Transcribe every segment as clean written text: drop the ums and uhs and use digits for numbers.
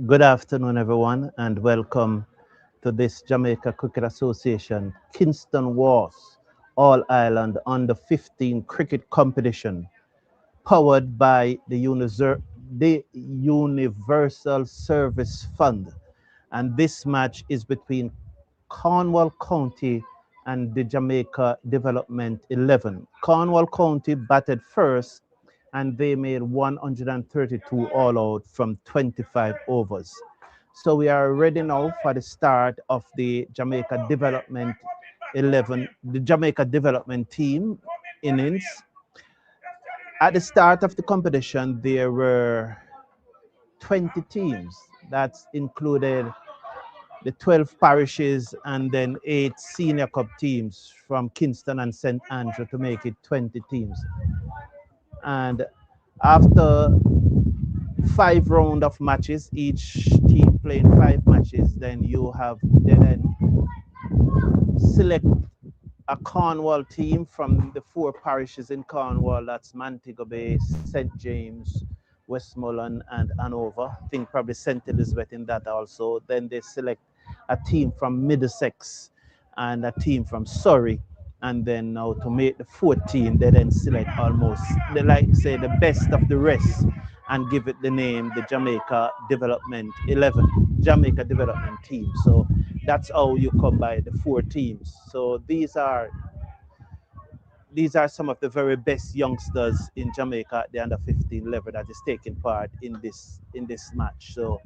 Good afternoon, everyone, and welcome to this Jamaica Cricket Association Kingston Wharves All Ireland Under 15 cricket competition, powered by the Universal Service Fund. And this match is between Cornwall County and the Jamaica Development 11. Cornwall County batted first and they made 132 all out from 25 overs. So we are ready now for the start of the Jamaica Development 11, the Jamaica Development team innings. At the start of the competition, there were 20 teams. That included the 12 parishes and then 8 senior cup teams from Kingston and St. Andrew to make it 20 teams. And after 5 rounds of matches, each team playing 5 matches, then they then select a Cornwall team from the 4 parishes in Cornwall. That's Montego Bay, St. James, Westmoreland, and Hanover. I think probably St. Elizabeth in that also. Then they select a team from Middlesex and a team from Surrey. And then now to make the 14, they then select almost, they like to say, the best of the rest and give it the name the Jamaica Development 11, Jamaica Development Team. So that's how you come by the 4 teams. So these are some of the very best youngsters in Jamaica at the under 15 level that is taking part in this match. So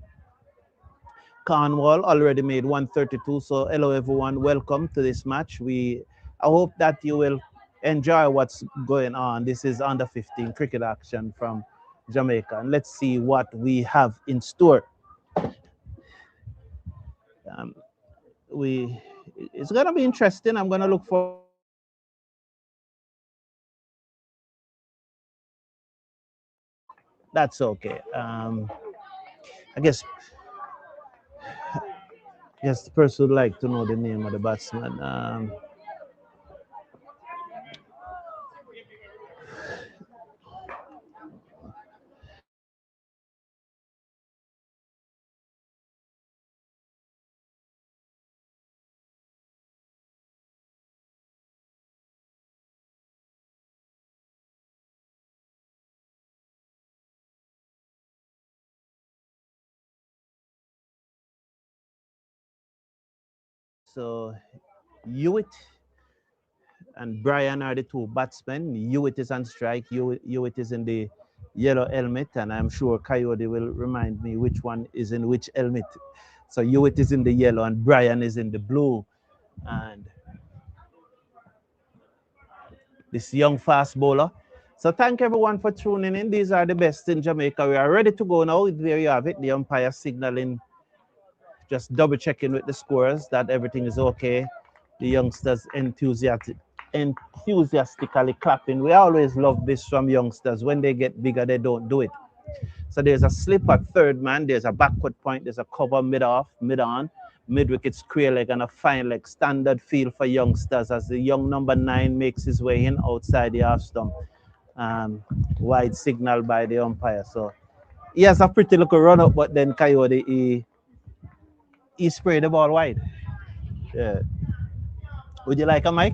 Cornwall already made 132. So hello everyone, welcome to this match. I hope that you will enjoy what's going on. This is under 15 cricket action from Jamaica, and let's see what we have in store. Um, we it's gonna be interesting. I'm gonna look forward to this match. That's okay. I guess the person would like to know the name of the batsman. So Hewitt and Brian are the 2 batsmen. Hewitt is on strike. Hewitt is in the yellow helmet, and I'm sure Coyote will remind me which one is in which helmet. So Hewitt is in the yellow and Brian is in the blue. And this young fast bowler. So thank everyone for tuning in. These are the best in Jamaica. We are ready to go now. There you have it. The umpire signaling, just double checking with the scorers that everything is okay. The youngsters enthusiastically clapping. We always love this from youngsters. When they get bigger, they don't do it. So there's a slip at third man. There's a backward point. There's a cover mid-off, mid-on, mid-wicket square leg and a fine leg. Standard field for youngsters as the young number 9 makes his way in outside the half stump. Wide signal by the umpire. So he has a pretty little run up, but then Coyote, he sprayed the ball wide. Yeah. Would you like a mic?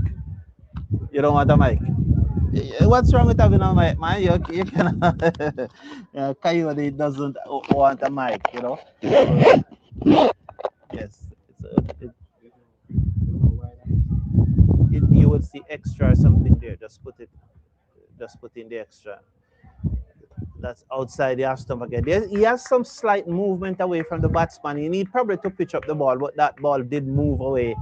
You don't want a mic? What's wrong with having a mic, man? You can. Coyote doesn't want a mic, you know. Yes, you will see extra or something there. Just put in the extra. That's outside the half stump again. He has some slight movement away from the batsman. He need probably to pitch up the ball, but that ball did move away.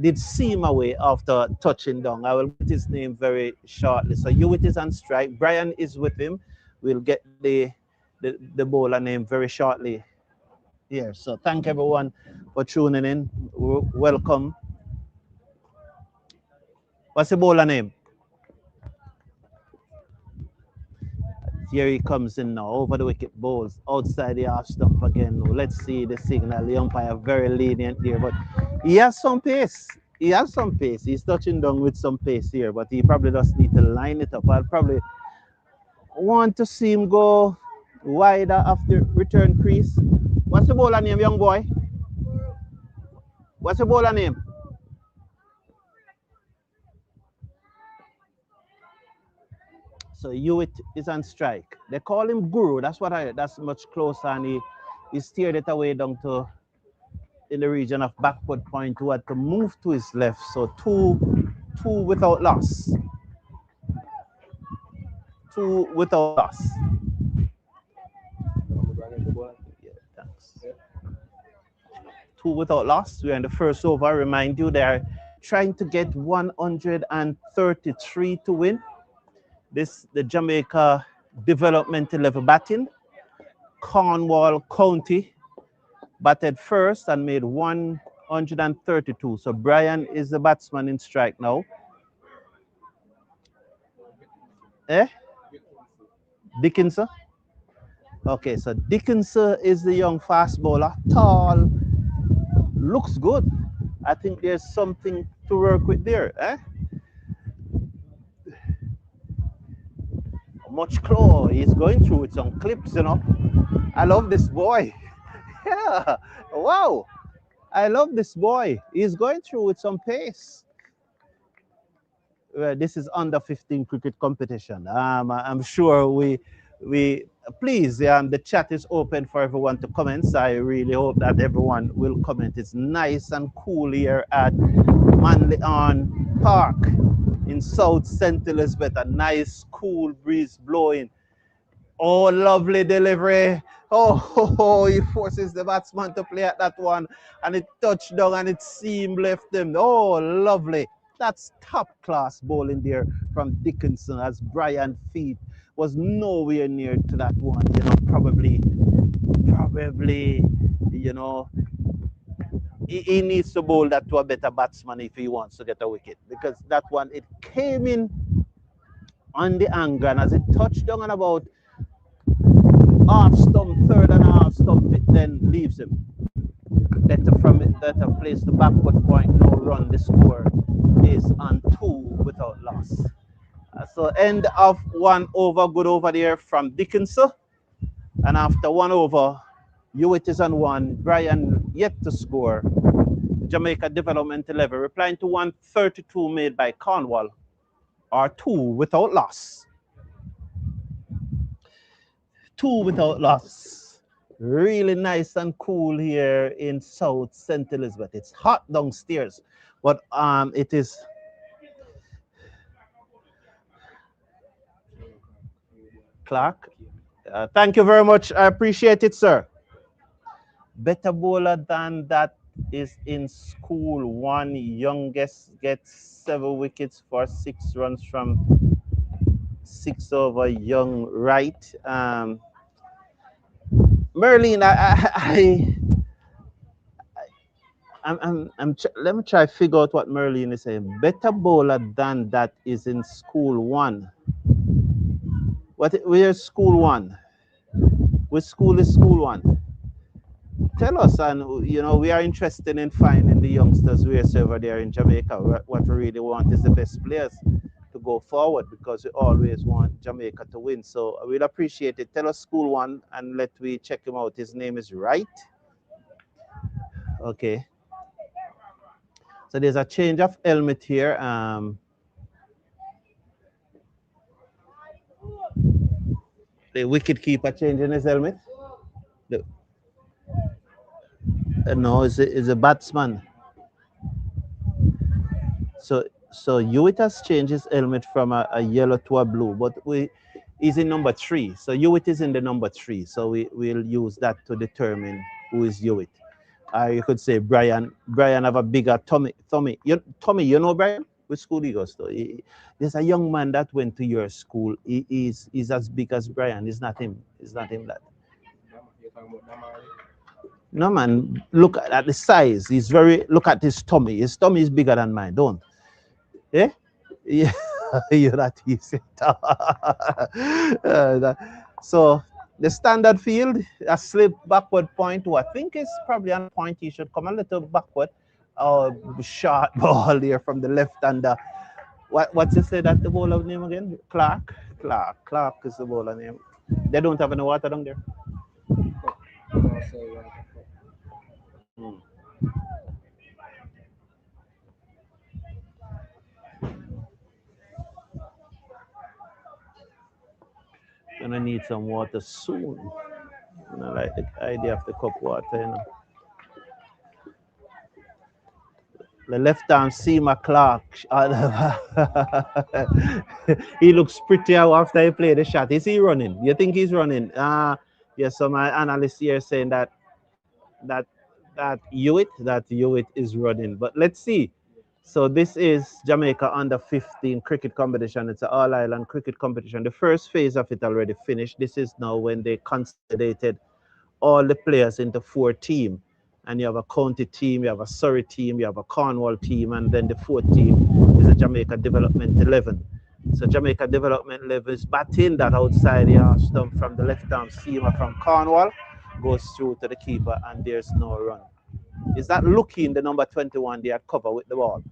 Did seem away after touching down. I will get his name very shortly. So Hewitt is on strike. Brian is with him. We'll get the bowler name very shortly here. So thank everyone for tuning in. Welcome. What's the bowler name? Here he comes in now, over the wicket, bowls outside the half stump again. Let's see the signal. The umpire very lenient there, but he has some pace. He has some pace. He's touching down with some pace here, but he probably does need to line it up. I'll probably want to see him go wider of the return crease. What's the bowler name, young boy? What's the bowler name? So Hewitt is on strike. They call him Guru. That's much closer, and he steered it away down to in the region of backward point who had to move to his left. So two without loss. Two without loss. Yeah, thanks. Two without loss. We're in the first over. I remind you they're trying to get 133 to win. This the Jamaica developmental level batting. Cornwall County batted first and made 132. So Brian is the batsman in strike now. Dickinson? Okay, so Dickinson is the young fast bowler. Tall, looks good. I think there's something to work with there. Much claw. He's going through with some clips, you know. I love this boy. Yeah, wow. I love this boy. He's going through with some pace. This is under 15 cricket competition. I'm sure we please, the chat is open for everyone to comment. So I really hope that everyone will comment. It's nice and cool here at Manly on Park in South St. Elizabeth. A nice cool breeze blowing. Oh, lovely delivery. Oh, he forces the batsman to play at that one, and it touched down and it seam left him. Oh, lovely. That's top class bowling there from Dickinson, as Brian Feet was nowhere near to that one. You know, probably, you know, he needs to bowl that to a better batsman if he wants to get a wicket, because that one, it came in on the angle, and as it touched down on about half stump, third and a half stump, it then leaves him. Better place the backward point, no run. The score is on 2 without loss. So end of 1 over, good over there from Dickinson. And after 1 over, Hewitt is on 1. Brian yet to score. Jamaica developmental level, replying to 132 made by Cornwall, are 2 without loss. 2 without loss. Really nice and cool here in South St. Elizabeth. It's hot downstairs, but it is. Clark, thank you very much. I appreciate it, sir. Better bowler than that is in School 1. Youngest gets 7 wickets for 6 runs from 6 over. Young right. Merlin, let me try to figure out what Merlin is saying. Better bowler than that is in School 1. Where's School 1? Which school is School 1? Tell us, and you know, we are interested in finding the youngsters wherever they are in Jamaica. What we really want is the best players to go forward, because we always want Jamaica to win. So we'll appreciate it. Tell us School 1 and let me check him out. His name is Wright. Okay. So there's a change of helmet here. The wicket keeper changing his helmet. No, it's a batsman. So Hewitt has changed his helmet from a yellow to a blue, but he's in number 3. So Hewitt is in the number 3. So we'll use that to determine who is Hewitt. You could say Brian have a bigger tummy. You know Brian? Which school he goes to? There's a young man that went to your school. He's as big as Brian. It's not him. It's not him that. No man, look at the size. Look at his tummy. His tummy is bigger than mine. Don't. Yeah? Yeah. You're not easy. So the standard field, a slip backward point to I think is probably on point. He should come a little backward. Short ball here from the left hander. What's you say that the bowler name again? Clark is the bowler name. They don't have any water down there. Mm. Gonna need some water soon. You know, like the idea of the cup water, you know. The left arm Seema Clark. He looks prettier after he played the shot. Is he running? You think he's running? Yes, so my analyst here saying that that Hewitt is running. But let's see. So this is Jamaica under 15 cricket competition. It's an all-island cricket competition. The first phase of it already finished. This is now when they consolidated all the players into 4 teams. And you have a county team, you have a Surrey team, you have a Cornwall team, and then the fourth team is a Jamaica Development 11. So Jamaica Development 11 is batting that outside the half stump from the left arm seamer from Cornwall, goes through to the keeper, and there's no run. Is that looking the number 21 they had cover with the ball?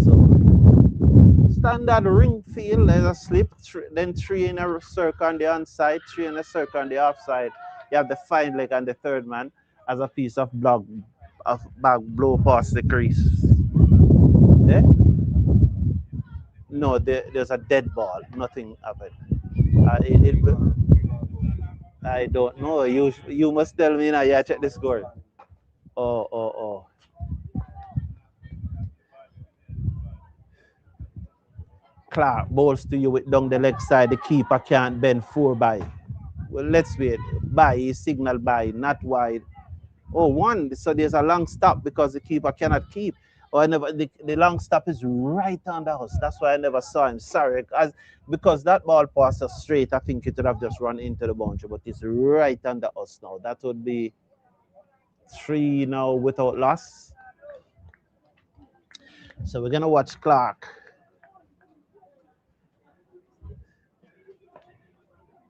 So standard ring field, there's a slip, then 3 in a circle on the onside, 3 in a circle on the offside. You have the fine leg and the third man as a piece of bag blow past the crease. Yeah? No, there's a dead ball. Nothing happened. I don't know. You must tell me now. Yeah, check the score. Oh. Clark bowls to you with down the leg side. The keeper can't bend 4 by. Well, let's wait. By is signal by, not wide. Oh, 1. So there's a long stop because the keeper cannot keep. Or the long stop is right on the house. That's why I never saw him. Sorry, because that ball passed us straight. I think it would have just run into the boundary, but it's right under us now. That would be 3 now without loss. So we're gonna watch Clark.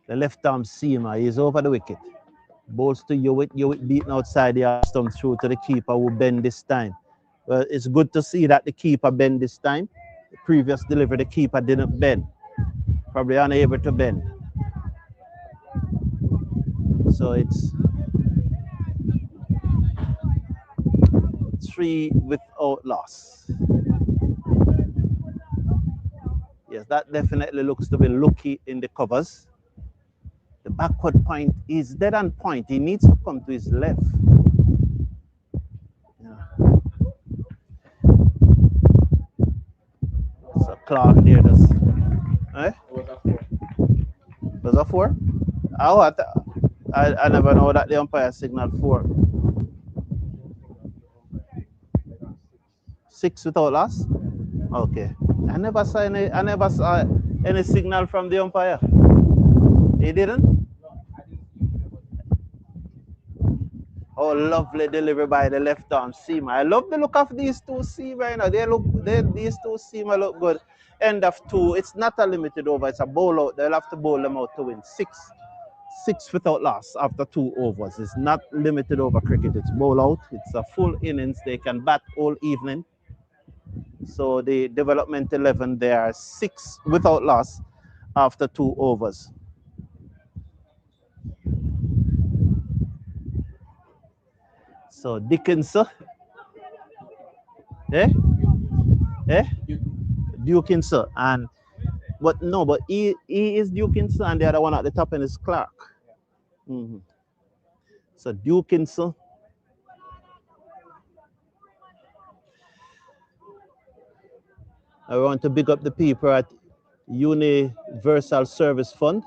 The left arm seamer, he's over the wicket. Bowls to Hewitt beaten outside the half stump through to the keeper who bend this time. Well, it's good to see that the keeper bend this time. The previous delivery, the keeper didn't bend. Probably unable to bend. So it's 3 without loss. Yes, that definitely looks to be lucky in the covers. The backward point is dead on point. He needs to come to his left. Yeah. So Clark there does. Eh? Was a 4? Oh, I never know that the umpire signaled 4. 6 without loss? Okay. I never saw any signal from the umpire. He didn't? Oh, lovely delivery by the left arm seamer. I love the look of these 2 seamer. You know, these 2 seamer look good. End of 2. It's not a limited over. It's a bowl out. They'll have to bowl them out to win. 6 without loss after 2 overs. It's not limited over cricket. It's bowl out. It's a full innings. They can bat all evening. So the development 11, they are 6 without loss after 2 overs. So Dickinson, Dickinson, and but he is Dickinson, and the other one at the top end is Clark. Mm-hmm. So Dickinson. I want to big up the people at Universal Service Fund,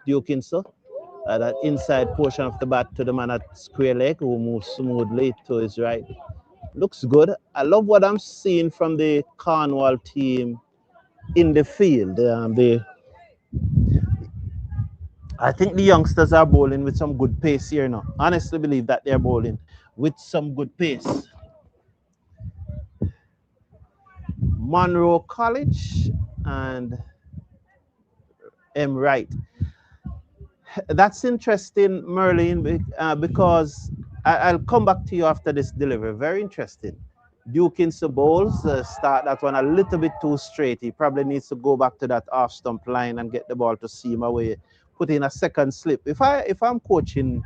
Dickinson. That inside portion of the bat to the man at square leg who moves smoothly to his right. Looks good. I love what I'm seeing from the Cornwall team in the field. I think the youngsters are bowling with some good pace here now. Honestly believe that they're bowling with some good pace. Monroe College and M. Wright. That's interesting, Merlin, because I'll come back to you after this delivery. Very interesting. Kingston bowls start that one a little bit too straight. He probably needs to go back to that off stump line and get the ball to seam away. Put in a second slip. If I am coaching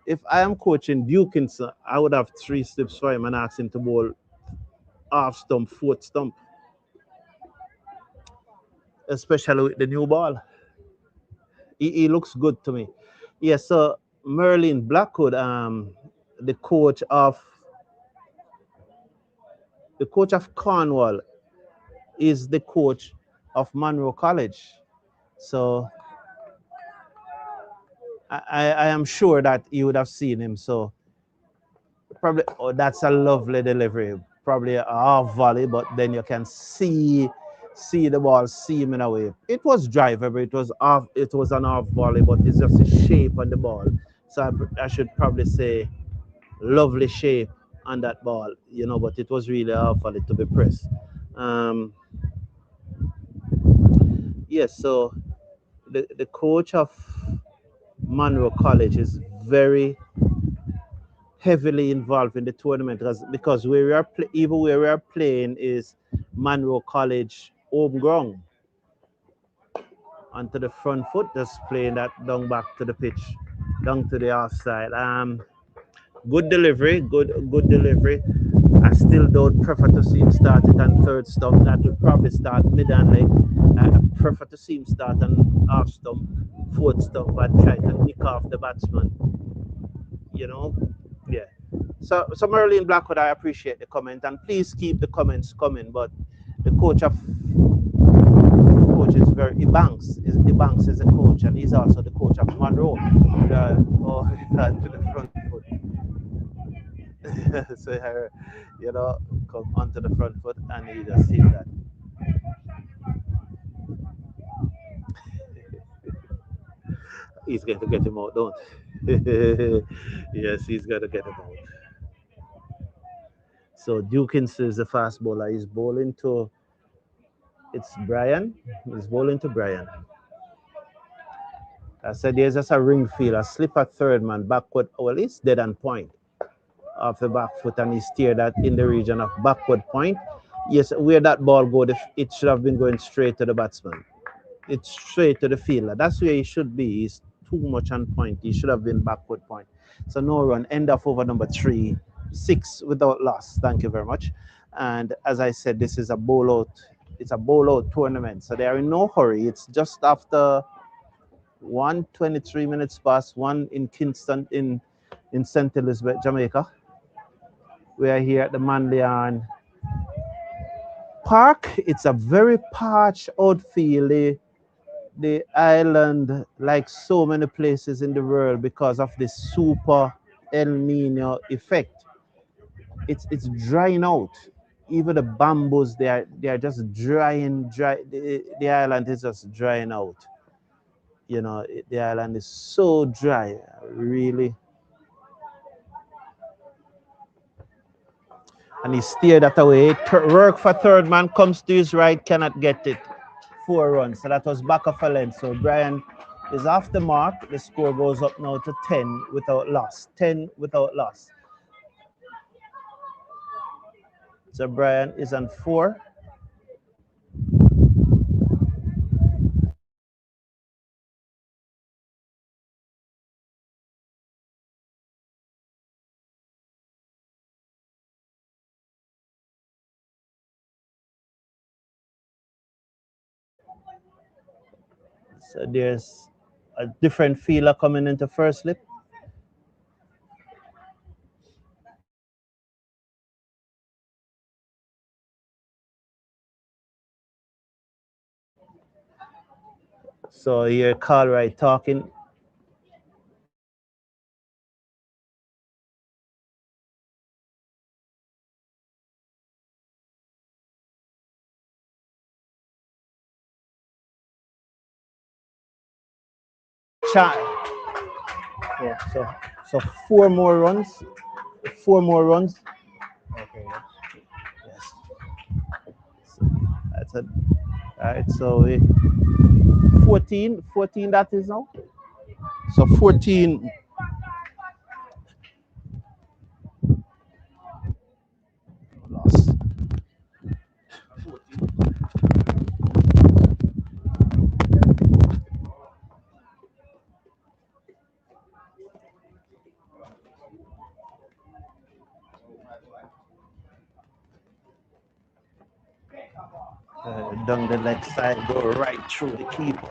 Kingston, I would have 3 slips for him and ask him to bowl off stump, fourth stump, especially with the new ball. He looks good to me. Yes, so Merlin Blackwood, the coach of Cornwall, is the coach of Monroe College. So I am sure that you would have seen him. So probably, oh, that's a lovely delivery. Probably a half volley, but then you can see the ball seaming away. It was drivable. It was off. It was an off volley, but it's just a shape on the ball. So I should probably say lovely shape on that ball, you know. But it was really off volley to be pressed. Yes. So the coach of Monroe College is very heavily involved in the tournament because where we are even where we are playing is Monroe College home ground. Onto the front foot, just playing that down back to the pitch, down to the offside. Good delivery, good delivery. I still don't prefer to see him start it on third stump. That would probably start mid and leg. I prefer to see him start on half stump, fourth stump, and try to nick off the batsman. You know, yeah. So Merlin Blackwood, I appreciate the comment, and please keep the comments coming. But the coach is very Ebanks is a coach, and he's also the coach of Monroe. To the front foot. So you know, come onto the front foot, and he just hit that. He's going to get him out, don't? Yes, he's going to get him out. So Dukins is the fast bowler. He's bowling to. It's Brian. He's bowling to Brian. I said there's just a ring field, a slip at third man, backward. Well, it's dead on point off the back foot, and he steered that in the region of backward point. Yes, where that ball go, it should have been going straight to the batsman. It's straight to the fielder. That's where he should be. He's too much on point. He should have been backward point. So no run. End of over number 3, 6 without loss. Thank you very much. And as I said, this is a bowl out. It's a bowl out tournament. So they are in no hurry. It's just after 1:23 minutes past 1 in Kingston in St. Elizabeth, Jamaica. We are here at the Manlian Park. It's a very parched outfield. The island, like so many places in the world, because of the super El Nino effect, it's drying out. Even the bamboos, they are just dry. The island is just drying out. You know, the island is so dry, really. And he steered that away. Work for third man, comes to his right, cannot get it. 4 runs. So that was back of a length. So Brian is off the mark. The score goes up now to 10 without loss. 10 without loss. So Brian is on 4. So there's a different feeler coming into first slip. So here Carlwright talking. Yeah, so 4 more runs. 4 more runs. Okay. Yes. So that's it. All right. So 14 that is now. So 14. Down the leg side, go right through the keeper.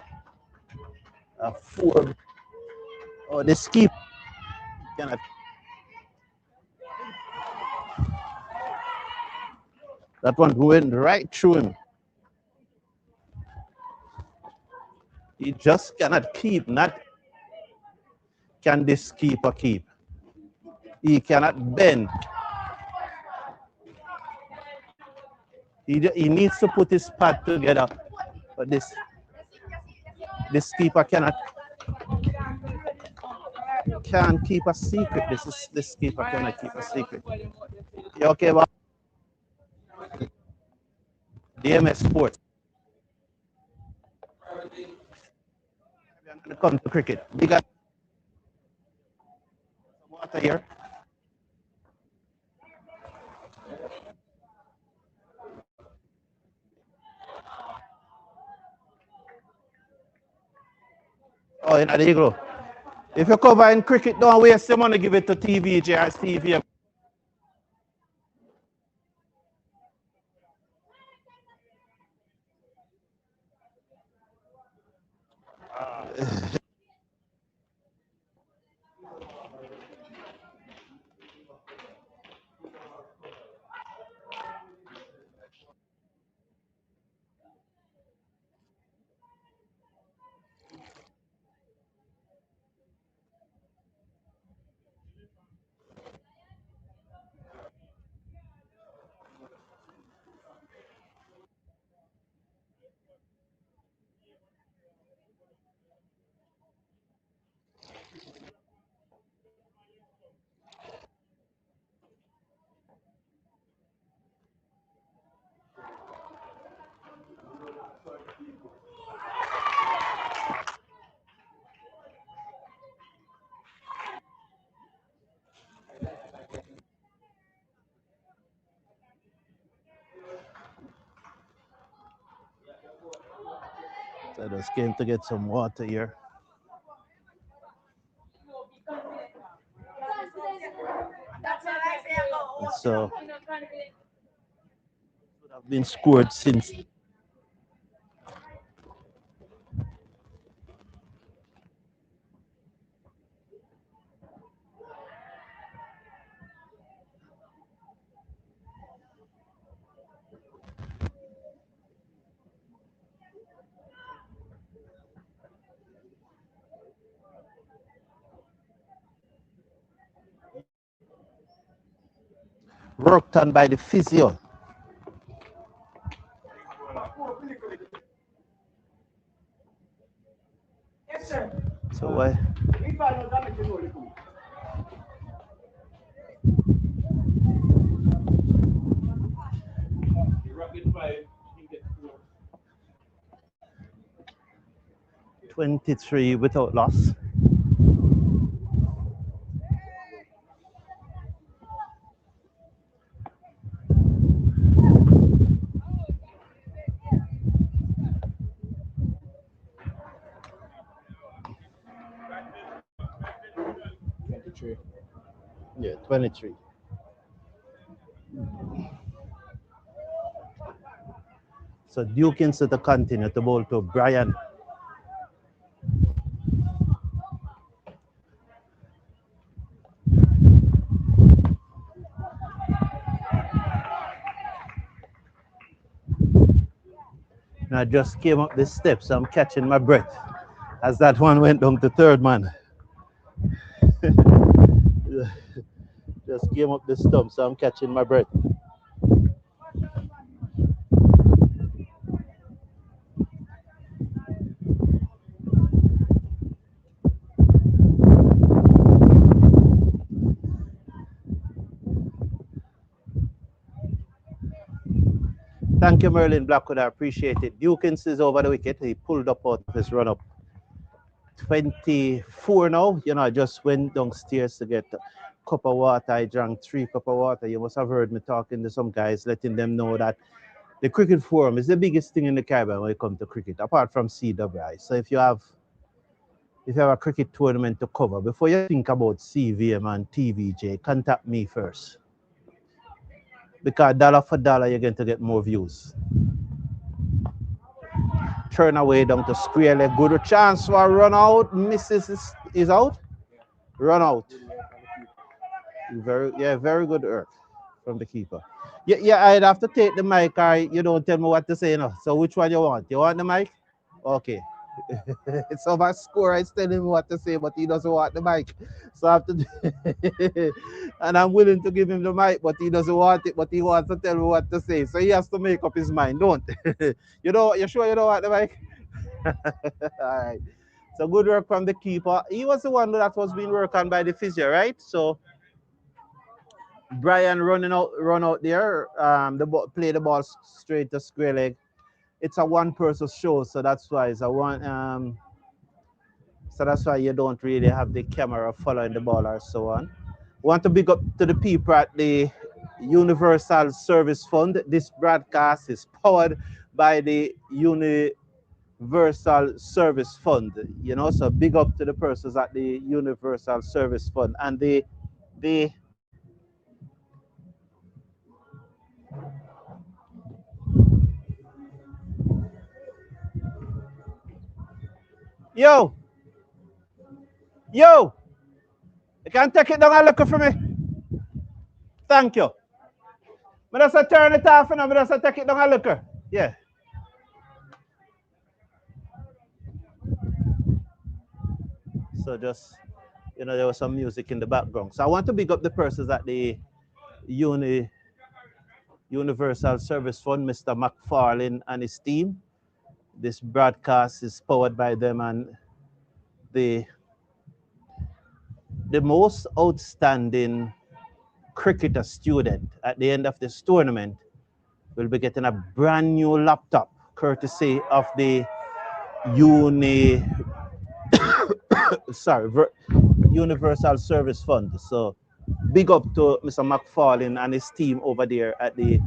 A 4. Oh, the skip cannot. That one went right through him. He just cannot keep. Not can this keeper keep. He cannot bend. He needs to put his pad together. But this keeper can't keep a secret. This keeper cannot keep a secret. You okay, about DMS Sports? I'm gonna come to cricket. We got some water here. Oh, in there you go. If you cover in cricket, don't waste your money, give it to TVJ or CVM. So I just came to get some water here. And so would have been scored since. Worked on by the physio. Yes, sir. So why? Rocket 5, you get 4. 23 without loss. Yeah, 23. So Dukins to continue to bowl to Brian. And I just came up the steps. I'm catching my breath as that one went down to third man. Just came up the stump, so I'm catching my breath. Thank you, Merlin Blackwood. I appreciate it. Dukins is over the wicket. He pulled up out of his run up. 24 now. You know, I just went downstairs to get a cup of water. I drank 3 cups of water. You must have heard me talking to some guys, letting them know that the cricket forum is the biggest thing in the Caribbean when it comes to cricket, apart from CWI. So if you have a cricket tournament to cover, before you think about CVM and TVJ, contact me first. Because dollar for dollar, you're going to get more views. turn away down to square leg. Good chance for a run out. Misses is out. Run out. Very good earth from the keeper. Yeah, I'd have to take the mic. You don't tell me what to say now. So which one you want? You want the mic? Okay. So my scorer is telling me what to say, but he doesn't want the mic. So I have to, and I'm willing to give him the mic, but he doesn't want it. But he wants to tell me what to say. So he has to make up his mind. Don't you sure you don't want the mic? All right. So good work from the keeper. He was the one that was being worked on by the physio, right? So Brian run out there. Play the ball straight to square leg. It's a one-person show, so that's why it's a one. So that's why you don't really have the camera following the ball or so on. Want to big up to the people at the Universal Service Fund. This broadcast is powered by the Universal Service Fund. So big up to the persons at the Universal Service Fund and the yo, you can take it down and look for me. Thank you. I'm just turn it off and I'm just take it down and look. Yeah. So just, there was some music in the background. So I want to big up the persons at the Universal Service Fund, Mr. McFarlane and his team. This broadcast is powered by them, and the most outstanding cricketer student at the end of this tournament will be getting a brand new laptop courtesy of the Universal Service Fund. So big up to Mr. McFarlane and his team over there at the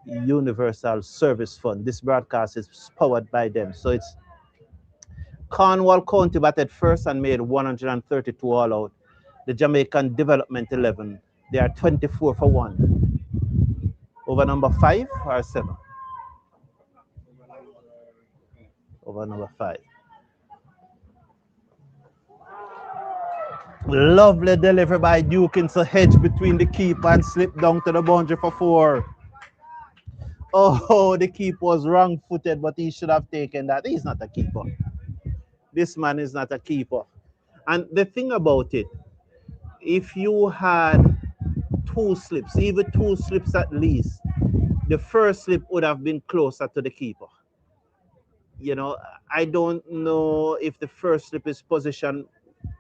Universal Service Fund. This broadcast is powered by them. So it's Cornwall County batted first and made 132 all out. The Jamaican Development 11, they are 24 for 1. Over number 5 or 7? Over number 5. Lovely delivery by Dukins, a hedge between the keeper and slip down to the boundary for 4. Oh, the keeper was wrong-footed, but he should have taken that. He's not a keeper. This man is not a keeper. And the thing about it, if you had 2 slips, even 2 slips at least, the first slip would have been closer to the keeper. I don't know if the first slip is positioned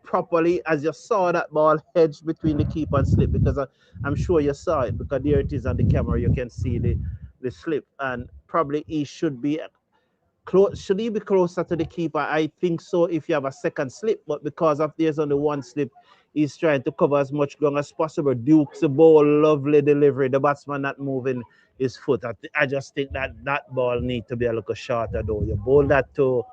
properly, as you saw that ball hedged between the keeper and slip, because I'm sure you saw it, because there it is on the camera. You can see the slip, and probably he should be should he be closer to the keeper? I think so if you have a second slip, but because of there's only 1 slip, he's trying to cover as much ground as possible. Duke's the ball, lovely delivery. The batsman not moving his foot. I just think that ball need to be a little shorter though. You bowl that to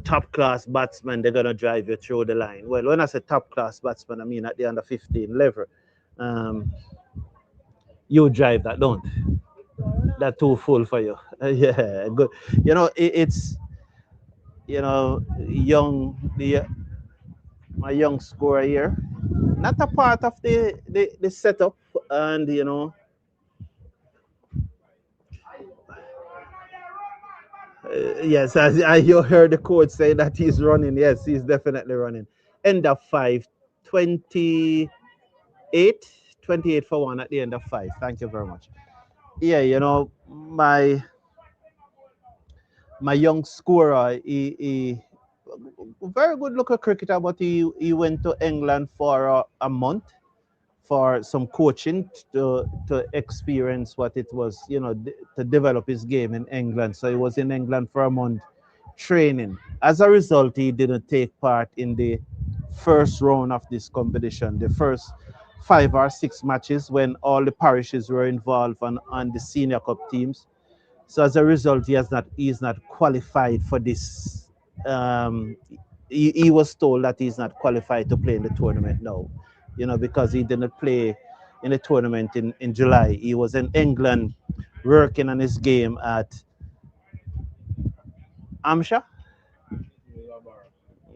top class batsmen, they're gonna drive you through the line. Well, when I say top class batsman, I mean at the under 15 level. You drive that, don't? That too full for you. Yeah, good. It's my young scorer here, not a part of the setup, and yes, you heard the coach say that he's running. Yes, he's definitely running. End of 5, 28 for 1 at the end of 5. Thank you very much. Yeah, my young scorer, he very good local cricketer, but he went to England for a month for some coaching to experience what it was, to develop his game in England. So he was in England for a month training. As a result, he didn't take part in the first round of this competition, the first 5 or 6 matches when all the parishes were involved on the senior cup teams. So as a result, he is not qualified for this. He was told that he's not qualified to play in the tournament now, because he didn't play in the tournament in July. He was in England working on his game at Amsha.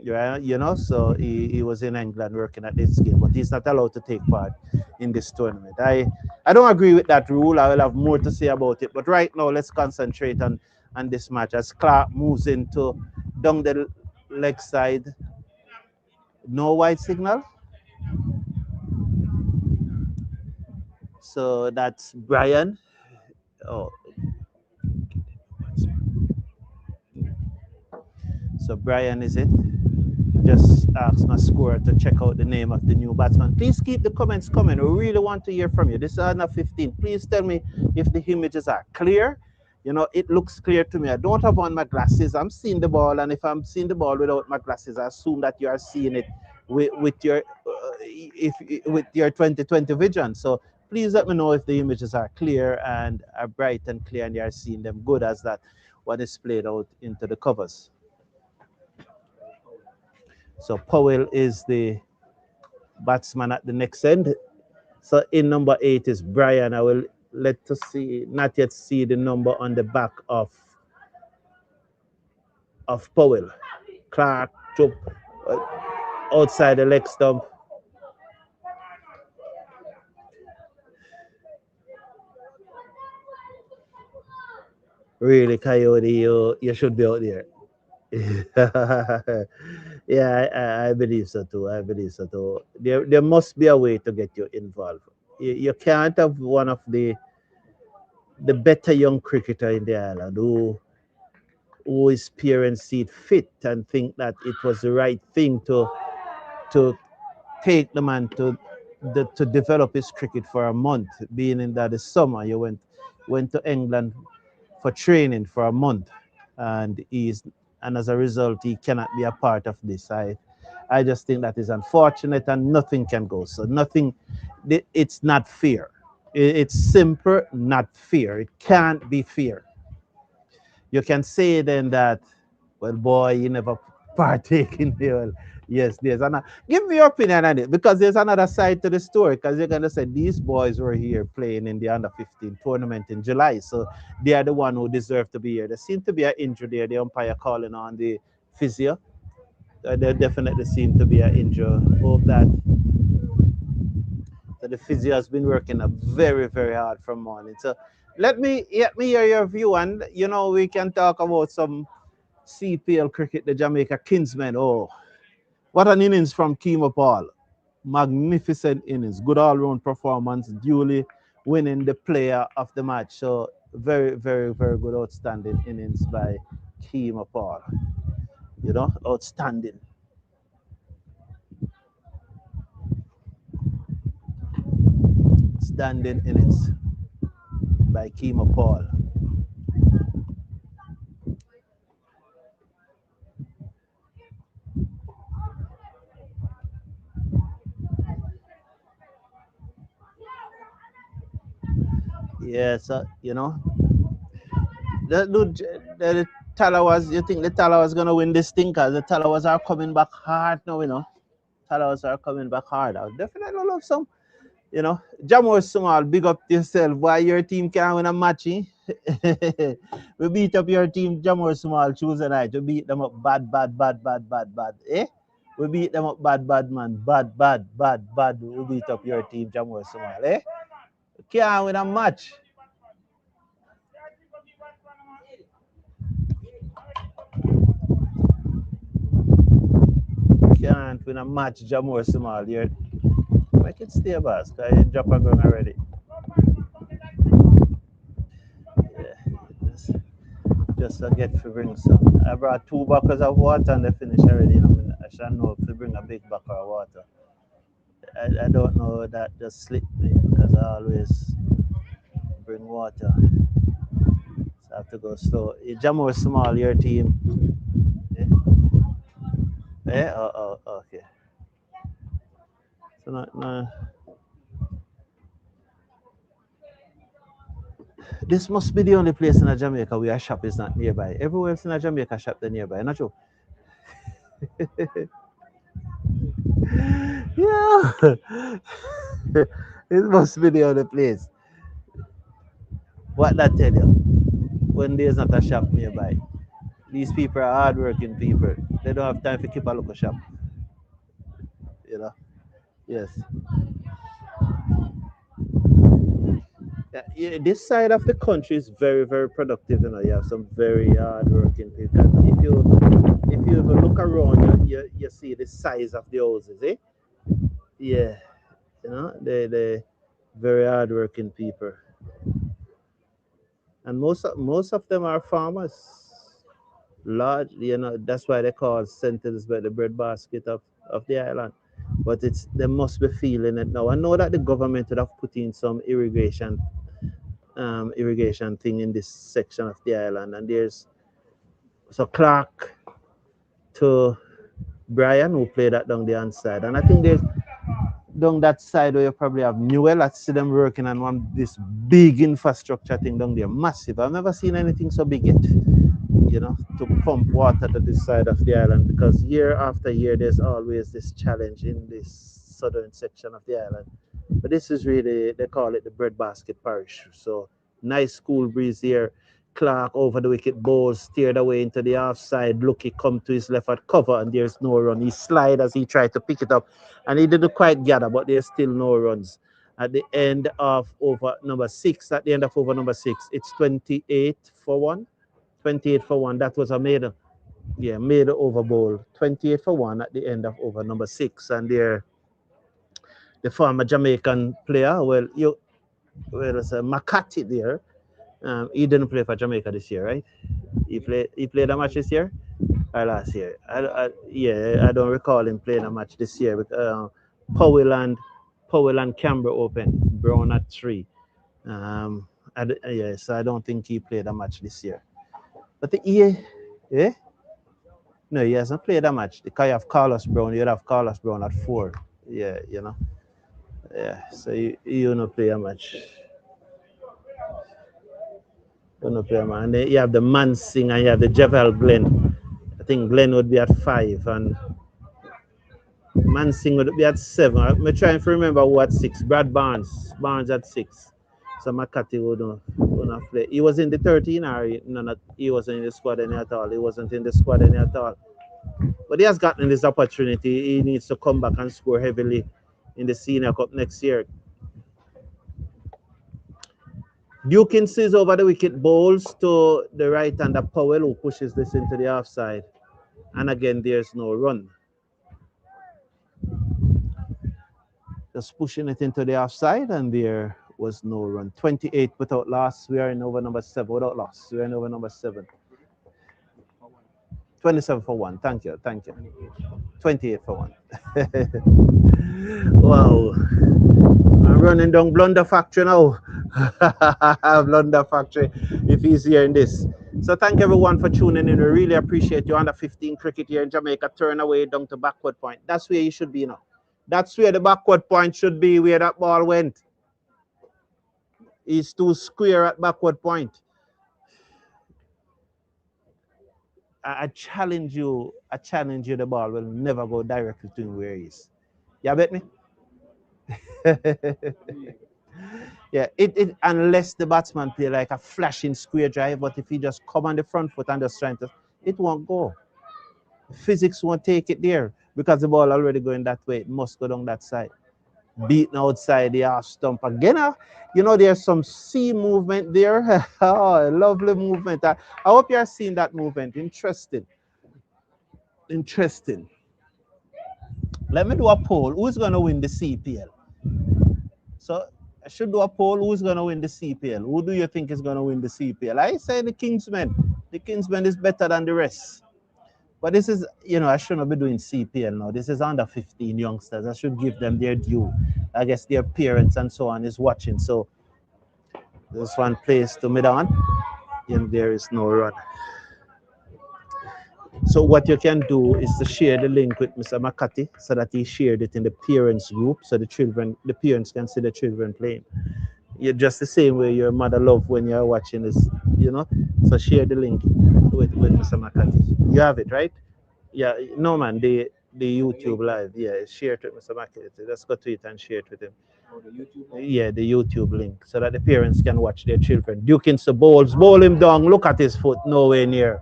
Yeah, you know, so he was in England working at this game, but he's not allowed to take part in this tournament. I don't agree with that rule. I will have more to say about it. But right now, let's concentrate on this match as Clark moves into down the leg side. No white signal. So that's Brian. Oh, so Brian is it? Just ask my scorer to check out the name of the new batsman. Please keep the comments coming. We really want to hear from you. This is under 15. Please tell me if the images are clear. You know, it looks clear to me. I don't have on my glasses. I'm seeing the ball, and if I'm seeing the ball without my glasses, I assume that you are seeing it with your if with your 2020 vision. So please let me know if the images are clear and are bright and clear, and you are seeing them good as that one is played out into the covers. So Powell is the batsman at the next end. So in number 8 is Brian. I will not yet see the number on the back of Powell. Clark took outside the leg stump. Really, Coyote, you should be out there. Yeah, I believe so too. I believe so too. There must be a way to get you involved. You can't have one of the better young cricketer in the island who his parents see it fit and think that it was the right thing to take the man to develop his cricket for a month. Being in that the summer, you went to England for training for a month, and as a result he cannot be a part of this. I just think that is unfortunate, and nothing can go. So nothing. It's not fair. It's simple, not fair. It can't be fair. You can say then that, well, boy, you never partake in the well. Yes, there's another. Give me your opinion on it, because there's another side to the story. Because you're gonna say these boys were here playing in the under 15 tournament in July, so they are the one who deserve to be here. There seems to be an injury there. The umpire calling on the physio. There definitely seems to be an injury. Hope that the physio has been working very, very hard from morning. So let me hear your view, and we can talk about some CPL cricket, the Jamaica Kingsmen. Oh, what an innings from Kemo Paul. Magnificent innings. Good all-round performance. Duly winning the player of the match. So very, very, very good, outstanding innings by Kemo Paul. Outstanding. Standing innings by Kemo Paul. Yeah, so the Talawas, you think the Talawas gonna win this thing? Cause the Talawas are coming back hard now. Talawas are coming back hard. I would definitely love some. Jamor Small, big up yourself. Why your team can't win a match? We beat up your team, Jamor Small, Tuesday night. We beat them up bad, bad, bad, bad, bad, bad. We beat them up bad, bad, man. Bad, bad, bad, bad. We beat up your team, Jamor Small. Can't win a match. Can't win a match, Jamor Small. Make it stay, boss. Cause you drop a gun already. Yeah, just forget to bring some. I brought 2 buckets of water and they finished already. I should know if to bring a big bucket of water. I don't know, that just slipped me because I always bring water. So I have to go slow. Jamor Small, your team. Oh, okay. So no. This must be the only place in Jamaica where a shop is not nearby. Everywhere else in Jamaica shop they're nearby, not true? Yeah. It must be the only place. What that tell you? When there's not a shop nearby. These people are hardworking people. They don't have time to keep a local shop. You know. Yes. Yeah, yeah, this side of the country is very, very productive. You know, you have some very hardworking people. If you ever look around, you see the size of the houses, eh? Yeah, you know, they very hardworking people, and most of them are farmers. Large, you know, that's why they call Centers by the breadbasket of the island. But it's they must be feeling it now. I know that the government would have put in some irrigation thing in this section of the island, and there's so Clark to Brian who played that down the inside, and I think there's down that side where you probably have Newell. I see them working on one this big infrastructure thing down there, massive. I've never seen anything so big yet. You know, to pump water to this side of the island because year after year there's always this challenge in this southern section of the island. But this is really, they call it the breadbasket parish. So nice cool breeze here. Clark over the wicket ball, steered away into the offside. Lucky come to his left at cover and there's no run. He slid as he tried to pick it up and he didn't quite gather, but there's still no runs. At the end of over number 6, it's 28 for 1. 28 for 1. That was a made, yeah, made over bowl. 28 for 1 at the end of over number 6. And there, the former Jamaican player, it's a Makati there. He didn't play for Jamaica this year, right? He played a match this year or last year. Yeah, I don't recall him playing a match this year. But Powell and Canberra Open, Brown at 3. Yeah, so I don't think he played a match this year. But yeah, no, he hasn't played a match. Because you have Carlos Brown, you'd have Carlos Brown at 4. Yeah, you know. Yeah, so you don't play a match. You don't play a match. And then you have the Mansing and you have the Javel Glenn. I think Glenn would be at 5 and Mansing would be at 7. I'm trying to remember who at 6. Brad Barnes. Barnes at 6. So Makati would not play. He was in the 13 or he wasn't in the squad any at all. He wasn't in the squad any at all. But he has gotten this opportunity. He needs to come back and score heavily in the Senior Cup next year. Dukins is over the wicket, bowls to the right hander Powell who pushes this into the offside. And again, there's no run. Just pushing it into the offside and there was no run. 28 without loss. We are in over number 7 without loss. We are in over number 7. 27 for 1. Thank you. 28 for 1. Wow. I'm running down Blunder Factory now. Blunder Factory, if he's hearing this. So thank everyone for tuning in. We really appreciate you. Under 15 cricket here in Jamaica. Turn away down to backward point. That's where you should be now. That's where the backward point should be, where that ball went. He's too square at backward point. I challenge you, the ball will never go directly to him where he is. You bet me? Yeah, it unless the batsman play like a flashing square drive, but if he just come on the front foot and just trying to, it won't go. Physics won't take it there because the ball already going that way. It must go down that side. Beaten outside the half stump again. You know, there's some C movement there. Oh, lovely movement. I hope you're seeing that movement. Interesting. Let me do a poll. Who's going to win the CPL? So I should do a poll. Who's going to win the CPL? Who do you think is going to win the CPL? I say the Kingsmen. The Kingsmen is better than the rest. But this is, you know, I shouldn't be doing CPL now. This is under 15 youngsters. I should give them their due. I guess their parents and so on is watching. So this one plays to mid on, and there is no run. So what you can do is to share the link with Mr. Makati so that he shared it in the parents group so the parents can see the children playing. You're just the same way your mother love when you're watching this, you know. So share the link with Mr. Makati. You have it, right? Yeah, no man, the YouTube live. Yeah, share it with Mr. Makati. Let's go to it and share it with him. Yeah, the YouTube link so that the parents can watch their children. Dukins the balls, bowl him down. Look at his foot, nowhere near.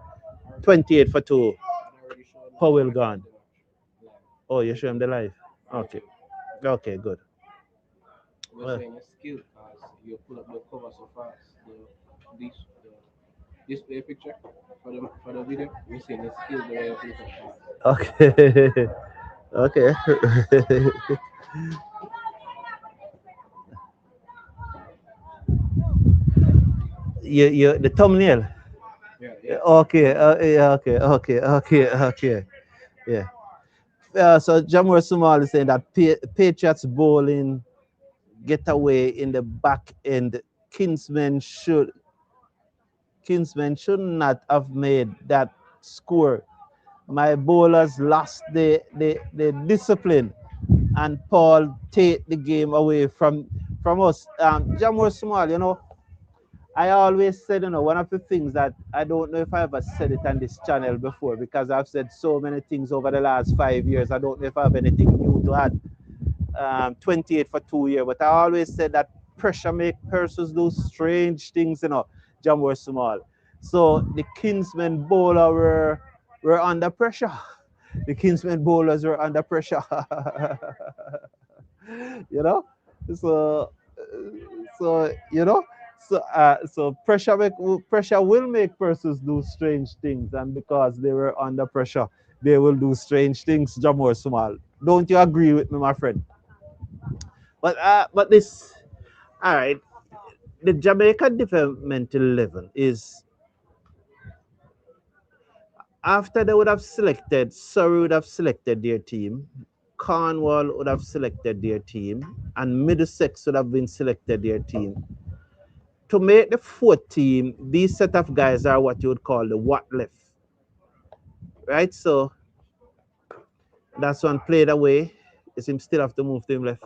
28 for 2. already showed Powell gone. the match. Oh, you show him the live. Okay. Okay, good. We're Well, saying it's skill because you pull up the cover so fast. The display picture for the video. We're saying it's skill the way you pull it up fast. okay. Okay. The thumbnail. Yeah. Okay. Yeah, okay. Okay. Okay. Okay. Yeah. So Jamur Sumal is saying that Patriots bowling get away in the back end. Kingsmen should not have made that score. My bowlers lost the discipline, and Paul take the game away from us. Jamur Sumal, I always said, one of the things that I don't know if I ever said it on this channel before, because I've said so many things over the last 5 years. I don't know if I have anything new to add. 28 for 2 years, but I always said that pressure make persons do strange things, Jam were small. So the Kingsmen bowler were under pressure. The Kingsmen bowlers were under pressure. you know so so pressure will make persons do strange things, and because they were under pressure, they will do strange things. Jamor Small, don't you agree with me, my friend? But this, all right, the Jamaica developmental level is, after they would have selected, Surrey would have selected their team, Cornwall would have selected their team, and Middlesex would have been selected their team. To make the fourth team, these set of guys are what you would call the what left. Right? So that's one played away. Is him still have to move to him left.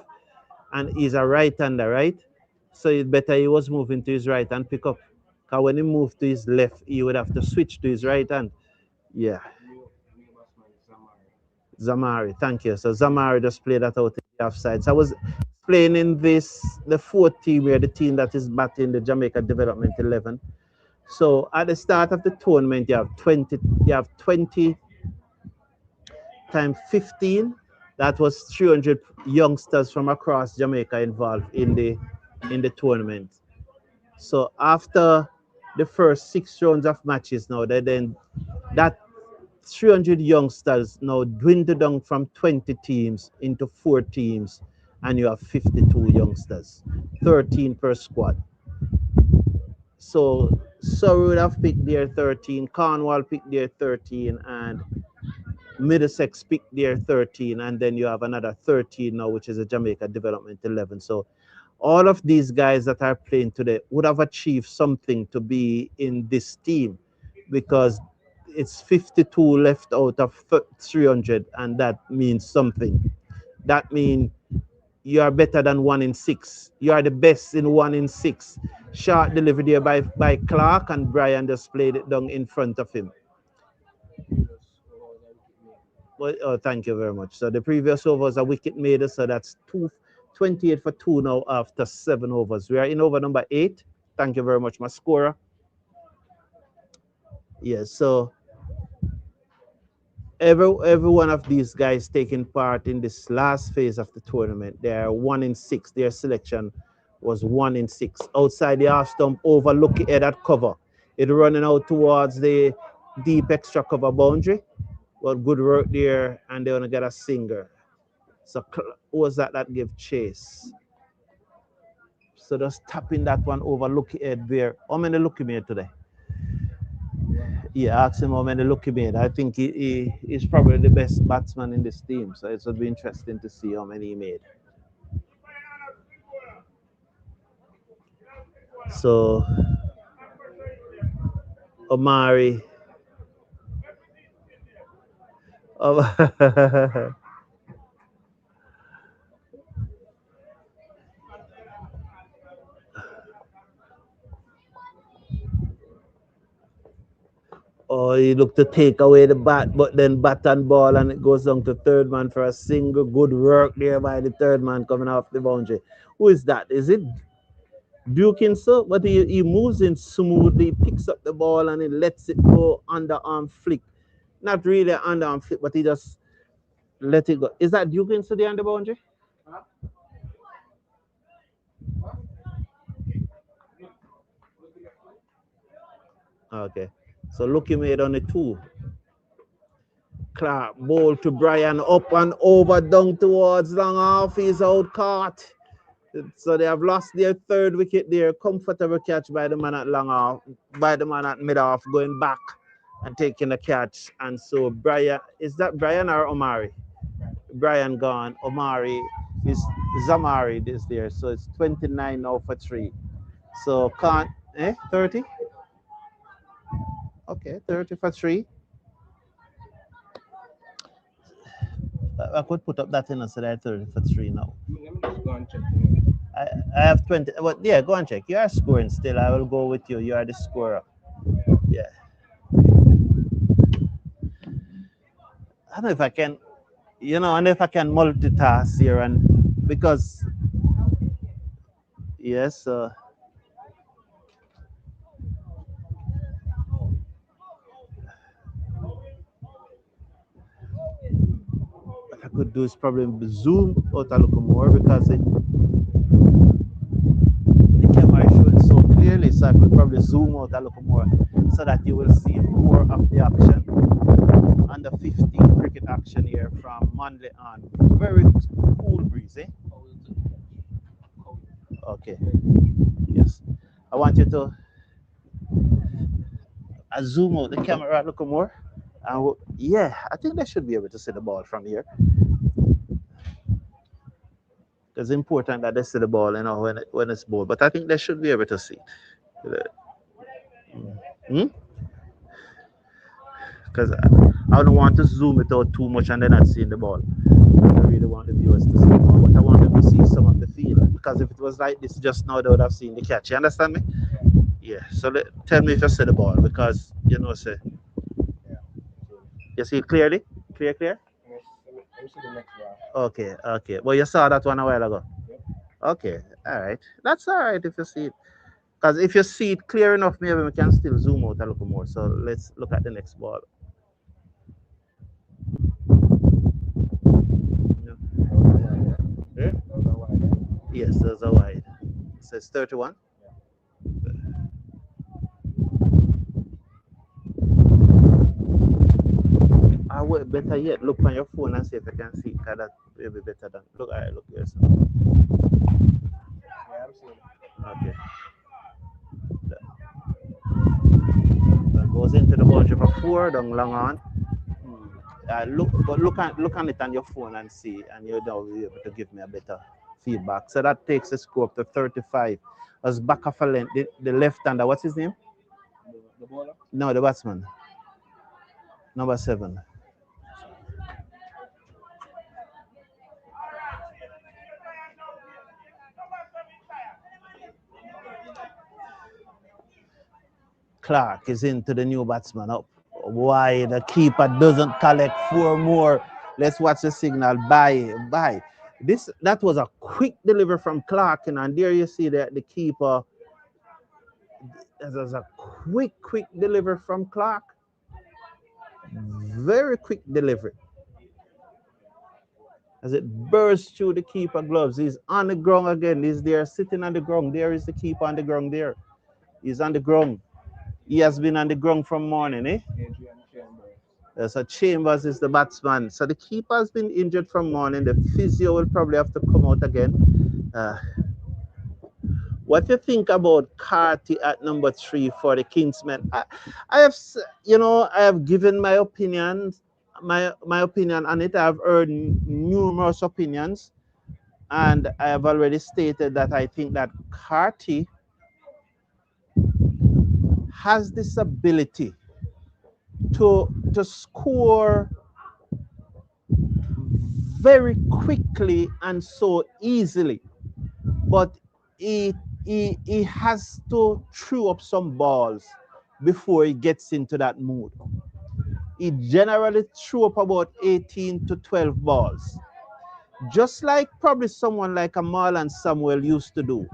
And he's a right-hander, right? So it's better he was moving to his right and pick up. Because when he moved to his left, he would have to switch to his right hand. Yeah. New batsman Zamari. Zamari, thank you. So Zamari just played that out in the offside. So I was explaining the fourth team here, the team that is batting the Jamaica Development 11. So at the start of the tournament, you have 20 times 15. That was 300 youngsters from across Jamaica involved in the tournament. So after the first 6 rounds of matches now, then that 300 youngsters now dwindled down from 20 teams into 4 teams, and you have 52 youngsters, 13 per squad. So Surrey would have picked their 13, Cornwall picked their 13, and Middlesex picked their 13, and then you have another 13 now, which is a Jamaica Development 11. So all of these guys that are playing today would have achieved something to be in this team, because it's 52 left out of 300, and that means something. That means you are better than 1 in 6. You are the best in 1 in 6. Short delivery there by Clark, and Brian just played it down in front of him. Well, oh, thank you very much. So the previous over was a wicket made, so that's 28 for 2 now after 7 overs. We are in over number 8. Thank you very much, my scorer. Yes, so every one of these guys taking part in this last phase of the tournament, they are 1 in 6. Their selection was 1 in 6. Outside the half stump, overlooking at that cover. It running out towards the deep extra cover boundary. Well, good work there, and they're gonna get a singer. So who was that gave chase? So just tapping that one over Lucky Ed there. How many Lucky made today? Yeah, ask him how many Lucky made. I think he's probably the best batsman in this team. So it would be interesting to see how many he made. So Omari. Oh, he looked to take away the bat, but then bat and ball, and it goes down to third man for a single. Good work there by the third man coming off the boundary. Who is that? Is it Dukinson, but he moves in smoothly, picks up the ball and he lets it go underarm flick. Not really an underarm flick, but he just let it go. Is that Dukinson there on the boundary? Huh? Okay. So Lucky made on the 2. Clark ball to Brian up and over down towards long off. He's out caught. So they have lost their 3rd wicket there. Comfortable catch by the man at long off, by the man at mid off, going back and taking the catch. And so Brian, is that Brian or Omari? Right. Brian gone. Omari is Zamari is there. So it's 29 now for 3. So can't 30? Okay, 30 for 3. I could put up that in and say that 30 for 3 now. Let me just go and check. You know. I have 20. But yeah, go and check. You are scoring still. I will go with you. You are the scorer. Yeah. I don't know if I can, and if I can multitask here and because, yes, what I could do is probably zoom out a little more because the camera is showing so clearly, so I could probably zoom out a little more so that you will see more of the action. Under 15 cricket action here from Monday on. Very cool breeze, eh? Okay. Yes. I want you to zoom out the camera a little more. And yeah, I think they should be able to see the ball from here. It's important that they see the ball, when it's ball. But I think they should be able to see. Because I don't want to zoom it out too much and then not seeing the ball. I really want the viewers to see the ball, but I want them to see some of the field. Because if it was like this just now, they would have seen the catch. You understand me? Yeah. So tell me if you see the ball, because say. Yeah. You see it clearly? Clear? Let me see the next ball. Okay. Well, you saw that one a while ago. Yep. Okay. All right. That's all right if you see it. Because if you see it clear enough, maybe we can still zoom out a little more. So let's look at the next ball. No. Yeah. Those are wide. Yes, those are wide. It says 31. Yeah. I would better yet look on your phone and see if you can see it, because that will be better than look. All right, look here. So. Yeah, I'm seeing it. Okay. That goes into the boundary for 4, down long on. Look on it on your phone and see, and you'll be able to give me a better feedback. So that takes the score up to 35. As back of a length, the left-hander, what's his name? The bowler? No, the batsman. Number 7. Clark is into the new batsman up. Why the keeper doesn't collect 4 more? Let's watch the signal. Bye. That was a quick delivery from Clark, and there you see that the keeper. That was a quick delivery from Clark. Very quick delivery. As it bursts through the keeper gloves. He's on the ground again. He's there sitting on the ground. There is the keeper on the ground there. He's on the ground. He has been on the ground from morning, eh? Adrian Chambers. So Chambers is the batsman. So the keeper has been injured from morning. The physio will probably have to come out again. What do you think about Carty at number 3 for the Kingsmen? I have given my opinion on it. I've heard numerous opinions, and I have already stated that I think that Carty has this ability to score very quickly and so easily, but he has to throw up some balls before he gets into that mood. He generally threw up about 18 to 12 balls, just like probably someone like a Marlon Samuel used to do.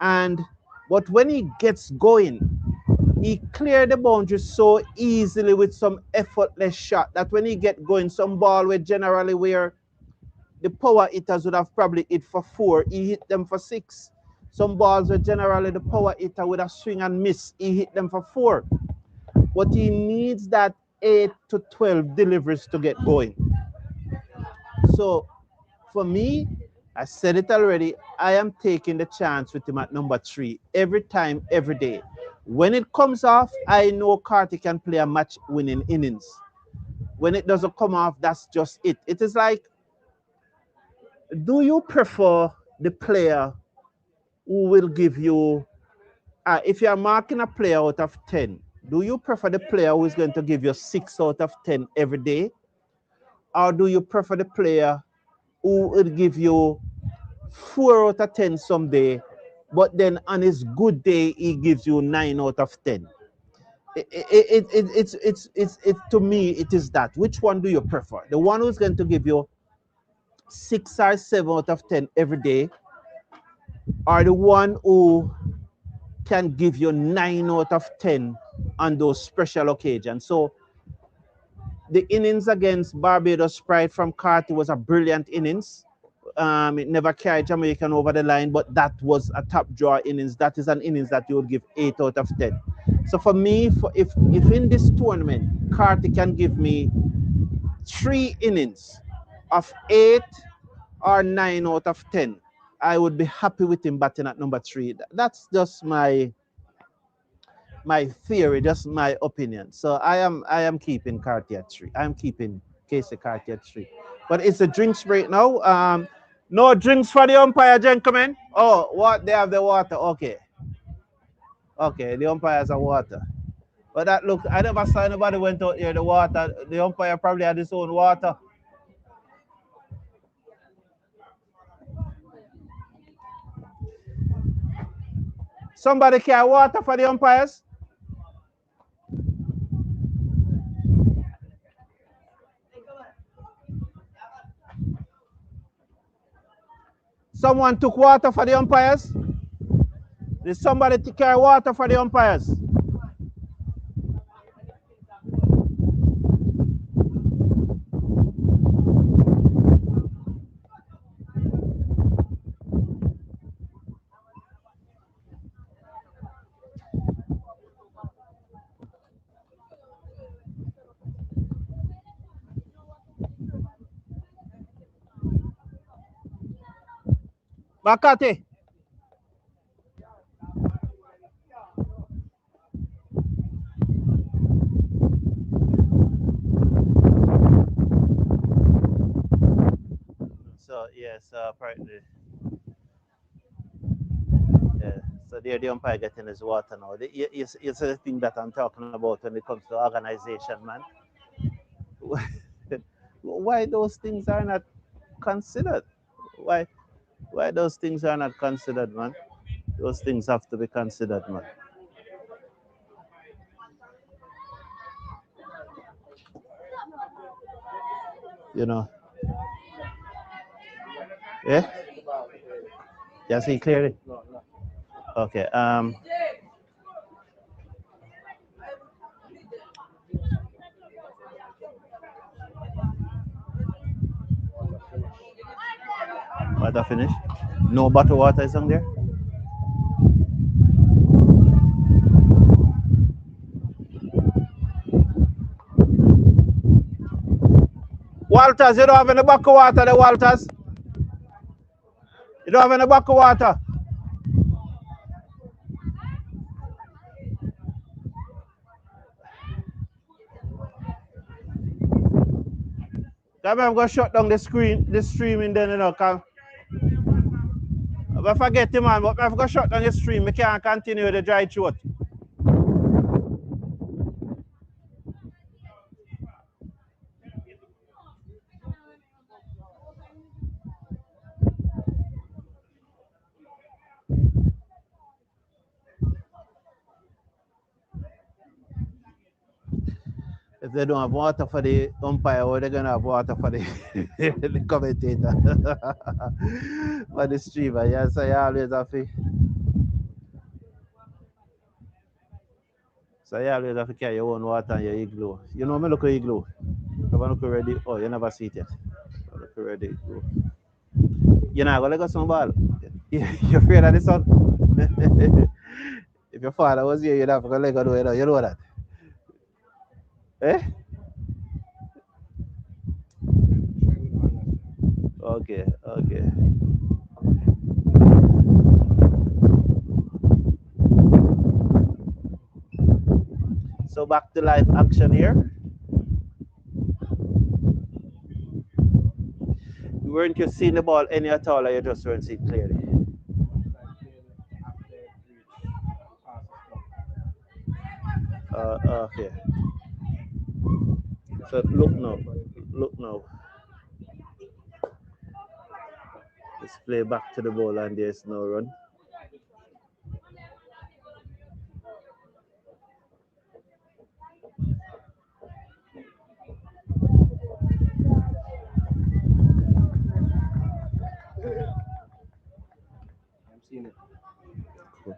But when he gets going, he cleared the boundary so easily with some effortless shot that when he get going, some ball where generally where the power hitters would have probably hit for 4, he hit them for 6. Some balls where generally the power hitter would have swing and miss, he hit them for 4. But he needs that 8 to 12 deliveries to get going. So for me, I said it already, I am taking the chance with him at number 3 every time, every day. When it comes off, I know Carty can play a match-winning innings. When it doesn't come off, that's just it. It is like, do you prefer the player who will give you, if you are marking a player out of 10, do you prefer the player who is going to give you 6 out of 10 every day? Or do you prefer the player who will give you 4 out of 10 someday, but then on his good day, he gives you 9 out of 10? It's to me, it is that. Which one do you prefer? The one who's going to give you 6 or 7 out of 10 every day, or the one who can give you 9 out of 10 on those special occasions? So the innings against Barbados Pride from Carty was a brilliant innings. It never carried Jamaican over the line, but that was a top draw innings. That is an innings that you would give 8 out of 10. So for me, if in this tournament, Carty can give me 3 innings of 8 or 9 out of 10, I would be happy with him batting at number 3. That's just my theory, just my opinion. So I am keeping Carty at 3. I'm keeping Casey Carty at 3. But it's a drinks break now. No drinks for the umpire, gentlemen. Oh, what? They have the water. Okay. Okay, the umpires are water. But that look, I never saw anybody went out here, the water. The umpire probably had his own water. Somebody carry water for the umpires? Someone took water for the umpires? Did somebody carry water for the umpires? Makati. So yes, apparently, yeah. So there the umpire getting his water now. It's the thing that I'm talking about when it comes to organization, man. Why those things are not considered? Why those things are not considered, man? Those things have to be considered, man. You know. Yeah? Yeah, see clearly? No, no. Okay. Water finish. No bottled water is on there? Walters, you don't have any bucket water there, Walters? You don't have any bucket water? I'm going to shut down the streaming then, you know, because if I forget him, man, but I'm going to shut down the stream, I can't continue the dry throat. If they don't have water for the umpire, or they're going to have water for the, the commentator, for the streamer. Yeah, so you always have to So you always have to carry your own water and your igloo. You know me look at igloo. Have a look already. Oh, you never see it yet. Look already igloo. You're not gonna let go some ball. You're afraid of the sun. If your father was here, you'd have to let go do it. You know that. Eh? Okay, okay. So back to live action here. Weren't you seeing the ball any at all, or you just weren't seeing clearly? After it reach past the stop. Okay. So look now. Look now. Let's play back to the ball and there's no run. I'm seeing it. Cool.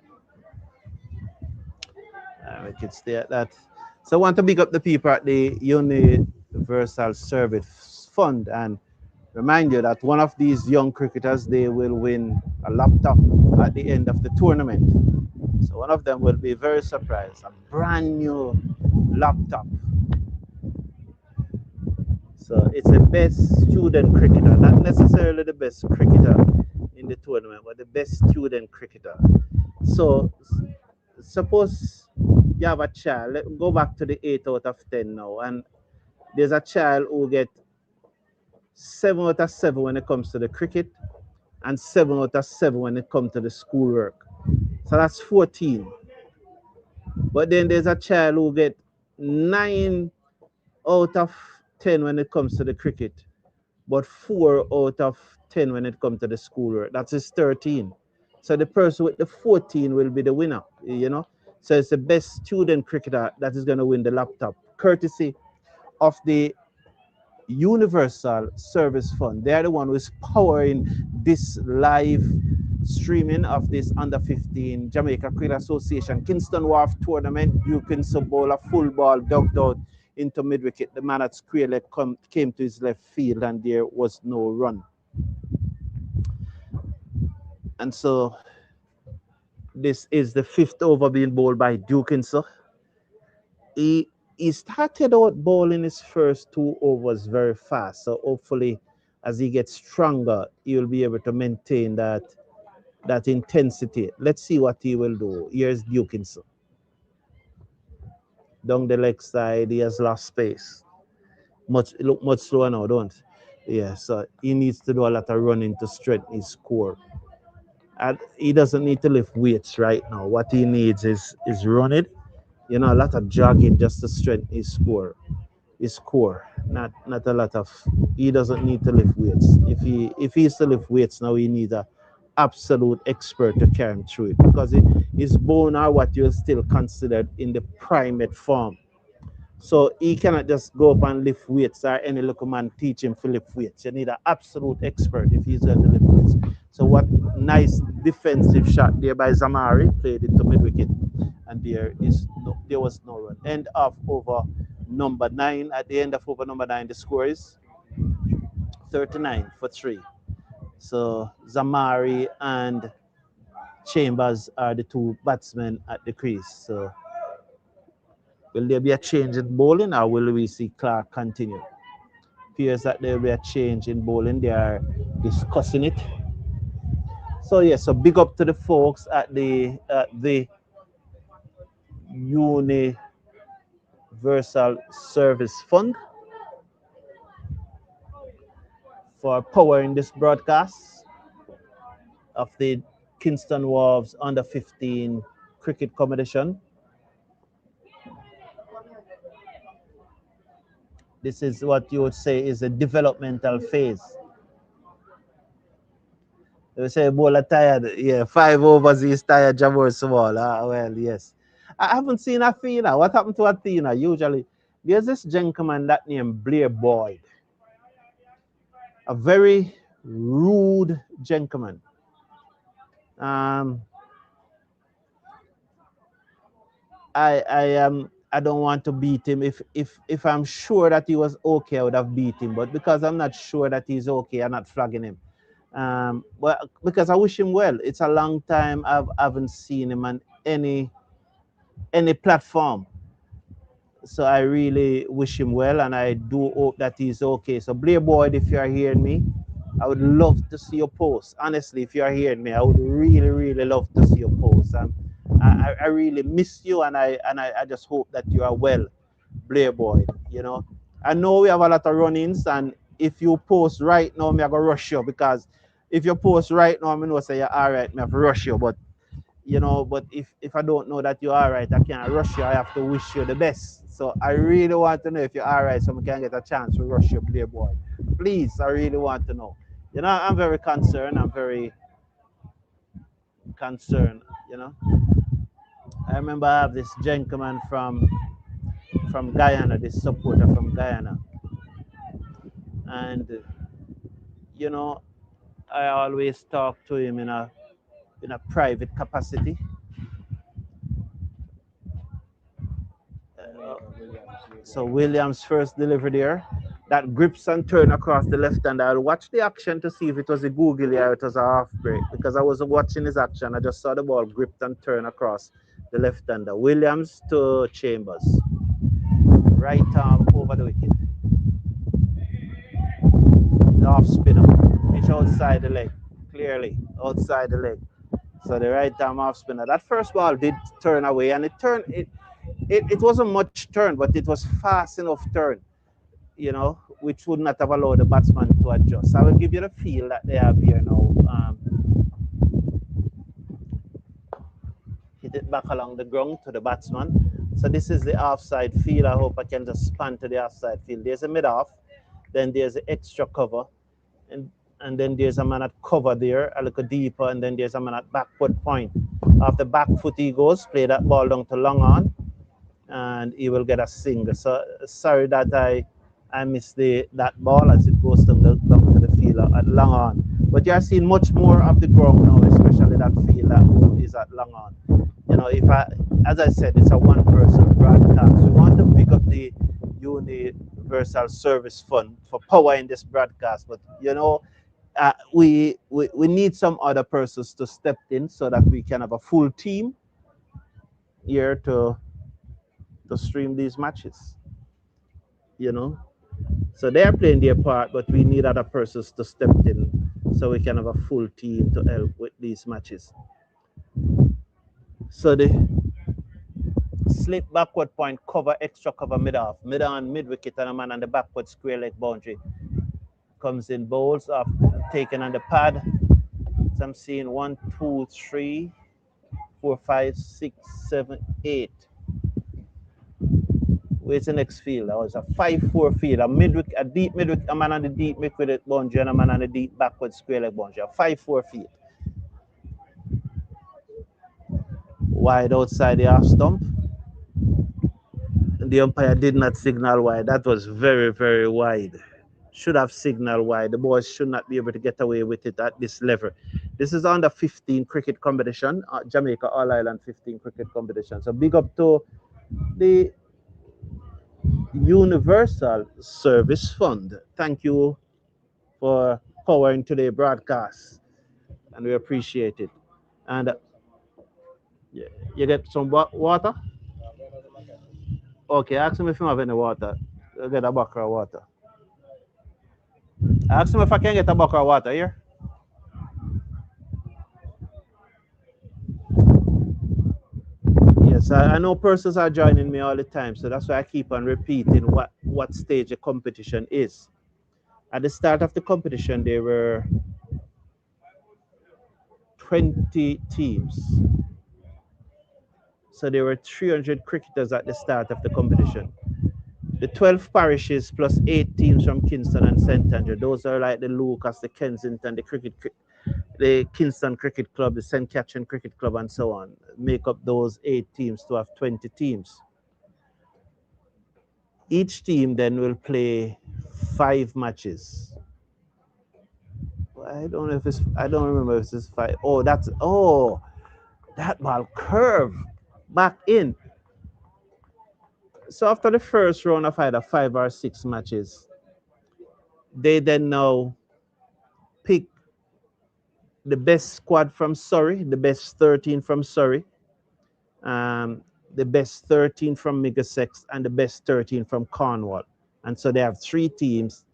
We can stay at that. So I want to big up the people at the Universal Service Fund and remind you that one of these young cricketers, they will win a laptop at the end of the tournament. So one of them will be very surprised, a brand new laptop. So it's the best student cricketer, not necessarily the best cricketer in the tournament, but the best student cricketer. So suppose you have a child, go back to the 8 out of 10 now, and there's a child who get 7 out of 7 when it comes to the cricket, and 7 out of 7 when it comes to the schoolwork. So that's 14. But then there's a child who get 9 out of 10 when it comes to the cricket, but 4 out of 10 when it comes to the schoolwork. That's his 13. So the person with the 14 will be the winner, you know. So it's the best student cricketer that is going to win the laptop, courtesy of the Universal Service Fund. They are the one who is powering this live streaming of this under 15 Jamaica Cricket Association Kingston Wharves tournament. You can bowl a full ball ducked out into mid wicket. The man at square leg came to his left field and there was no run. And so this is the fifth over being bowled by Dukinson. He started out bowling his first 2 overs very fast. So hopefully, as he gets stronger, he will be able to maintain that intensity. Let's see what he will do. Here's Dukinson. Down the leg side, he has lost space. Look much slower now, don't? Yeah, so he needs to do a lot of running to strengthen his core. And he doesn't need to lift weights right now. What he needs is running, a lot of jogging just to strengthen his core. Not a lot of. He doesn't need to lift weights. If he is to lift weights now, he needs a absolute expert to carry him through it because his bone are what you're still considered in the primate form. So he cannot just go up and lift weights or any local man teach him to lift weights. You need an absolute expert if he's going to lift weights. So what nice defensive shot there by Zamari, played it to mid wicket, and there was no run. End of over number 9. At the end of over number 9, the score is 39 for 3. So Zamari and Chambers are the two batsmen at the crease. So will there be a change in bowling or will we see Clark continue? Appears that there will be a change in bowling. They are discussing it. So yeah, so big up to the folks at the Universal Service Fund for powering this broadcast of the Kingston Wharves under 15 cricket competition. This is what you would say is a developmental phase. They say bowler tired. Yeah, 5 overs he's tired, Jamor Small. Well, yes. I haven't seen Athena. What happened to Athena? Usually, there's this gentleman that named Blair Boyd. A very rude gentleman. Um, I don't want to beat him. If I'm sure that he was okay, I would have beat him. But because I'm not sure that he's okay, I'm not flagging him. But because I wish him well. It's a long time I haven't seen him on any platform. So I really wish him well, and I do hope that he's okay. So Blair Boyd, if you are hearing me, I would love to see your post. Honestly, if you are hearing me, I would really, really love to see your post. I really miss you, and I just hope that you are well, Blair Boyd. I know we have a lot of run-ins, and if you post right now, me I go rush you, because if you post right now, I know say you're all right, me have to rush you. But if I don't know that you're all right, I can't rush you. I have to wish you the best. So I really want to know if you're all right, so we can get a chance to rush you, Blair Boy. Please, I really want to know. I'm very concerned. I'm very concerned. I remember I have this gentleman from Guyana, this supporter from Guyana, and you know I always talk to him in a private capacity. Uh, Jamaica, Williams, Lee So Boy. Williams first delivery there. That grips and turn across the left hand. I'll watch the action to see if it was a googly or it was a half break. Because I was watching his action, I just saw the ball gripped and turn across the left hander. Williams to Chambers. Right arm over the wicket. The off spinner. It's outside the leg. Clearly. Outside the leg. So the right arm off spinner. That first ball did turn away, and it wasn't much turn, but it was fast enough turn, which would not have allowed the batsman to adjust. I will give you the feel that they have here now. Hit it back along the ground to the batsman. So this is the offside field. I hope I can just span to the offside field. There's a mid-off, then there's the extra cover, and and then there's a man at cover there, a little deeper, and then there's a man at backward point. Off the back foot he goes, play that ball down to long on, and he will get a single. So sorry that I missed that ball as it goes down to the field at long on. But you are seeing much more of the ground now, especially that field that is at long on. If as I said, it's a one-person broadcast. We want to pick up the Universal Service Fund for power in this broadcast, but we need some other persons to step in so that we can have a full team here to stream these matches. you know. So they are playing their part, but we need other persons to step in so we can have a full team to help with these matches. So the slip backward point, cover, extra cover, mid off, mid on, mid wicket, and a man on the backward square leg boundary comes in, bowls up, taken on the pad. So I'm seeing 1, 2, 3, 4, 5, 6, 7, 8. Where's the next field? That was a 5-4 field. A deep midwick, a man on the deep midwick boundary, and a man on the deep backward square leg boundary. A 5-4 field. Wide outside the half stump. The umpire did not signal wide. That was very, very wide. Should have signaled wide. The boys should not be able to get away with it at this level. This is under 15 cricket competition, Jamaica All Island 15 cricket competition. So big up to the Universal Service Fund. Thank you for powering today broadcast, and we appreciate it. And you get some water? Okay, ask him if you have any water. You get a bucket of water. Ask him if I can get a bucket of water here. Yes, I know persons are joining me all the time, so that's why I keep on repeating what stage the competition is. At the start of the competition, there were 20 teams. So there were 300 cricketers at the start of the competition. The 12 parishes plus 8 teams from Kingston and St. Andrew. Those are like the Lucas, the Kensington, the Kingston Cricket Club, the St. Catherine Cricket Club, and so on. Make up those 8 teams to have 20 teams. Each team then will play 5 matches. I don't remember if it's 5. That ball curved back in. So after the first round of either 5 or 6 matches, they then now pick the best squad from Surrey, the best 13 from Surrey, um, the best 13 from Middlesex, and the best 13 from Cornwall. And so they have 3 teams.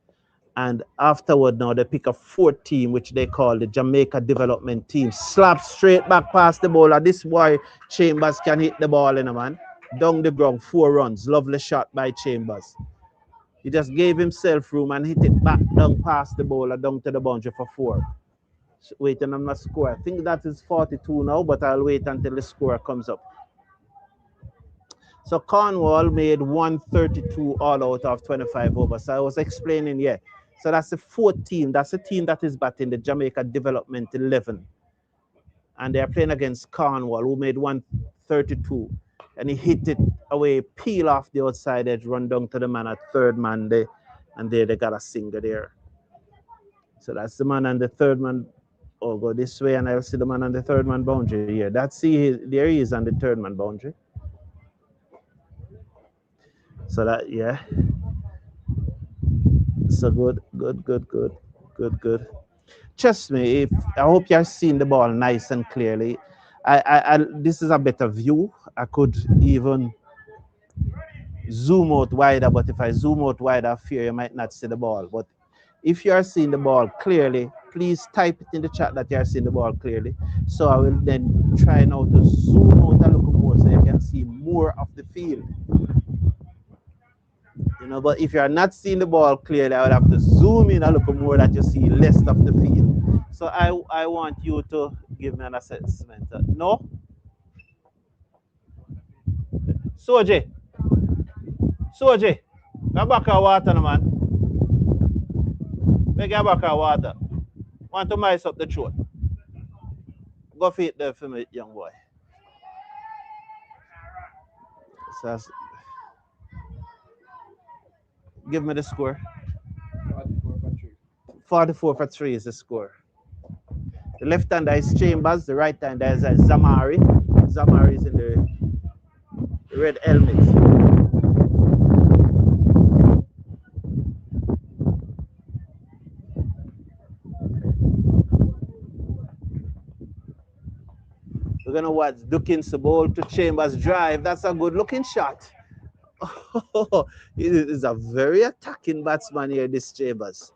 And afterward, now they pick a 4th team, which they call the Jamaica Development Team. Slap straight back past the bowler. This boy Chambers can hit the ball in a man. Down the ground, 4 runs. Lovely shot by Chambers. He just gave himself room and hit it back down past the bowler, down to the boundary for 4. Waiting on my score. I think that is 42 now, but I'll wait until the score comes up. So Cornwall made 132 all out of 25 overs. So I was explaining, yeah. So that's the 4th team. That's the team that is batting the Jamaica Development 11. And they're playing against Cornwall, who made 132. And he hit it away, peel off the outside edge, run down to the man at 3rd man there. And there they got a single there. So that's the man and the 3rd man. Oh, go this way, and I'll see the man on the 3rd man boundary here. That's there he is on the 3rd man boundary. So that, yeah. So good. Trust me, I hope you're seeing the ball nice and clearly. This is a better view. I could even zoom out wider, but if I zoom out wider, I fear you might not see the ball. But if you are seeing the ball clearly, please type it in the chat that you are seeing the ball clearly. So I will then try now to zoom out a little more so you can see more of the field. You know, but if you are not seeing the ball clearly, I would have to zoom in a little more that you see less of the field. So I want you to give me an assessment. No? Soje, go back our water, man. Make your back our water. Want to mice up the throat. Go feed there for me, young boy. So give me the score. 44 for 3 is the score. The left hander is Chambers, the right hander is Zamari. Zamari is in the red helmet. We're going to watch Dukins bowl to Chambers drive. That's a good looking shot. It is a very attacking batsman here, this Chambers.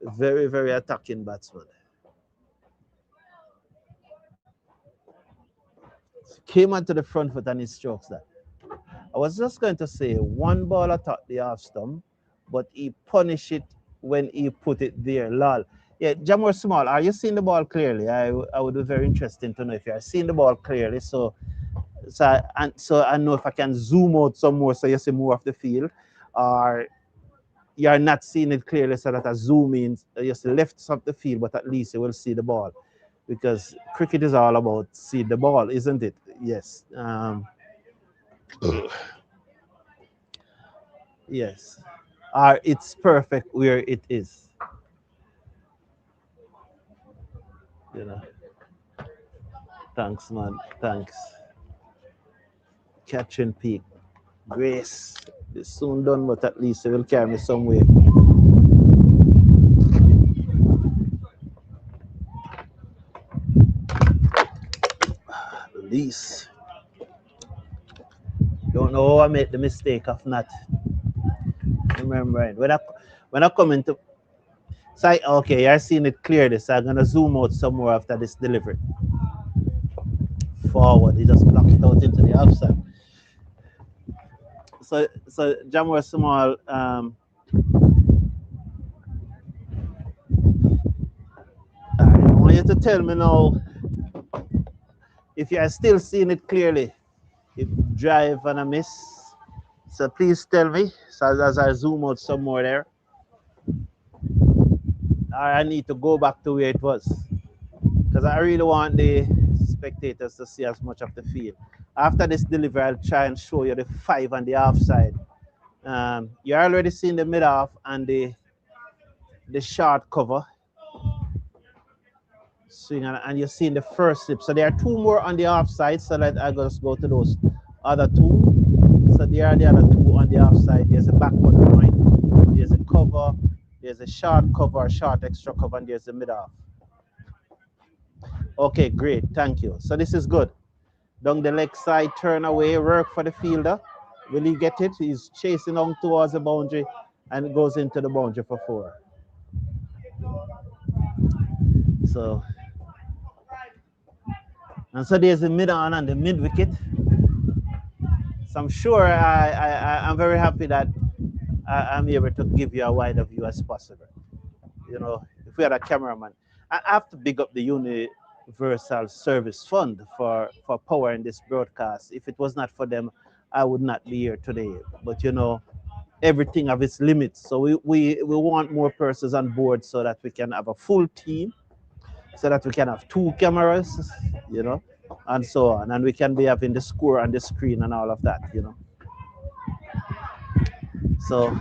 Very, very attacking batsman. Came onto the front foot and he strokes that. I was just going to say one ball attacked the half stump, but he punished it when he put it there. Lol. Yeah, Jamor Small, are you seeing the ball clearly? I would be very interested to know if you are seeing the ball clearly. So I know if I can zoom out some more so you see more of the field, or you are not seeing it clearly so that I zoom in, you see left of the field, but at least you will see the ball. Because cricket is all about see the ball, isn't it? Yes. Yes. Or it's perfect where it is. You know. Thanks, man. Thanks. Catch and peak. Grace. It's soon done, but at least it will carry me somewhere. Release. Don't know how I made the mistake of not remembering. When I come into so okay, you're seeing it clearly, so I'm gonna zoom out some more after this delivery. Forward, he just blocked it out into the outside. So Jamor Small, I want you to tell me now if you are still seeing it clearly. If drive and a miss. So please tell me. So as I zoom out some more there. I need to go back to where it was. Because I really want the spectators to see as much of the field. After this delivery, I'll try and show you the 5 on the half side. You're already seeing the mid half and the short cover. Swing and you're seeing the first slip. So there are 2 more on the half side. So let I just go to those other 2. So So there are the other two on the offside. There's a backward point, there's a cover, there's a short cover, short extra cover, and there's a mid off. Okay, great, thank you. So this is good. Down the leg side, turn away, work for the fielder. Will he get it? He's chasing on towards the boundary and it goes into the boundary for 4. So, and so there's the mid on and the mid wicket. So I'm sure I'm very happy that I'm able to give you a wider view as possible. You know, if we had a cameraman, I have to big up the Universal Service Fund for powering this broadcast. If it was not for them, I would not be here today. But you know, everything have its limits. So we want more persons on board so that we can have a full team, so that we can have 2 cameras, you know, and so on. And we can be having the score on the screen and all of that, you know. So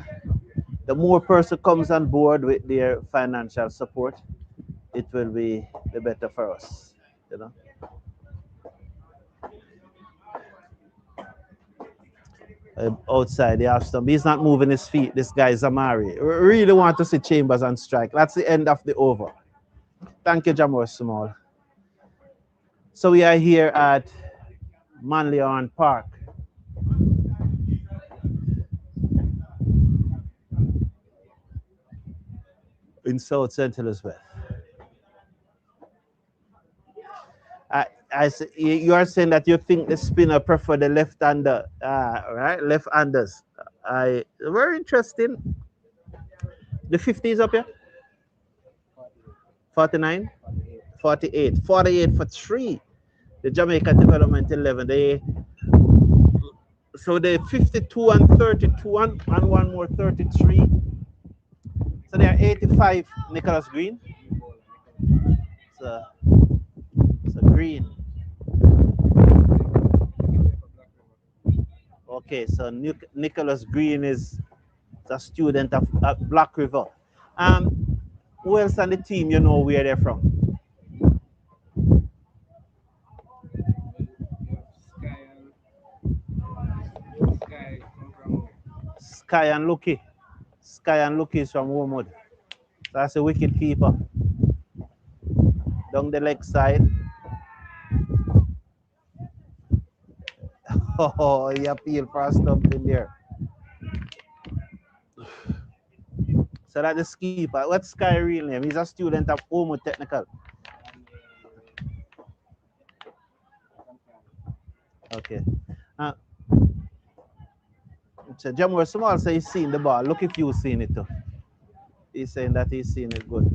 the more person comes on board with their financial support, it will be the better for us, you know. Outside the off stump, he's not moving his feet. This guy is Amari. We really want to see Chambers on strike. That's the end of the over. Thank you, Jamor Small. So we are here at Manley Park. In South St. Elizabeth. You are saying that you think the spinner prefer the left-hander, right? Left-handers. Very interesting. The 50 is up here? 49? 48. 48 for 3. The Jamaica Development 11. So they 52 and 32 and one more 33. So they are 85. Nicholas Green. So Green. Okay, so Nicholas Green is a student of Black River. Who else on the team you know where they're from? Sky and Lucky. Sky and Lucky is from Wormwood. That's a wicket keeper. Down the leg side. Oh, he appealed for a stump in there. So that's the keeper. What's Sky real name? He's a student of Wormwood Technical. Okay. So Jamor Small says he's seen the ball. Look if you've seen it too. He's saying that he's seen it good.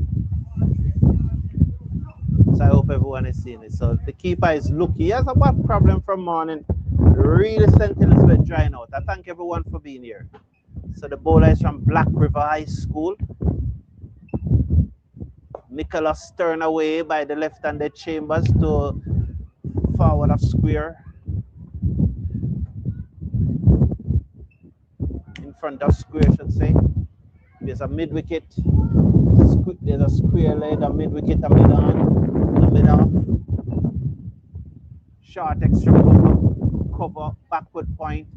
So I hope everyone is seeing it. So the keeper is Lucky. He has a bad problem from morning. Really St. Elizabeth drying out. I thank everyone for being here. So the bowler is from Black River High School. Nicholas turned away by the left-handed Chambers to forward of square. In front of square, I should say. There's a mid-wicket. There's a square leg, a mid-wicket, a mid-on, a mid-off. Short extra cover, backward point.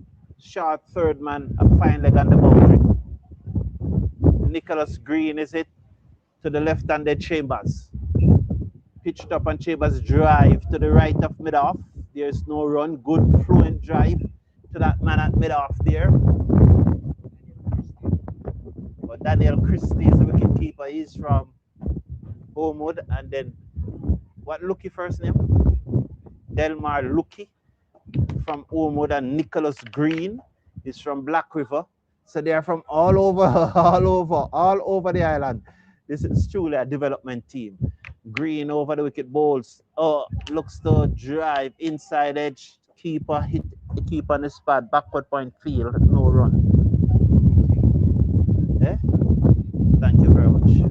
Short third man, a fine leg on the boundary. Nicholas Green, is it? To the left-handed Chambers. Pitched up on Chambers' drive to the right of mid-off. There's no run. Good fluent drive to that man at mid-off there. But Daniel Christie is the wicketkeeper. He's from Homewood. And then, what Lucky first name? Delmar Lucky from Homewood, and Nicholas Green is from Black River. So they are from all over the island. This is truly a development team. Green over the wicket bowls. Oh, looks to drive inside edge. Keeper hit the keeper on the spot. Backward point field. No run. Eh? Thank you very much.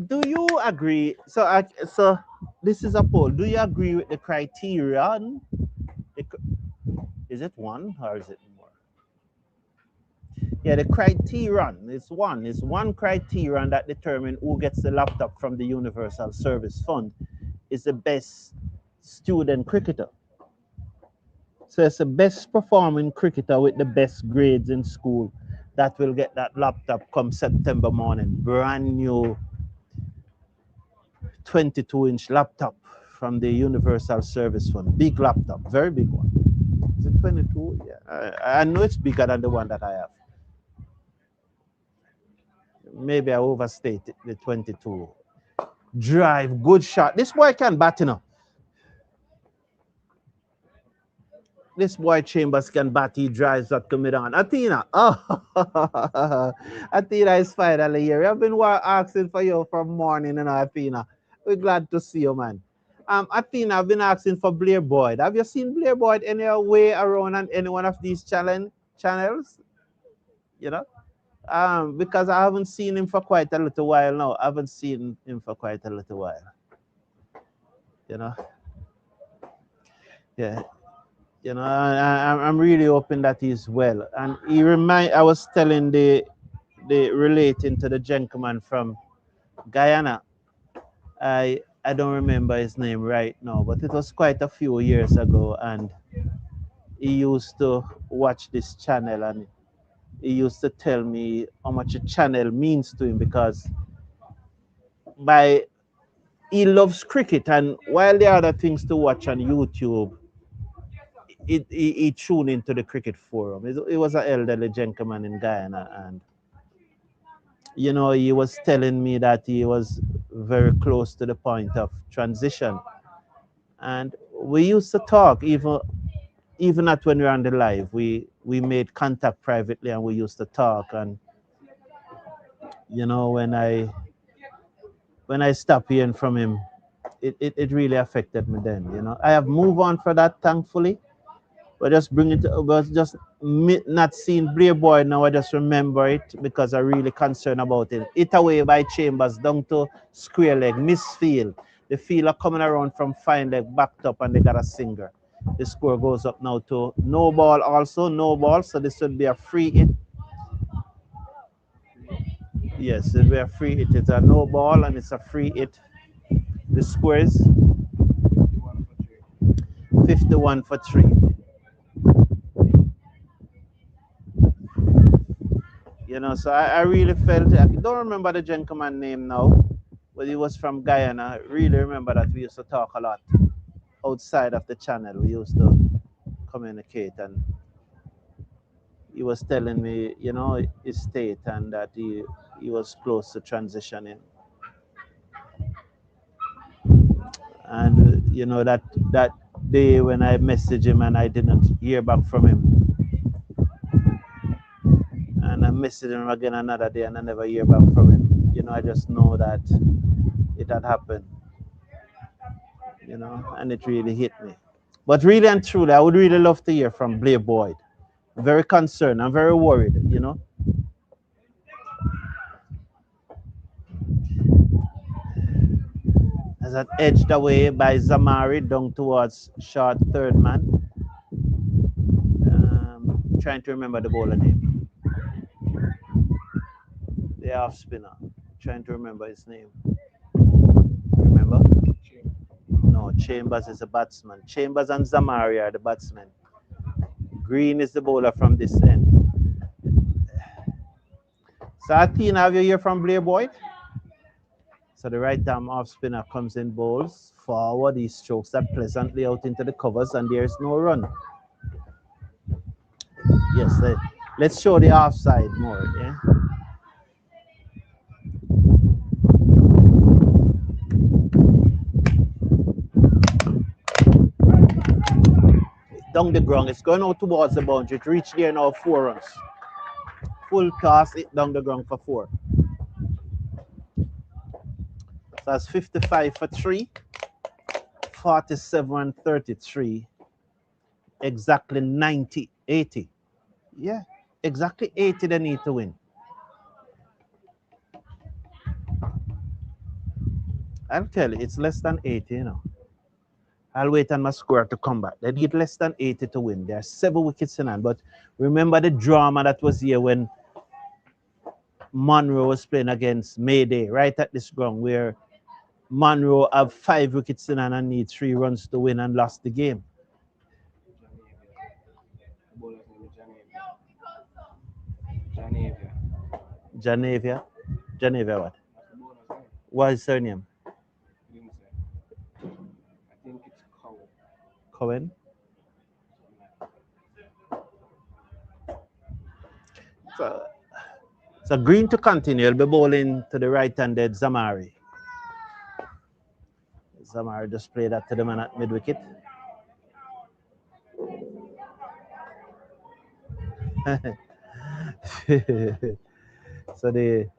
Do you agree? So this is a poll. Do you agree with the criterion? Is it 1 or is it more? Yeah, the criterion is one. It's one criterion that determines who gets the laptop from the Universal Service Fund is the best student cricketer. So it's the best performing cricketer with the best grades in school that will get that laptop come September morning. Brand new 22-inch laptop from the Universal Service Fund. Big laptop, very big one. Is it 22? Yeah, I know it's bigger than the one that I have. Maybe I overstated the 22. Drive, good shot. This boy can bat, you know. This boy Chambers can bat. He drives that to me down. Athena. Oh, Athena is finally here. I've been asking for you from morning, you know, Athena. We're glad to see you, man. Athena, I've been asking for Blair Boyd. Have you seen Blair Boyd anywhere way around on any one of these channels? You know? Because I haven't seen him for quite a little while now. I haven't seen him for quite a little while. You know? Yeah. You know, I'm really hoping that he's well. And I was telling relating to the gentleman from Guyana. I don't remember his name right now, but it was quite a few years ago, and he used to watch this channel, and he used to tell me how much a channel means to him because by he loves cricket, and while there are other things to watch on YouTube, he tuned into the cricket forum. It was an elderly gentleman in Guyana, and you know, he was telling me that he was very close to the point of transition, and we used to talk even not when we were on the live. We made contact privately, and we used to talk. And you know, when I stopped hearing from him, it really affected me then. You know, I have moved on for that, thankfully. But just bring it, but just not seeing Blair Boy now. I just remember it because I'm really concerned about it. Hit away by Chambers down to square leg, misfield. The fielder coming around from fine leg, backed up, and they got a singer. The score goes up now to no ball, also no ball. So this would be a free hit. Yes, it will be a free hit. It's a no ball and it's a free hit. The score is 51 for 3. You know, so I really felt, I don't remember the gentleman name now, but he was from Guyana. I really remember that we used to talk a lot outside of the channel. We used to communicate, and he was telling me, you know, his state and that he was close to transitioning. And you know, that day when I messaged him and I didn't hear back from him, and I messaged him again another day and I never hear back from him, you know, I just know that it had happened, you know, and it really hit me. But really and truly, I would really love to hear from Blair Boyd. I'm very concerned. I'm very worried, you know. As that edged away by Zamari down towards short third man. Trying to remember the bowler name. The off spinner. Trying to remember his name. Remember? No, Chambers is a batsman. Chambers and Zamari are the batsmen. Green is the bowler from this end. So Athena, have you heard from Blair Boyd? So the right arm off spinner comes in, bowls forward. He strokes that pleasantly out into the covers, and there's no run. Yes, let's show the offside more. Yeah. Down the ground, it's going out towards the boundary. It reached there now, 4 runs. Full toss, it down the ground for 4. So that's 55 for 3, 47 and 33. Exactly 90, 80. Yeah, exactly 80 they need to win. I'll tell you, it's less than 80, you know. I'll wait on my score to come back. They need less than 80 to win. There are 7 wickets in hand. But remember the drama that was here when Monroe was playing against Mayday, right at this ground where Monroe have 5 wickets in and need 3 runs to win and lost the game. Janavia. The bowler's name is Janavia. Janavia. Janavia what? That's the bowler's name. What is his surname? He didn't say. I think it's Cowell. Cohen. Something like So Green to continue. He'll be bowling to the right-handed Zamari. Zamari just played that to the man at mid-wicket. So I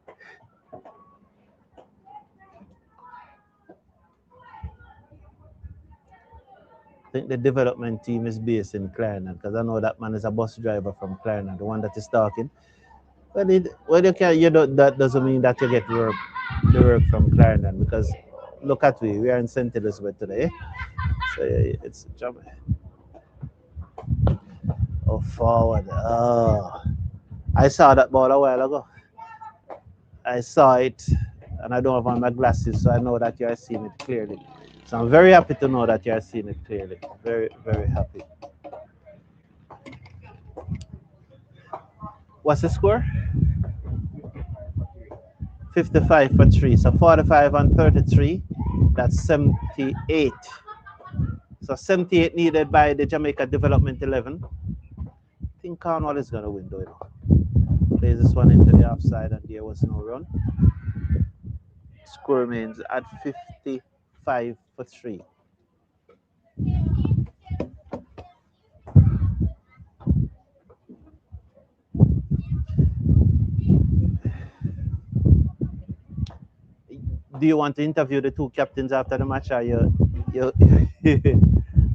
think the development team is based in Clarendon because I know that man is a bus driver from Clarendon, the one that is talking. Well, you can, that doesn't mean that you get the work from Clarendon because look at we are in St. Elizabeth today. So it's Jamaica. Oh, forward. Oh, I saw that ball a while ago. I saw it, and I don't have on my glasses, so I know that you are seeing it clearly. So I'm very happy to know that you are seeing it clearly. Very, very happy. What's the score? 55 for 3. So 45 and 33. That's 78. So 78 needed by the Jamaica Development 11. I think Cornwall is going to win, though. Plays this one into the offside, and there was no run. Score remains at 55 for 3. Do you want to interview the 2 captains after the match, or you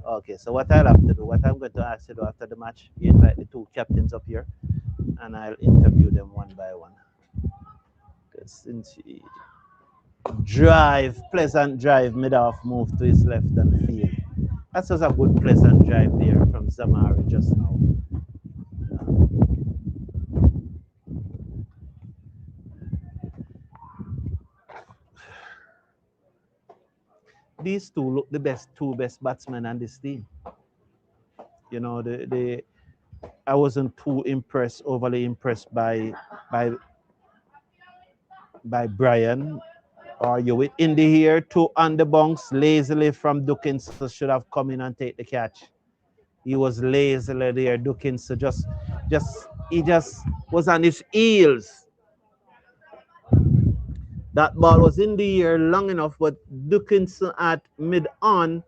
okay? So what I'll have to do, what I'm going to ask you to do after the match, you invite the 2 captains up here, and I'll interview them one by one. Because since he pleasant drive, mid-off move to his left and field. That was a good pleasant drive there from Zamari just now. These 2 look the 2 best batsmen on this team. You know, I wasn't too overly impressed by Brian. Or you with in the here, 2 on the bunks, lazily from Dukins should have come in and take the catch. He was lazily there. Dukins he just was on his heels. That ball was in the air long enough, but Dickinson at mid-on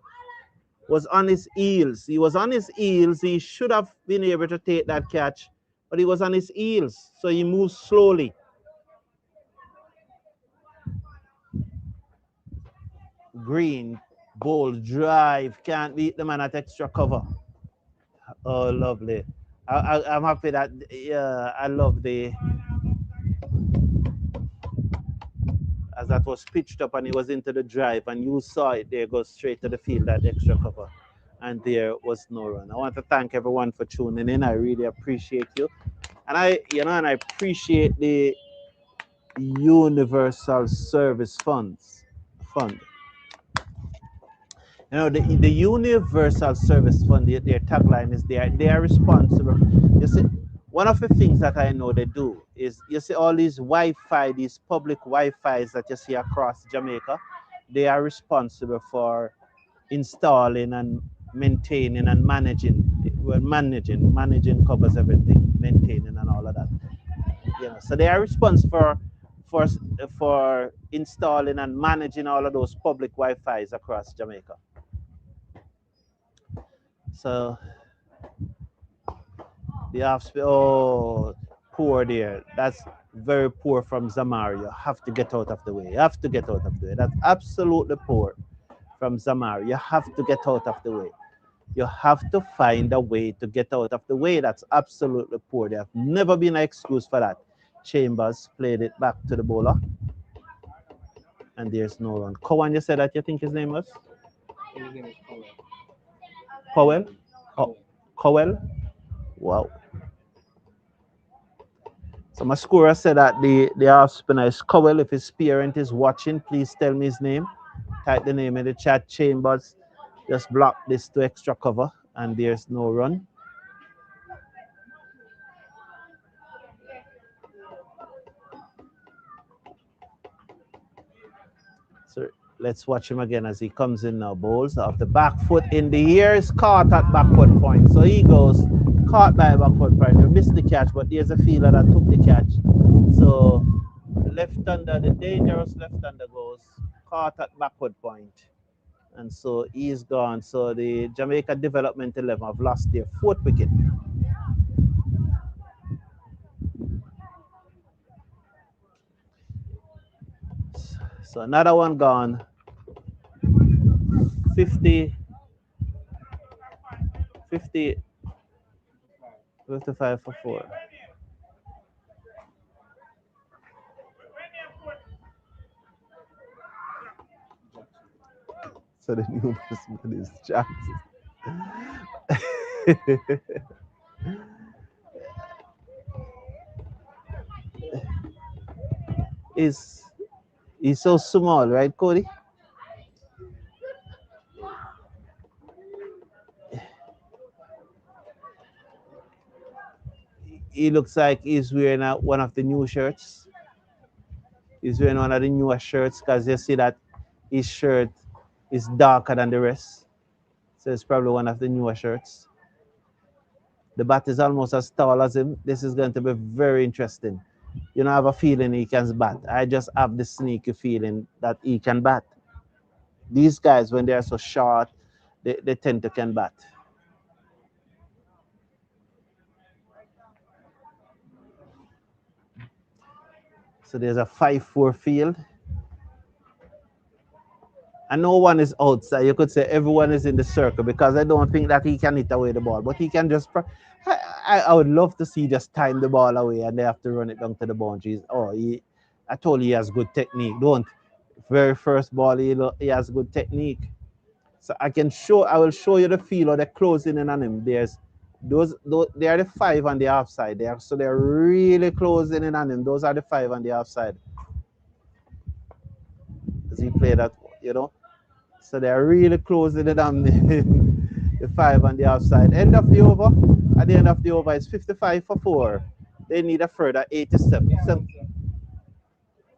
was on his heels. He was on his heels. He should have been able to take that catch, but he was on his heels, so he moved slowly. Green, bold drive, can't beat the man at extra cover. Oh, lovely. I'm happy that, yeah, I love as that was pitched up and it was into the drive and you saw it there go straight to the field at extra cover and there was no run. I want to thank everyone for tuning in. I really appreciate you. And I appreciate the Universal Service Fund. You know, the Universal Service Fund, their tagline is they are responsible. You see, one of the things that I know they do is, you see all these Wi-Fi, these public Wi-Fis that you see across Jamaica, they are responsible for installing and maintaining and managing. Well, managing covers everything, maintaining and all of that. You know, so they are responsible for installing and managing all of those public Wi-Fis across Jamaica. So the offspring, oh, poor there. That's very poor from Zamari. You have to get out of the way. You have to get out of the way. That's absolutely poor from Zamari. You have to get out of the way. You have to find a way to get out of the way. That's absolutely poor. There have never been an excuse for that. Chambers played it back to the bowler. And there's no run. Cowan, you said that you think his name was? his name is Powell? Oh, Cowell? Wow. So my scorer said that the off spinner is Cowell. If his parent is watching, please tell me his name. Type the name in the chat. Chambers just block this to extra cover, and there's no run. So let's watch him again as he comes in now. Bowls off the back foot in the air, is caught at backward point. So he goes caught by a backward point. He missed the catch, but there's a fielder that took the catch. So left under, the dangerous left under goes caught at backward point. And so he's gone. So the Jamaica Development 11 have lost their 4th wicket. So another one gone. 50, 55 for 4. So the new batsman is Jackson. He's so small, right, Cody? He looks like he's wearing one of the new shirts. He's wearing one of the newer shirts because you see that his shirt is darker than the rest. So it's probably one of the newer shirts. The bat is almost as tall as him. This is going to be very interesting. You don't have a feeling he can bat. I just have the sneaky feeling that he can bat. These guys, when they are so short, they tend to can bat. So there's a 5-4 field. And no one is outside. You could say everyone is in the circle because I don't think that he can hit away the ball. But he can just... I would love to see just time the ball away and they have to run it down to the boundaries. Oh, I told you he has good technique. Don't. Very first ball, he has good technique. So I will show you the field or the closing in on him. There's those they are the 5 on the offside. So they're really closing in on him. Those are the 5 on the offside. As he played that, So they're really closing it on the 5 on the outside. End of the over. At the end of the over, it's 55 for 4. They need a further 87.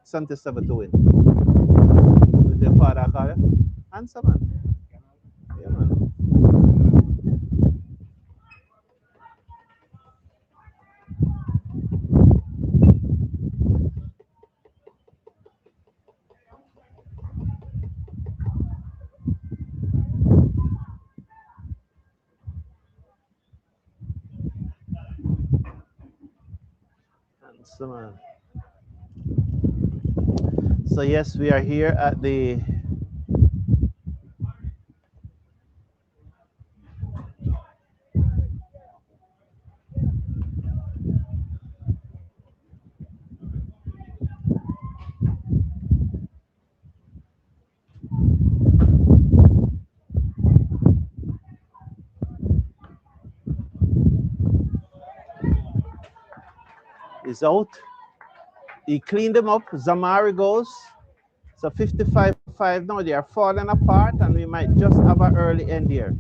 77 to win. With their father, Kaya. Answer, man. Yeah, man. Answer, man. So yes, we are here at the is out. He cleaned them up. Zamari goes. So 55-5 now. They are falling apart, and we might just have an early end here.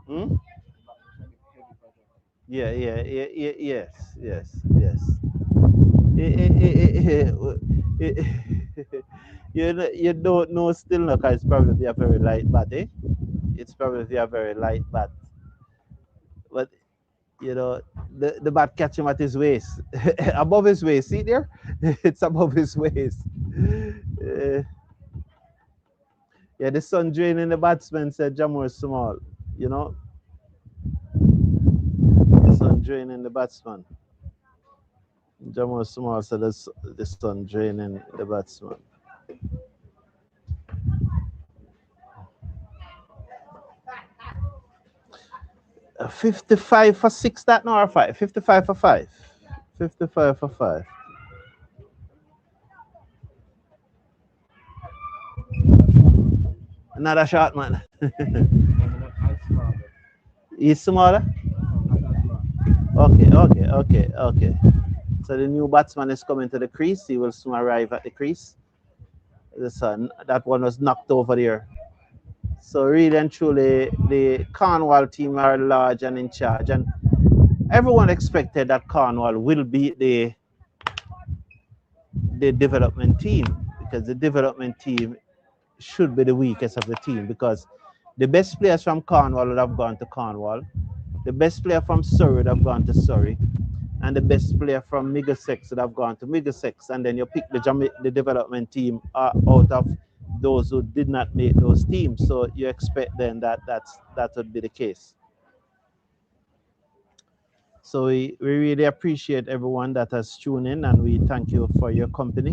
Hmm? Yes. You don't know still no, because it's probably a very light bat, eh? It's probably a very light bat. But the bat catch him at his waist. Above his waist. See there? It's above his waist. Yeah, the sun draining the batsman, said Jamor Small. The sun draining the batsman. Jamor Small said the sun draining the batsman. 55 for 6 that no or 5? 55 for 5. 55 for 5. Another shot, man. He's smaller? Okay. So the new batsman is coming to the crease. He will soon arrive at the crease. The sun, that one was knocked over there. So really and truly, the Cornwall team are large and in charge, and everyone expected that Cornwall will beat the development team, because the development team should be the weakest of the team, because the best players from Cornwall would have gone to Cornwall, the best player from Surrey would have gone to Surrey, and the best player from Middlesex would have gone to Middlesex, and then you pick the development team out of those who did not make those teams. So you expect then that would be the case. So we really appreciate everyone that has tuned in, and we thank you for your company.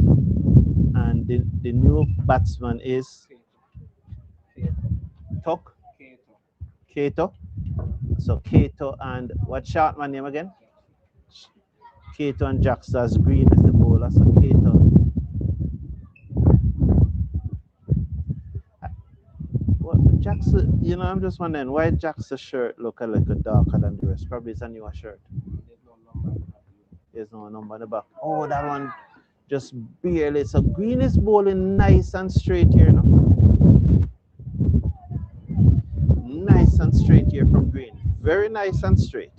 And the new batsman is Tok Kato. So Kato and what Shartman name again? Kato and Jaxas Green is the bowler. So Kato. What Jackson? You know, I'm just wondering why Jackson's shirt look a little darker than the rest. Probably it's a newer shirt. There's no number on the back. Oh, that one just barely. So Green is bowling nice and straight here, no? Nice and straight here from Green. Very nice and straight.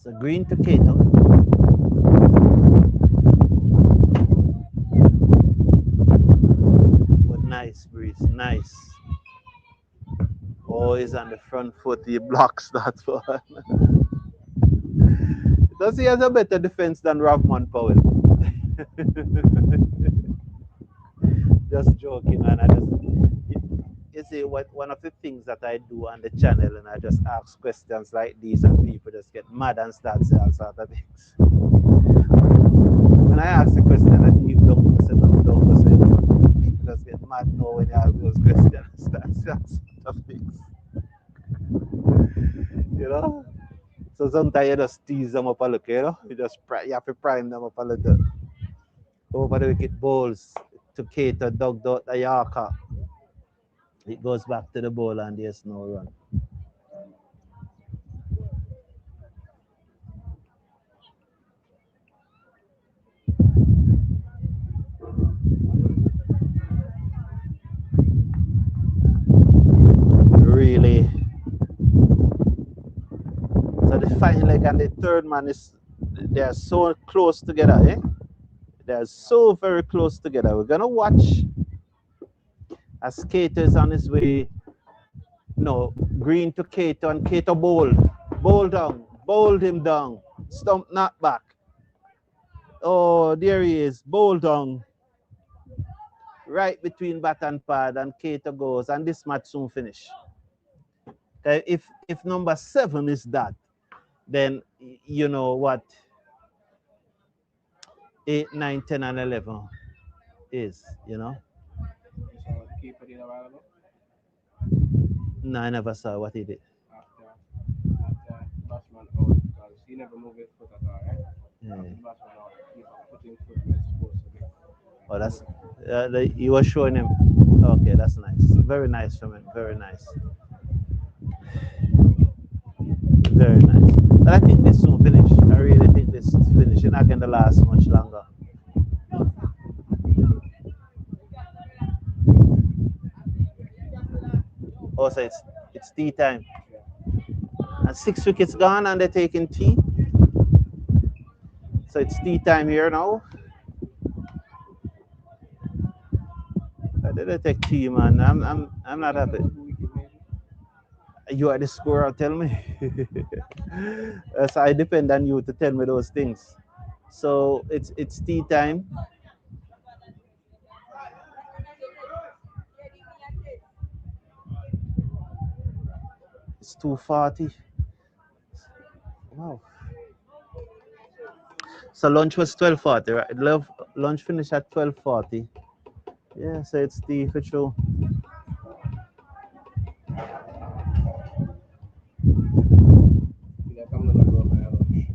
So Green to Kato. What nice breeze, nice. Oh, he's on the front foot. He blocks that one. Does he have a better defense than Ravman Powell? Just joking, man. You see, one of the things that I do on the channel, and I just ask questions like these, and people just get mad and start saying all sorts of things. When I ask the question, I leave don't say people just get mad now when you ask those questions and start saying all sorts of things. You know? So sometimes you just tease them up a little, you know? You have to prime them up a little. Over the wicket balls to Kato, dug out the Yorker. It goes back to the bowler and there's no run. Really. So the fine leg and the third man they're so close together, eh? They're so very close together. We're gonna watch as Kato is on his way. No, Green to Kato, and Kato bowled him down, stump not back. Oh, there he is, bowled down, right between bat and pad, and Kato goes, and this match soon finish. If number 7 is that, then you know what 8, 9, 10, and 11 is, you know. No, I never saw what he did. After batsman out, because he never moved his foot at all, right? Yeah. After batsman out, keeper putting foot where it's supposed to be. Oh, that's you were showing him. Okay, that's nice. Very nice from him. Very nice. Very nice. But I think this soon finish. I really think this is finished. It's not going to last much longer. Also, it's tea time. And 6 wickets gone, and they're taking tea. So it's tea time here now. They take tea, man. I'm not happy. You are the scorer, tell me. So I depend on you to tell me those things. So it's tea time. It's 2:40. Wow. So lunch was 12:40, right? Lunch finished at 12:40. Yeah, so it's tea for sure. Like I'm gonna go buy lunch.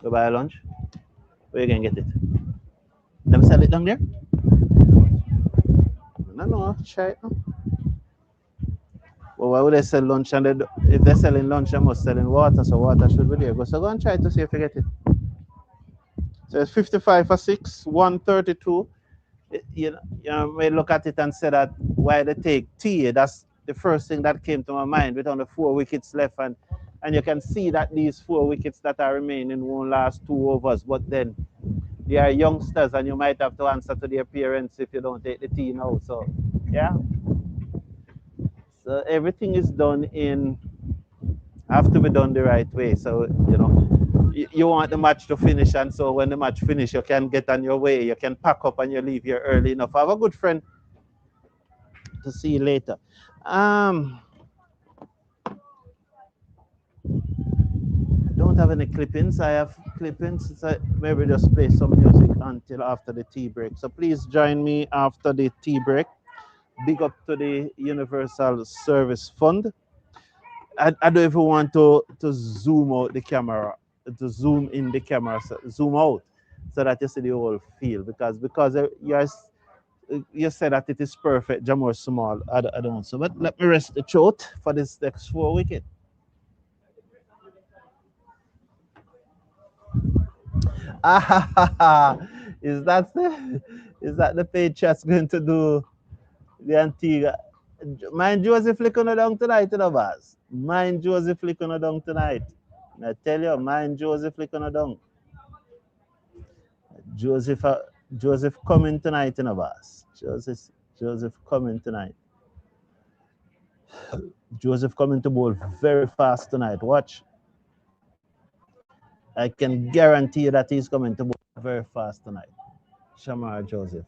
Go buy lunch. Where you gonna get it? Them sell it down there? No, try it. Well, why would they sell lunch? And if they're selling lunch, they must selling water, so water should be there. So go and try to see if you get it. So it's 55 for 6, 132. May look at it and say that why they take tea. That's the first thing that came to my mind with only 4 wickets left. And you can see that these 4 wickets that are remaining won't last 2 overs. But then they are youngsters and you might have to answer to their parents if you don't take the tea now. So, yeah. So everything is done have to be done the right way. So, you want the match to finish, and so when the match finish, you can get on your way. You can pack up and you leave here early enough. I have a good friend to see you later. I don't have any clippings. I have clippings. So maybe just play some music until after the tea break. So please join me after the tea break. Big up to the Universal Service Fund. I don't even want to zoom out the camera, to zoom in the camera, zoom out, so that you see the whole field. Because you said that it is perfect, Jamor small. I don't. So, but let me rest the throat for this next 4 wicket. Is that the page chat's going to do the Antigua? Mind Joseph flicking down tonight, boss. Mind Joseph flicking down tonight. I tell you, mind Joseph flicking down. Joseph coming tonight, boss. Joseph coming tonight. Joseph coming to bowl very fast tonight. Watch. I can guarantee you that he's coming to bowl very fast tonight. Shamar Joseph.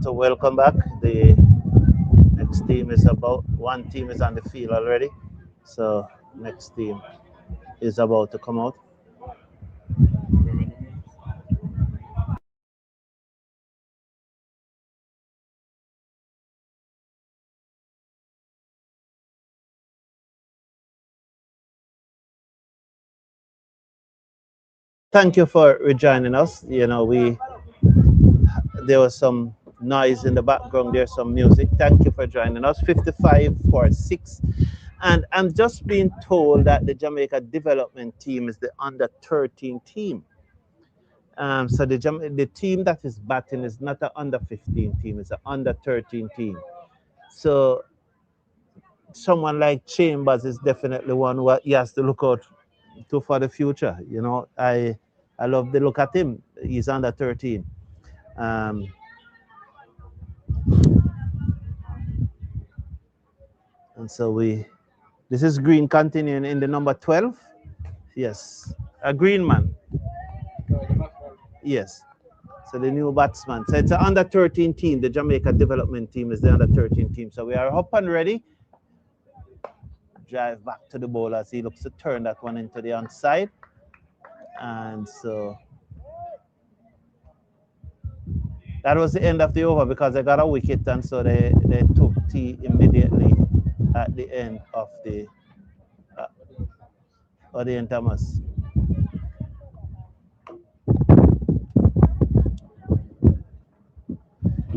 So welcome back. The next team is about, one team is on the field already. So next team is about to come out. Thank you for rejoining us. You know, there was some noise in the background, there's some music. Thank you for joining us. 55 for 6. And I'm just being told that the Jamaica development team is the under 13 team. So the team that is batting is not an under 15 team, it's an under 13 team. So someone like Chambers is definitely one who he has to look out to for the future. You know, I love the look at him. He's under 13. Um, and so this is Green continuing in the number 12. Yes, a Green man. Yes. So the new batsman. So it's an under 13 team. The Jamaica development team is the under 13 team. So we are up and ready. Drive back to the bowler as he looks to turn that one into the onside. And so that was the end of the over because they got a wicket, and so they took tea immediately at the end of the Ian Thomas.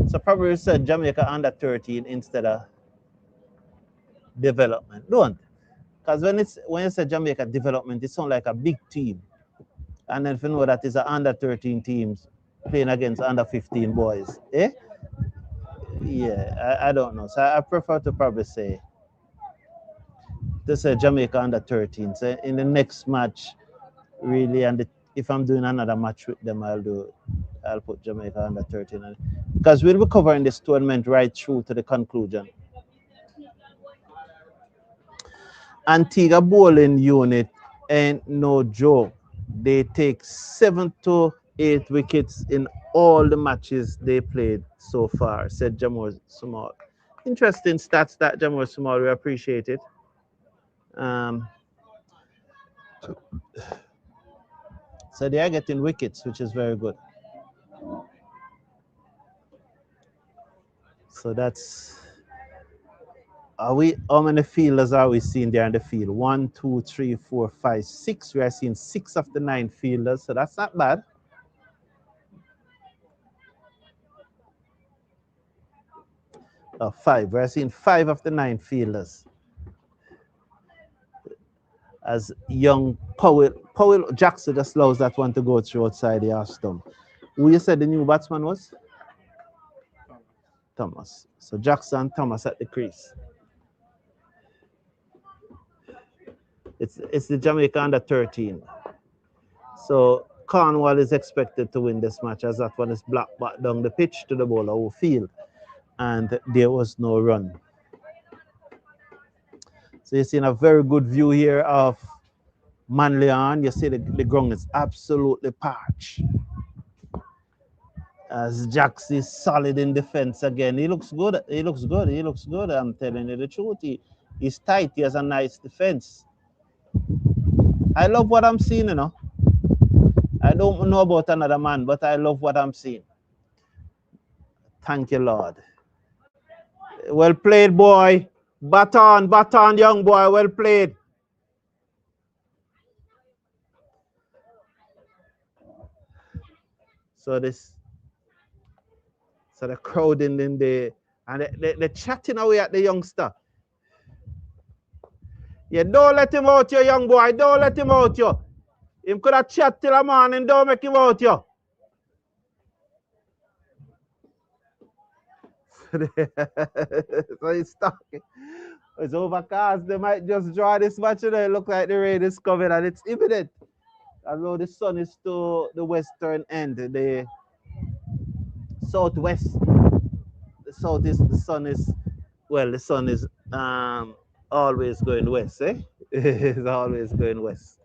So probably said Jamaica under 13 instead of development. Don't. Because when you say Jamaica development, it sounds like a big team. And then if you know that it's a under 13 teams playing against under 15 boys. Eh? Yeah, I don't know. So I prefer to probably say Jamaica under 13. So in the next match, really, and if I'm doing another match with them, I'll put Jamaica under 13. Because we'll be covering this tournament right through to the conclusion. Antigua bowling unit ain't no joke. They take 7 to 8 wickets in all the matches they played so far, said Jamor Small. Interesting stats that Jamor Small, we appreciate it. So they are getting wickets, which is very good. So that's how many fielders are we seeing there in the field? 1, 2, 3, 4, 5, 6. We are seeing 6 of the 9 fielders, so that's not bad. 5. We're seeing 5 of the 9 fielders. As young Powell Jackson just allows that one to go through outside the half stump. Who you said the new batsman was? Thomas. So Jackson, Thomas at the crease. It's the Jamaica under 13. So Cornwall is expected to win this match as that one is black back down the pitch to the bowler who field. And there was no run. So you're seeing a very good view here of Manleon. You see the ground is absolutely parched. As Jax is solid in defense again. He looks good. He looks good. He looks good. I'm telling you the truth. He's tight. He has a nice defense. I love what I'm seeing, you know. I don't know about another man, but I love what I'm seeing. Thank you, Lord. Well played, boy. Baton, young boy. Well played. So the crowding in the, and they're chatting away at the youngster. Yeah, don't let him out, you young boy. Don't let him out, you. Him could have chat till a morning. Don't make him out, you. So he's talking. It's overcast. They might just draw this match and it look like the rain is coming and it's imminent. Although the sun is to the western end, the southwest, the southeast, the sun is, well, the sun is always going west, eh? It's always going west.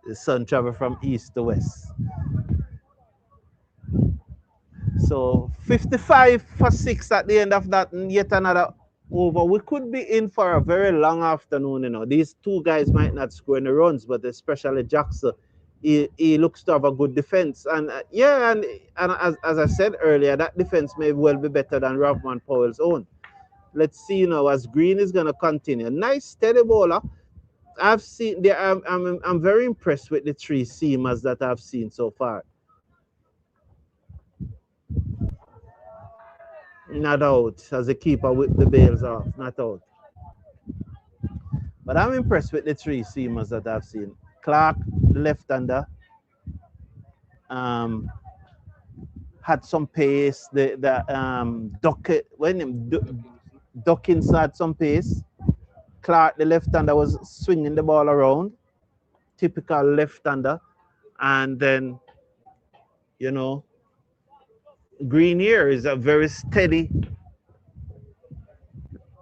The sun travel from east to west. So 55 for 6 at the end of that, and yet another over. We could be in for a very long afternoon, you know. These two guys might not score any runs, but especially Jackson, he looks to have a good defense. And yeah, and as I said earlier, that defense may well be better than Rovman Powell's own. Let's see, you know, as Green is going to continue. Nice, steady bowler. I've seen there. I'm very impressed with the three seamers that I've seen so far. Not out as a keeper with the bails off. Not out. But I'm impressed with the three seamers that I've seen. Clark, the left-hander, um, had some pace. Dawkins had some pace. Clark, the left-hander, was swinging the ball around. Typical left-hander. And then, you know, Green here is a very steady,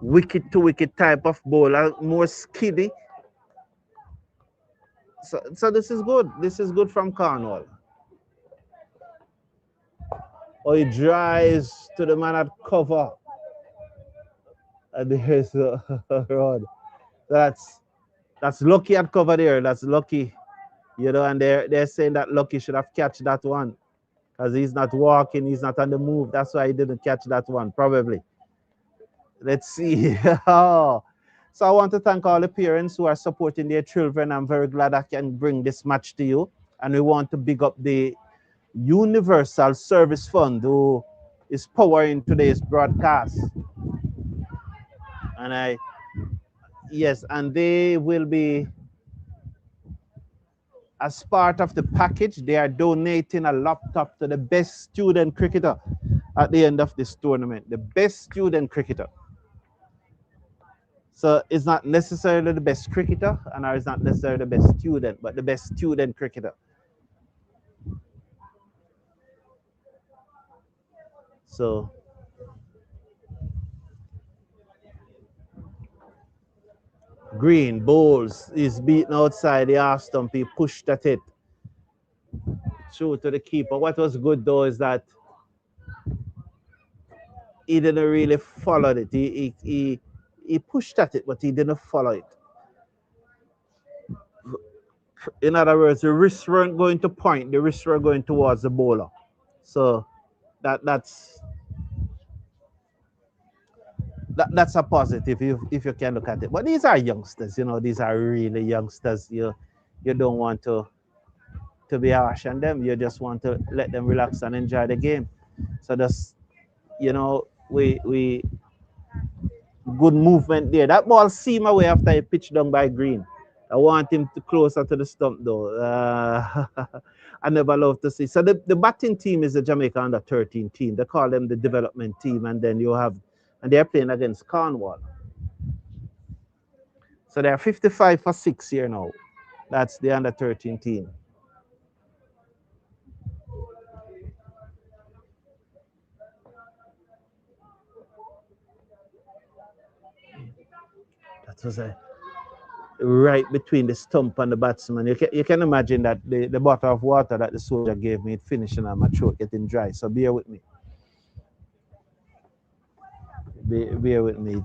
wicket to wicket type of bowler, more skinny. So this is good. This is good from Cornwall. Or he drives to the man at cover. And there's the rod. That's Lucky at cover there. That's Lucky. You know, and they're saying that Lucky should have catch that one. Because he's not walking, he's not on the move. That's why he didn't catch that one, probably. Let's see. Oh. So I want to thank all the parents who are supporting their children. I'm very glad I can bring this match to you. And we want to big up the Universal Service Fund who is powering today's broadcast. And and they will be, as part of the package, they are donating a laptop to the best student cricketer at the end of this tournament. The best student cricketer. So it's not necessarily the best cricketer, and it's not necessarily the best student, but the best student cricketer. So Green bowls is beaten outside the half stump. He pushed at it through to the keeper. What was good though is that he didn't really follow it. He pushed at it, but he didn't follow it. In other words, the wrists weren't going to point, the wrists were going towards the bowler. So that's a positive if you can look at it. But these are youngsters, you know, these are really youngsters. You don't want to be harsh on them. You just want to let them relax and enjoy the game. So just, you know, we good movement there. That ball seemed away after he pitched down by Green. I want him to closer to the stump though. I never love to see. So the batting team is the Jamaica under 13 team. They call them the development team, and then and they're playing against Cornwall. So they're 55 for 6 here now. That's the under 13 team. That was right between the stump and the batsman. You can imagine that the bottle of water that the soldier gave me, it finishing on my throat getting dry. So bear with me. Bear with me.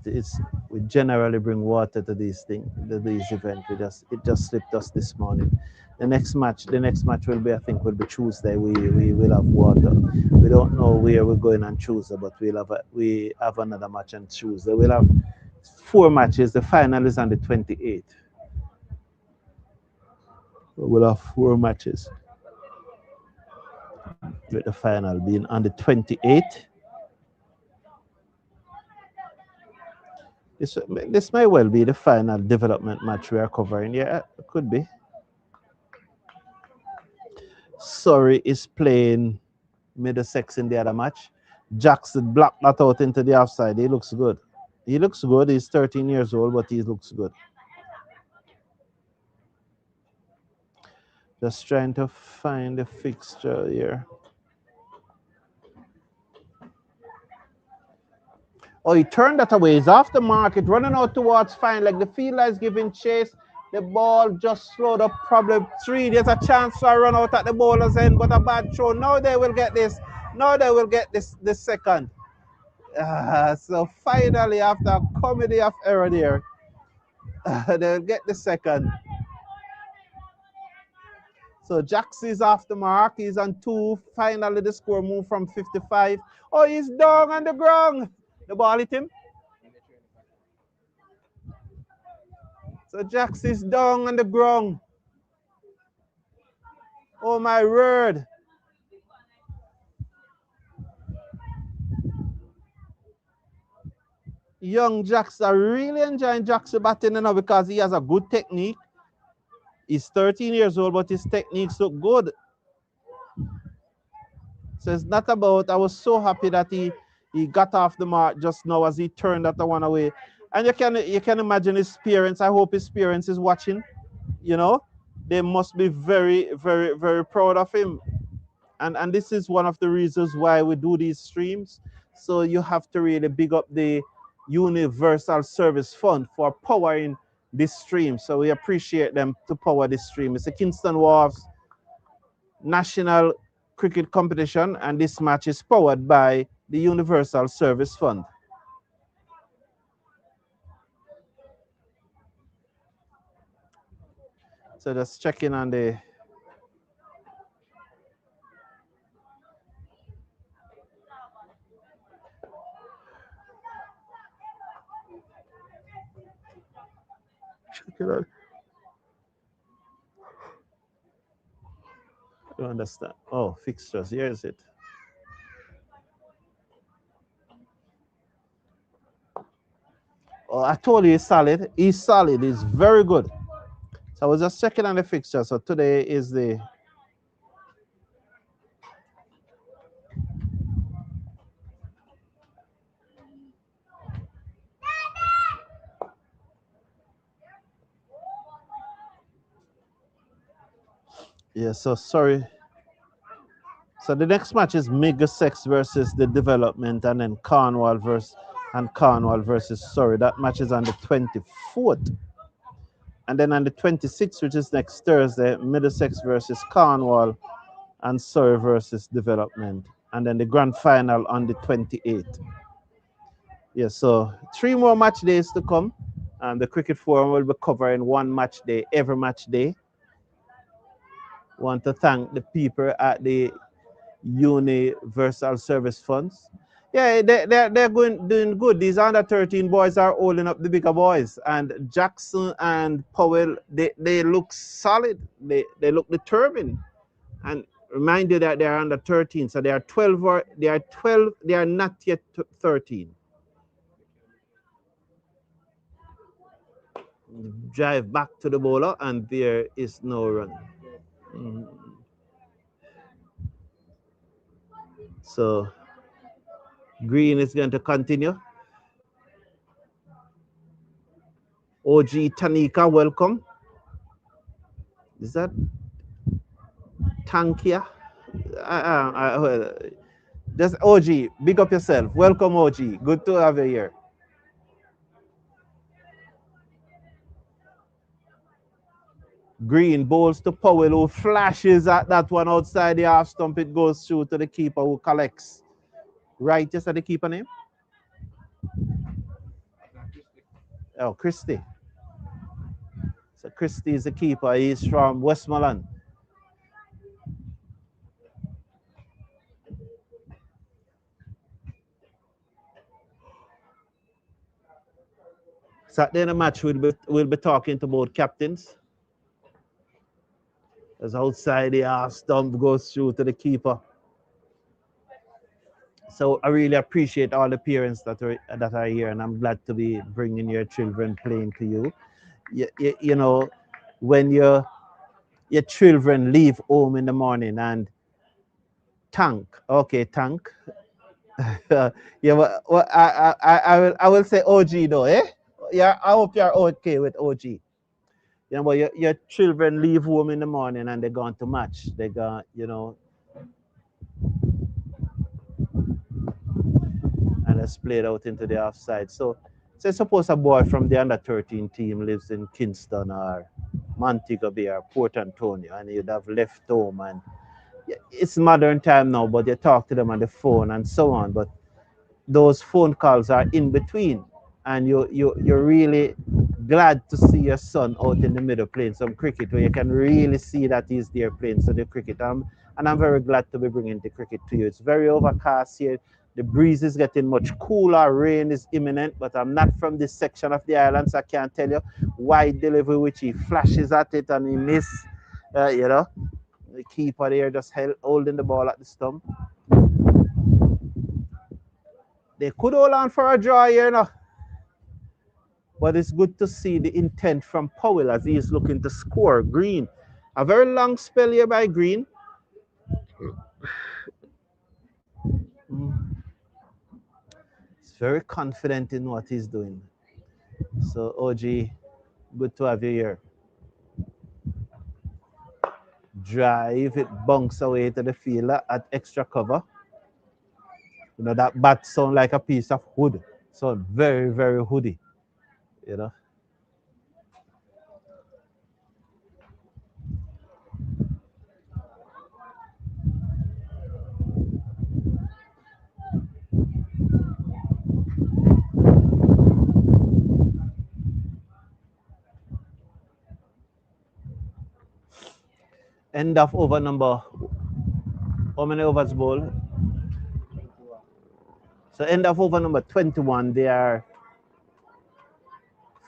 We generally bring water to these events. It just slipped us this morning. The next match will be, I think, will be Tuesday. We will have water. We don't know where we're going on Tuesday, but we have another match on Tuesday. We'll have 4 matches. The final is on the 28th. We'll have 4 matches, with the final being on the 28th. This may well be the final development match we are covering. Yeah, it could be. Surrey is playing Middlesex in the other match. Jackson blocked that out into the offside. He looks good. He looks good. He's 13 years old, but he looks good. Just trying to find the fixture here. Oh, he turned that away. He's off the market, running out towards fine. Like the fielder is giving chase. The ball just slowed up, probably 3. There's a chance to run out at the bowler's end, but a bad throw. Now they will get this. Now they will get this second. So finally, after a comedy of error there, they'll get the second. So Jax is off the mark. He's on 2. Finally, the score moved from 55. Oh, he's down on the ground. The ball hit him. So Jax is down on the ground. Oh my word. Young Jax are really enjoying Jax batting now because he has a good technique. He's 13 years old, but his techniques look good. So it's not about, I was so happy that he got off the mark just now as he turned that one away. And you can imagine his parents. I hope his parents is watching. You know, they must be very, very, very proud of him. And this is one of the reasons why we do these streams. So you have to really big up the Universal Service Fund for powering this stream. So we appreciate them to power this stream. It's a Kingston Wharves national cricket competition, and this match is powered by the Universal Service Fund. So just checking on the check it out. I don't understand. Oh, fixtures. Here is it. Oh, I told you he's solid. He's solid. He's very good. So I was just checking on the fixture. So today is the yeah. So sorry. So the next match is Middlesex versus the Development, and then Cornwall versus Surrey. That match is on the 24th. And then on the 26th, which is next Thursday, Middlesex versus Cornwall and Surrey versus Development. And then the grand final on the 28th. Yeah, so 3 more match days to come. And the Cricket Forum will be covering 1 match day, every match day. Want to thank the people at the Universal Service Funds. Yeah, they're doing good. These under 13 boys are holding up the bigger boys, and Jackson and Powell, they look solid. They look determined. And remind you that they are under 13, so they are 12 or they are not yet 13. Drive back to the bowler, and there is no run. So Green is going to continue. OG Tanika, welcome. Is that Tankia? Just OG, big up yourself. Welcome, OG. Good to have you here. Green bowls to Powell, who flashes at that one outside the half stump. It goes through to the keeper, who collects. Right, just at the keeper name? Oh, Christie. So Christie is the keeper. He's from Westmoreland. So at the end of the match, we'll be talking to both captains. As outside the half stump goes through to the keeper. So I really appreciate all the parents that are here, and I'm glad to be bringing your children playing to you. You know, when your children leave home in the morning and Tank, Yeah, well, I will say OG though, eh? Yeah, I hope you're okay with OG. You know, but your children leave home in the morning and they're going to match. They got, you know, and it's played out into the offside. So, say suppose a boy from the under 13 team lives in Kingston or Montego Bay or Port Antonio, and you'd have left home, and it's modern time now, but you talk to them on the phone and so on. But those phone calls are in between, and you're really glad to see your son out in the middle playing some cricket where you can really see that he's there playing some the cricket. And I'm very glad to be bringing the cricket to you. It's very overcast here. The breeze is getting much cooler. Rain is imminent, but I'm not from this section of the island, so I can't tell you. Wide delivery, which he flashes at it and he miss. You know, the keeper there just holding the ball at the stump. They could hold on for a draw here, you know. But it's good to see the intent from Powell as he is looking to score. Green, a very long spell here by Green. He's very confident in what he's doing. So, OG, good to have you here. Drive, it bunks away to the fielder at extra cover. You know, that bat sound like a piece of wood. So very, very hoodie, you know. End of over number, how many overs ball? 21. So end of over number 21, they are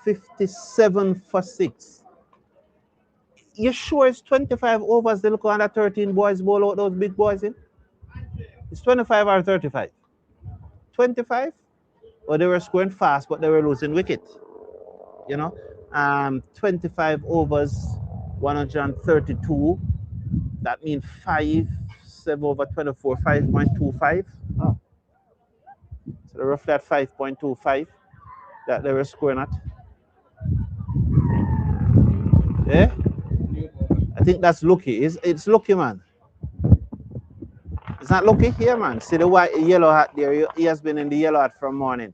57 for 6. You sure it's 25 overs they look under 13 boys ball out those big boys in? It's 25 or 35? 25? Or they were scoring fast, but they were losing wicket. You know? 25 overs, 132. That means 7 over 24, 5.25. Oh. So they roughly at 5.25 that they were scoring at. Yeah? I think that's lucky. It's lucky, man. It's not lucky here, man. See the white yellow hat there. He has been in the yellow hat from morning.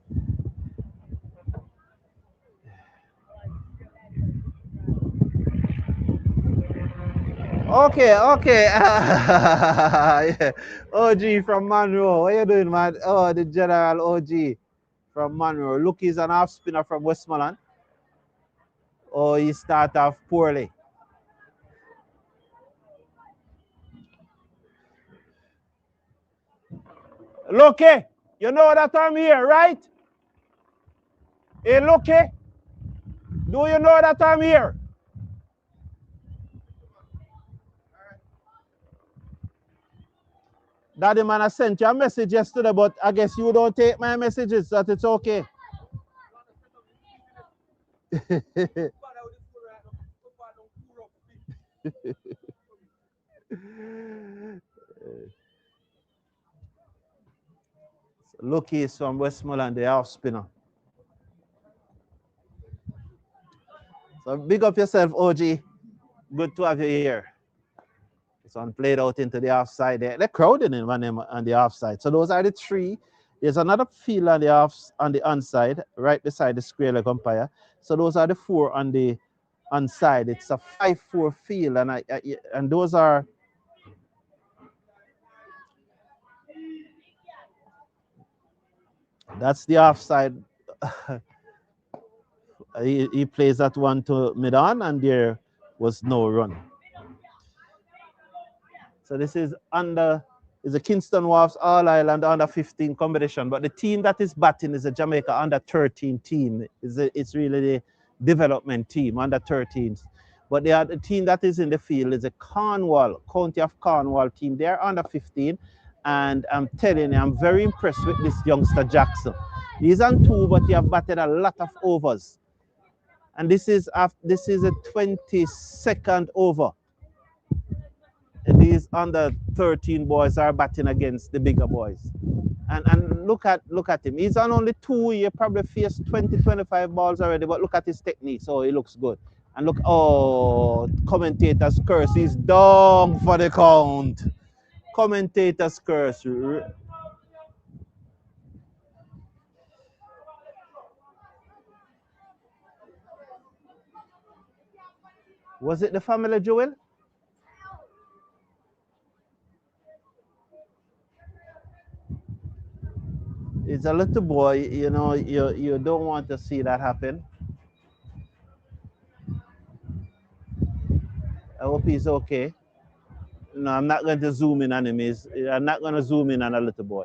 Okay, okay. Yeah. OG from Monroe. What you doing, man? Oh, the general OG from Monroe. Look, he's an off spinner from Westmoreland. Oh, he start off poorly. Lucky, you know that I'm here, right? Hey, Lucky, do you know that I'm here? Daddy man, I sent you a message yesterday, but I guess you don't take my messages, that it's okay. Lucky is from Westmoreland, the off spinner. So big up yourself, OG. Good to have you here. This one played out into the offside there. They're crowding in on the offside. So those are the three. There's another field on the onside, right beside the square leg umpire. So those are the 4 on the onside. It's a 5-4 field, and those are. That's the offside. He plays that one to mid-on, and there was no run. So this is a Kingston Wharves All Ireland under 15 competition, but the team that is batting is a Jamaica under 13 team. It's really the development team, under 13s. But the team that is in the field is a County of Cornwall team. They're under 15, and I'm telling you, I'm very impressed with this youngster Jackson. He's on 2, but he have batted a lot of overs. And this is a 22nd over. these under 13 boys are batting against the bigger boys. And look at him. He's on only 2 years, probably faced 20-25 balls already, but look at his technique. So he looks good. And look, oh, commentator's curse. He's down for the count. Commentator's curse. Was it the family jewel? It's a little boy, you know, you don't want to see that happen. I hope he's okay. No, I'm not going to zoom in on him. I'm not going to zoom in on a little boy.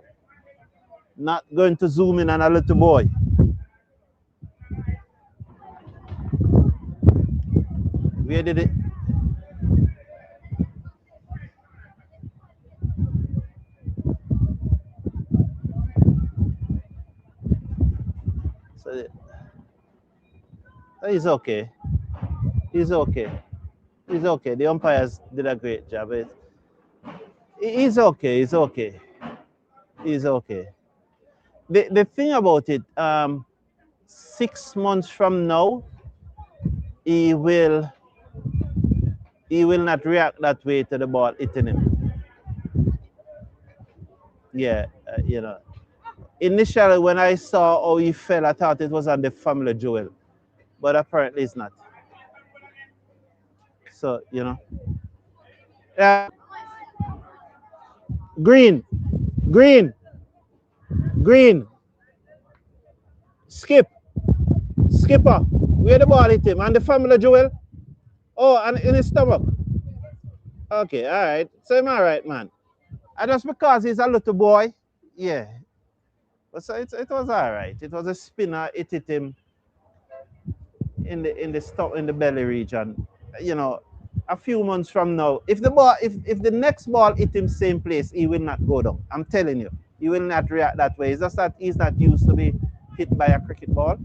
Not going to zoom in on a little boy. Where did it? So he's okay. He's okay. He's okay. The umpires did a great job. He's okay. He's okay. He's okay. The thing about it, 6 months from now, he will not react that way to the ball hitting him. Yeah, you know. Initially, when I saw how he fell, I thought it was on the family jewel, but apparently it's not. So you know, green, green, green. Skipper. Where the ball hit him? And the family jewel. Oh, and in his stomach. Okay, all right. So I'm all right, man. And just because he's a little boy, yeah. But so it was all right. It was a spinner. It hit him in the belly region. You know, a few months from now, if the next ball hit him same place, he will not go down. I'm telling you, he will not react that way. It's just that he's not used to be hit by a cricket ball.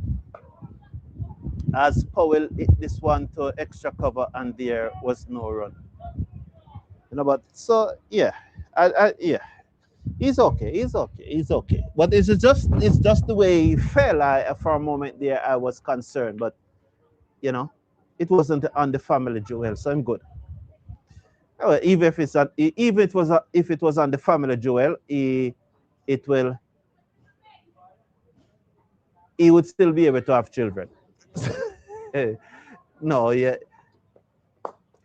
As Powell hit this one to extra cover, and there was no run. You know, but so yeah, yeah. He's okay. He's okay. He's okay. But it's just the way he fell. For a moment there, I was concerned, but you know, it wasn't on the family jewel, so I'm good. Even if it's on, even if it was on the family jewel, it will he would still be able to have children. No, yeah.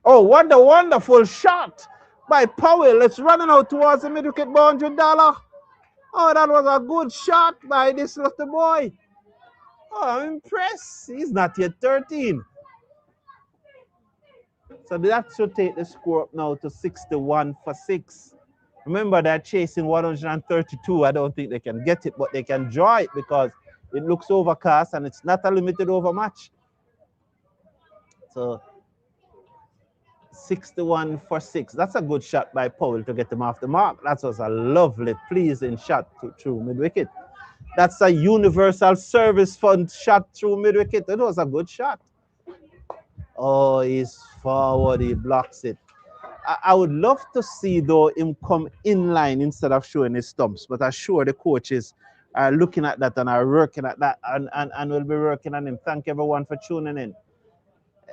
Oh, what a wonderful shot by Powell. It's running out towards the mid wicket boundary, Dollar. Oh, that was a good shot by this little boy. Oh, I'm impressed. He's not yet 13. So that should take the score up now to 61 for 6. Remember, they're chasing 132. I don't think they can get it, but they can draw it because it looks overcast and it's not a limited over match. So 61 for 6. That's a good shot by Powell to get him off the mark. That was a lovely, pleasing shot through mid-wicket. That's a universal service fund shot through mid-wicket. It was a good shot. Oh, he's forward. He blocks it. I would love to see, though, him come in line instead of showing his stumps. But I'm sure the coaches are looking at that and are working at that and will be working on him. Thank everyone for tuning in.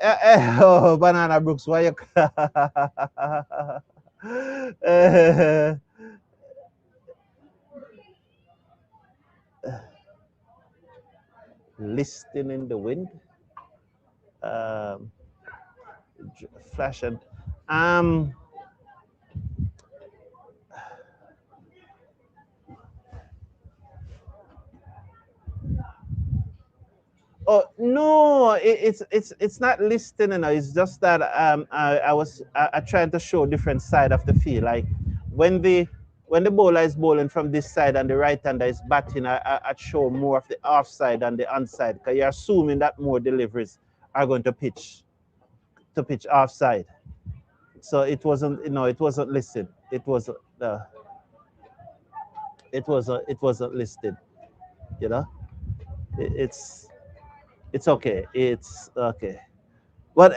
Oh, Banana Brooks, why you... Listing in the wind. Flash and... Oh no, it's not listing, you know. It's just that I trying to show different side of the field. Like when the bowler is bowling from this side and the right hander is batting, I show more of the off side and the on side because you're assuming that more deliveries are going to pitch off side. So it wasn't, you know, it wasn't listed. It was it wasn't listed. You know, it's okay. It's okay. But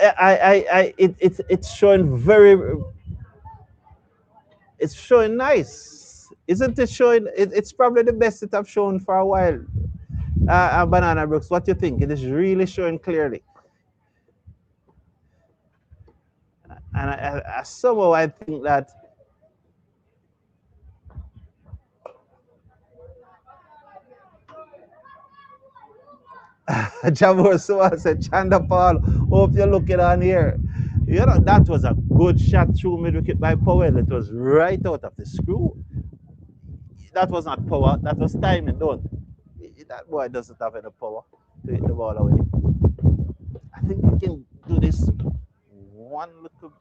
it's showing very. It's showing nice. Isn't it showing? It's probably the best it have shown for a while. Banana Brooks, what do you think? It is really showing clearly. And somehow I think that Jamur Suwa said, Chanda Paul, hope you're looking on here. You know, that was a good shot through mid wicket by Powell. It was right out of the screw. That was not power, that was timing, don't. That boy doesn't have any power to hit the ball away. I think we can do this one little.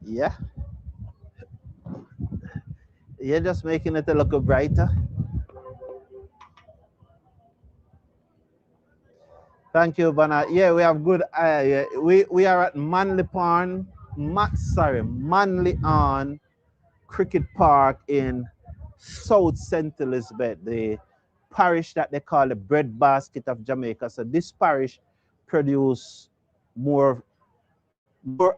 Yeah, you're just making it a little brighter. Thank you, Bana. Yeah, we have good. Yeah. We are at Manly on Cricket Park in South St. Elizabeth, the parish that they call the breadbasket of Jamaica. So this parish produce more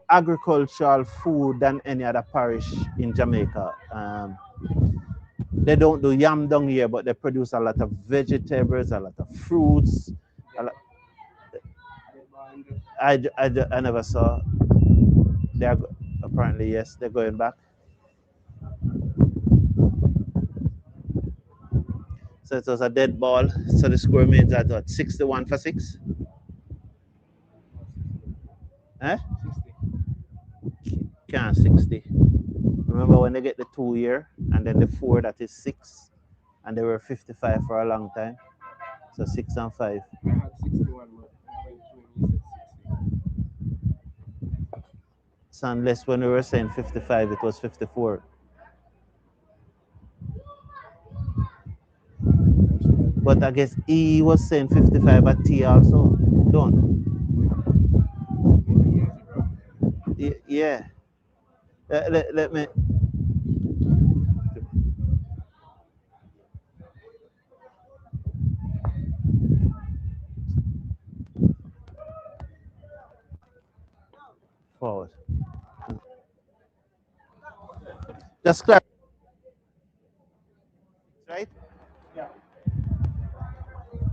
agricultural food than any other parish in Jamaica. They don't do yam down here, but they produce a lot of vegetables, a lot of fruits. A lot, I never saw. They are apparently, yes, they're going back. So it was a dead ball. So the score means at what, 61 for 6? Eh? 60. Can't 60. Remember when they get the 2 year and then the 4 that is 6, and they were 55 for a long time. So 6 and 5. I had 61, but I went through and you said 60. So unless when we were saying 55, it was 54. But I guess E was saying 55 at T also. Don't. Maybe he has a problem. Yeah. Let me. Forward. Just clarify, right? Yeah.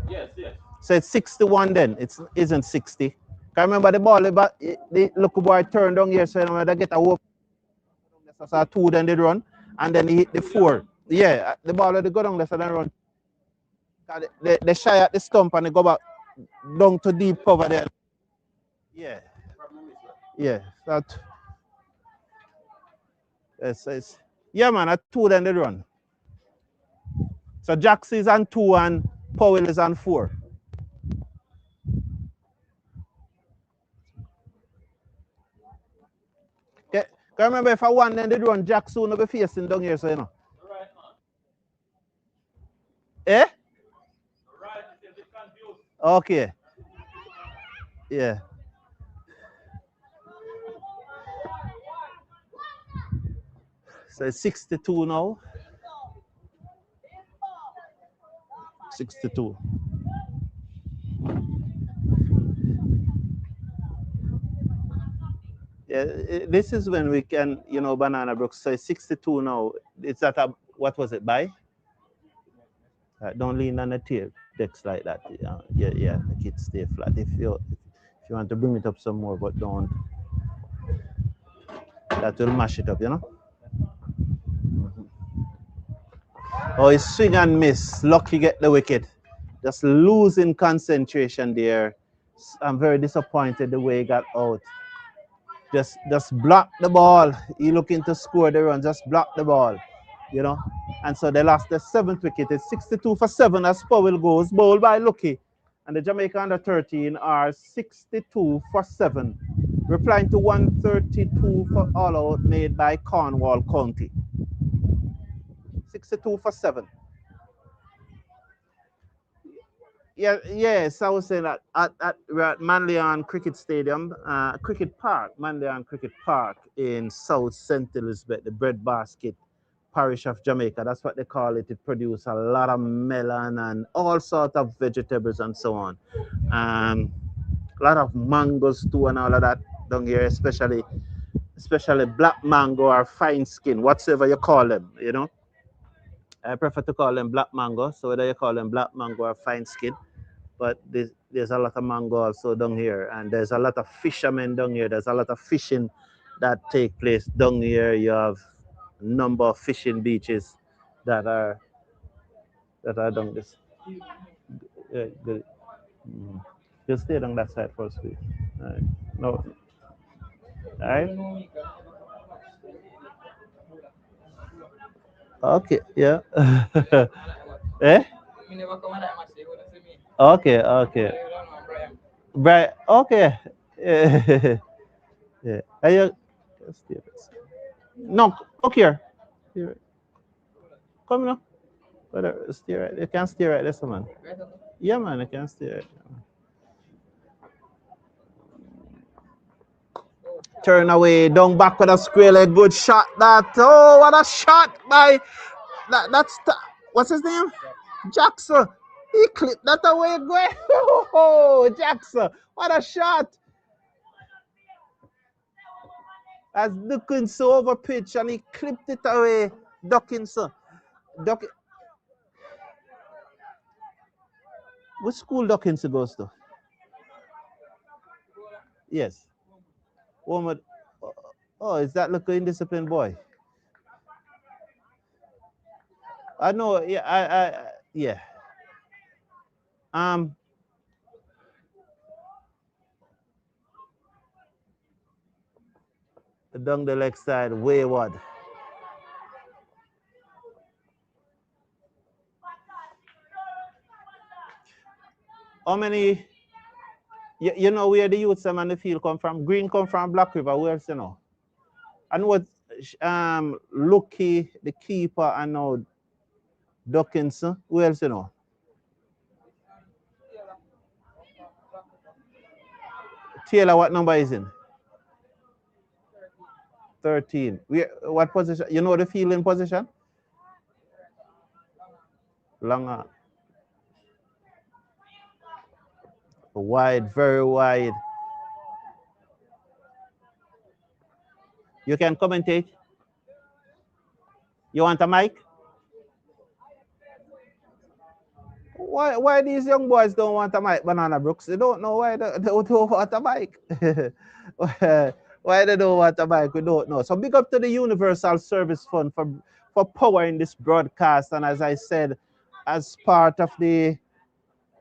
Yes, yes. So it's 61 then. It isn't 60. Can remember the ball, the local boy turned down here, so you know, they get a whoop. So 2, then they run, and then he hit the 4. Yeah, the ball they go down there, so then run. They shy at the stump and they go back down to deep cover there. Yeah. Yeah. That. It's, yeah, man, at 2, then they run. So Jax is on 2 and Powell is on 4. Okay. Can remember if I won, then they run Jack soon will be facing down here, so you know. Right, man. Eh? Right, it's a bit confused. Okay. Yeah. So it's 62 now. 62. Yeah, this is when we can, you know, Banana Brooks. So it's 62 now. It's at a, what was it, by? Don't lean on the tape decks like that. Yeah, make it stay flat. If you want to bring it up some more, but don't. That will mash it up, you know. Oh, he swing and miss. Lucky get the wicket. Just losing concentration there. I'm very disappointed the way he got out. Just block the ball. He looking to score the run. Just block the ball, you know. And so they lost the 7th wicket. It's 62 for 7 as Powell goes. Bowled by Lucky. And the Jamaica under 13 are 62 for 7. Replying to 132 for all out made by Cornwall County. 62 for 7. Yes, I was saying that we're at Manly on Cricket Stadium, Cricket Park, Manly on Cricket Park in South St. Elizabeth, the breadbasket parish of Jamaica. That's what they call it. It produces a lot of melon and all sorts of vegetables and so on. A lot of mangoes too and all of that down here, especially black mango or fine skin, whatsoever you call them, you know. I prefer to call them black mango. So whether you call them black mango or fine skin, but there's a lot of mango also down here, and there's a lot of fishermen down here. There's a lot of fishing that take place down here. You have a number of fishing beaches that are down this. Good. You stay on that side first, please. All right. No. All right. Okay. Yeah. Eh? Okay. Okay. Right. Okay. Yeah. Are you? No. Look here. Here. Come now. Whatever. Stay right. You can stay right there, man. Yeah, man. You can stay right. Turn away, down back with a square leg, good shot. That what a shot by what's his name? Jackson. He clipped that away, going. Oh, Jackson, what a shot! As Dickinson over pitch and he clipped it away. Dickinson. Which school Dickinson goes to? Yes. Woman. Oh, is that look indisciplined boy? I know. Yeah. Yeah. Down the leg side, wayward. How many? You know where the youths and the field come from? Green come from Black River. Where else you know? I know what Lucky, the keeper, and now Dickinson. Where else you know? Taylor, what number is in? 13. What position? You know the fielding position? Longer. Wide, very wide. You can commentate. You want a mic? Why these young boys don't want a mic, Banana Brooks? They don't know why they don't want a mic. Why they don't want a mic, we don't know. So big up to the Universal Service Fund for powering this broadcast. And as I said, as part of the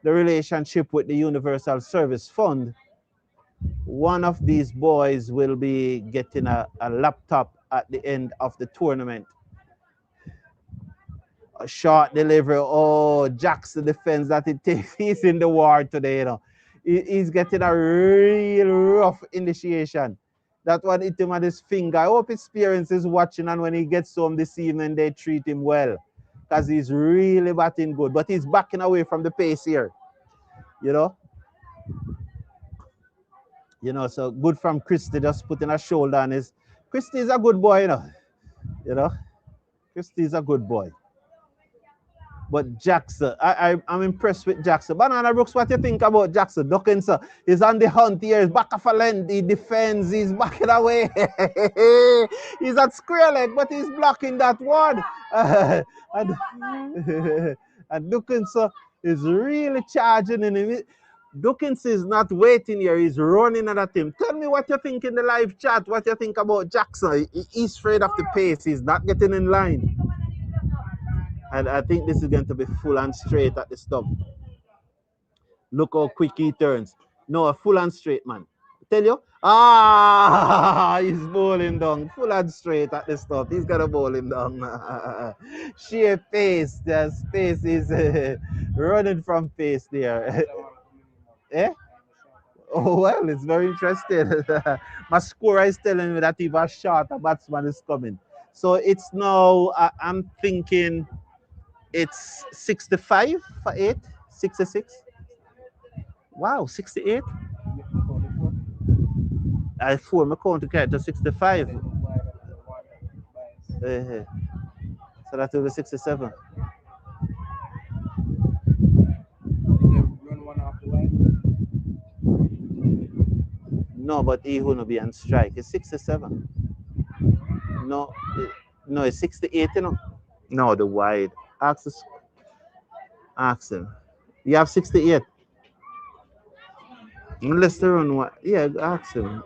relationship with the Universal Service Fund, one of these boys will be getting a laptop at the end of the tournament. A short delivery. Oh, Jackson defense that it takes. He's in the war today, you know. He's getting a real rough initiation. That one hit him at his finger. I hope his parents is watching, and when he gets home this evening, they treat him well. Because he's really batting good. But he's backing away from the pace here. You know? You know, so good from Christy, just putting a shoulder on his. Christy is a good boy, you know. You know? Christy is a good boy. But Jackson, I'm impressed with Jackson. Banana Brooks, what do you think about Jackson? Dickinson, he's on the hunt here. He's back of a length. He defends. He's backing away. He's at square leg, but he's blocking that one. And Dickinson is really charging in him. Dickinson is not waiting here. He's running at him. Tell me what you think in the live chat. What you think about Jackson? He's afraid of the pace. He's not getting in line. And I think this is going to be full and straight at the stump. Look how quick he turns. No, full and straight, man. Tell you? He's bowling down. Full and straight at the stump. He's got to bowl him down. Sheer pace. The pace is running from pace there. Eh? Oh, well, it's very interesting. My scorer is telling me that if a shot, a batsman is coming. So it's now, I'm thinking, it's 65 for 8, 66. Wow, 68. I form a count to get to 65. So that will be 67. Did they run one off the wide? No, but he wouldn't be on strike. It's 67. No, no, it's 68, you know. No, the wide. Ask, ask him. You have 68. Unless they run one. Yeah, ask him.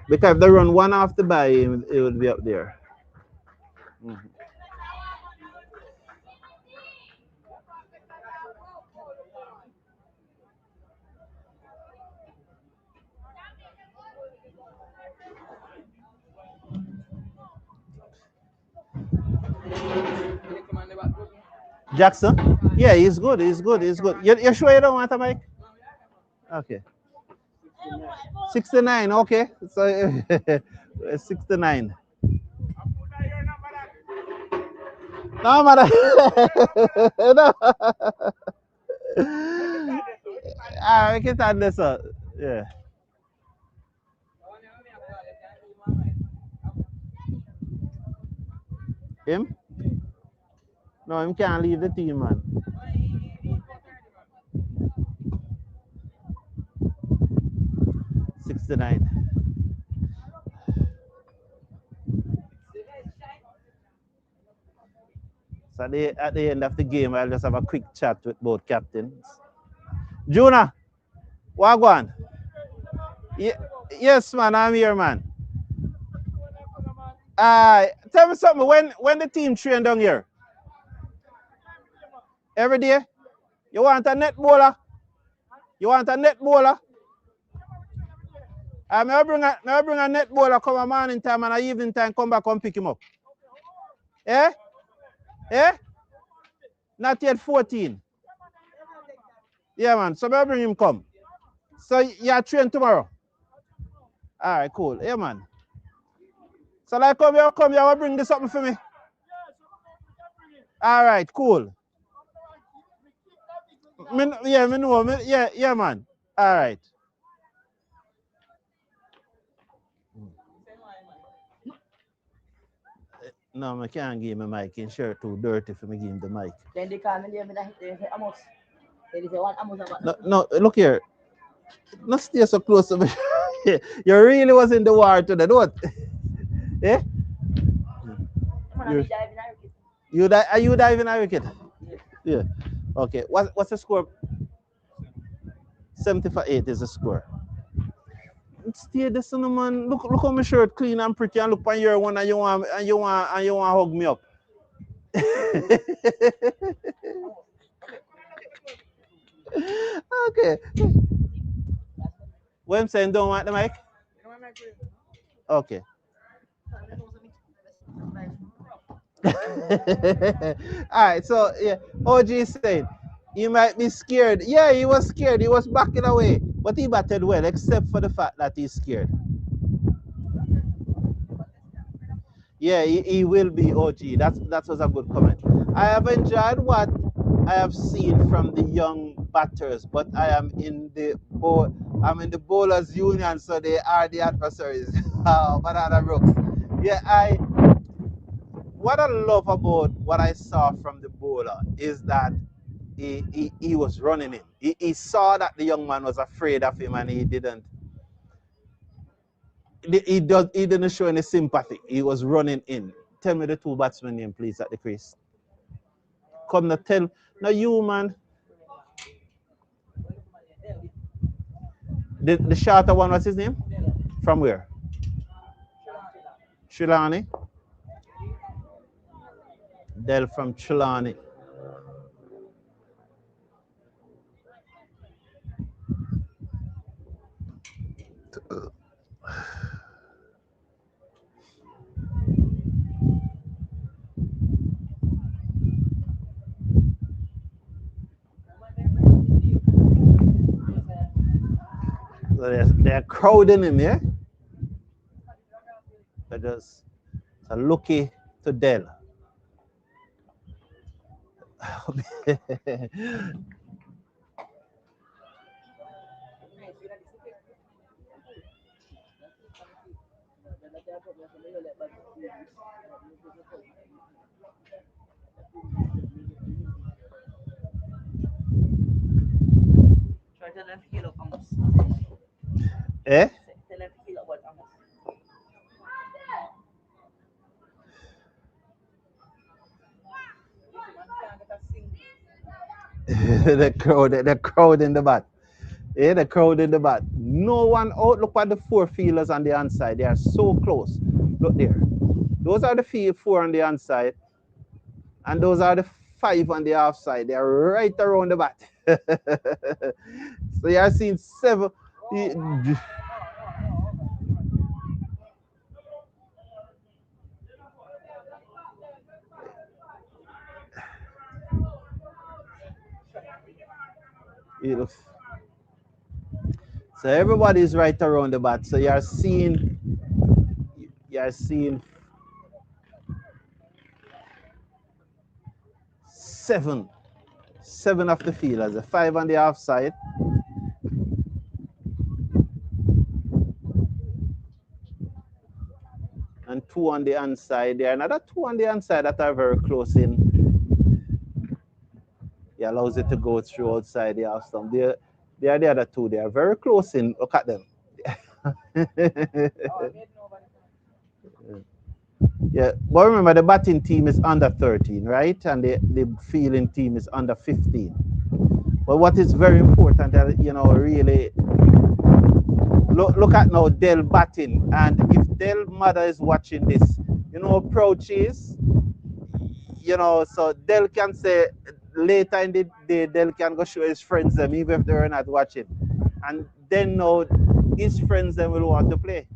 Because if they run one off the by, it would be up there. Mhm. Jackson? Yeah, he's good. He's good. He's good. You sure you don't want a mic? Okay. 69. Okay. So 69. No, man. No. We can start this up. Yeah. Him? No, him can't leave the team, man. 69. So at the end of the game, I'll just have a quick chat with both captains. Juna, Wagwan. Yes, man, I'm here, man. Tell me something. When the team train down here? Every day? You want a net bowler? You want a net bowler? May I bring a net bowler come a morning time and a evening time come back and pick him up? Eh? Eh? Not yet 14. Yeah, man. So may I bring him come? So you train tomorrow? All right, cool. Yeah, man. So like come here, bring this something for me. All right, cool. Me know. Yeah, man. All right. No, I can't give him a mic. His shirt too dirty for me give him the mic. Then they come and they say Amos. They say one Amos about No, look here. Not stay so close to me. You really was in the war today, don't eh? Are you diving a wicket? Yeah. Okay. What's the score? 70 for 8 is the score. Stay this on, man. Look how my shirt clean and pretty and look on your one and you want hug me up. Okay. What I'm saying, don't want the mic? Okay. All right, so yeah, OG said he might be scared. Yeah, he was scared. He was backing away, but he batted well, except for the fact that he's scared. Yeah, he will be OG. That was a good comment. I have enjoyed what I have seen from the young batters, but I am in the bowlers union, so they are the adversaries. Banana Brooks. Yeah, what I love about what I saw from the bowler is that he was running in. He saw that the young man was afraid of him and he didn't show any sympathy. He was running in. Tell me the two batsmen name, please, at the crease. Come now, tell. Now you, man. The shorter one, what's his name? From where? Trelawney. Del from Trelawney. So they're crowding him, yeah? They're just so lucky to Del. tell them to heal up Amos. Eh? Tell them to heal up about Amos. the crowd in the back. Yeah, the crowd in the back. No one out. Look at the four fielders on the inside. They are so close. Look there. Those are the four on the inside. And those are the 5 on the offside. They are right around the bat. So you are seeing 7. So everybody is right around the bat. So you are seeing 7 of the fielders, the 5 on the offside. And 2 on the inside. There are another 2 on the inside that are very close in. He allows it to go through outside the half stump. They are the other 2. They are very close in. Look at them. Yeah, but remember the batting team is under 13, right? And the fielding team is under 15. But what is very important, really look at now Del batting, and if Del mother is watching this, how proud she is. So Del can say later in the day, Del can go show his friends them, even if they're not watching. And then now his friends them will want to play.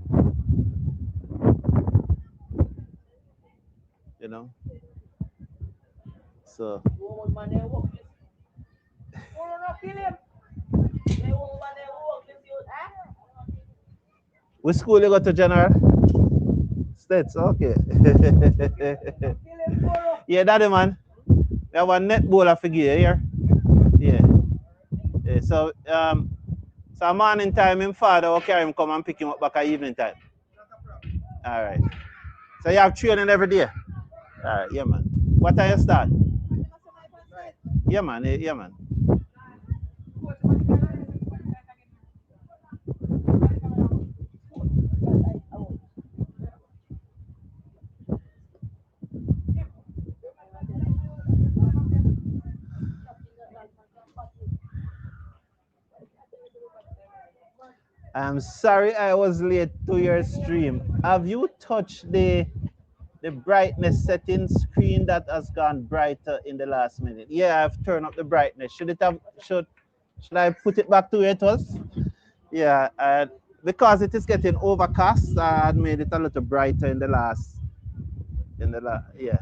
So which school you go to, General? States, okay. Yeah, daddy man. We have a netballer figure here. Yeah. So morning time, him father will carry him come and pick him up back at evening time. All right. So you have training every day? All right, yeah, man. What time you start? Yeah, man. Yeah, man. I'm sorry I was late to your stream. Have you touched the brightness setting screen that has gone brighter in the last minute? Yeah, I've turned up the brightness. Should I put it back to where it was? Yeah, because it is getting overcast, I had made it a little brighter in the last. Yeah.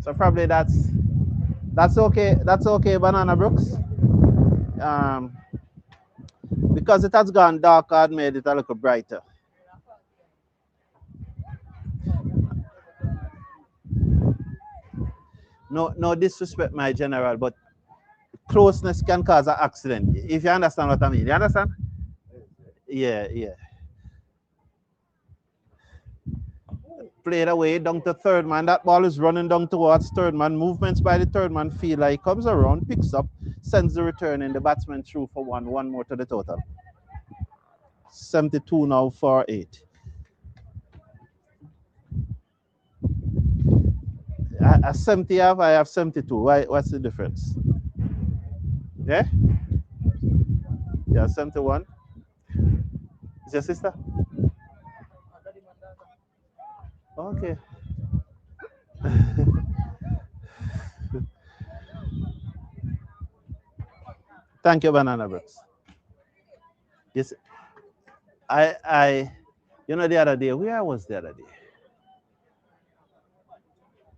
So probably that's okay. That's okay, Banana Brooks. Because it has gone dark, I made it a little brighter. No disrespect, my general, but closeness can cause an accident. If you understand what I mean, you understand? Yeah. Played away down to third man. That ball is running down towards third man. Movements by the third man feel like comes around, picks up, sends the return, and the batsman through for 1 more to the total. 72 now for 8. I 70 have, I have 72. What's the difference? Yeah? Yeah, 71. Is your sister? Okay. Thank you, Banana Brooks. Yes, the other day, where I was the other day?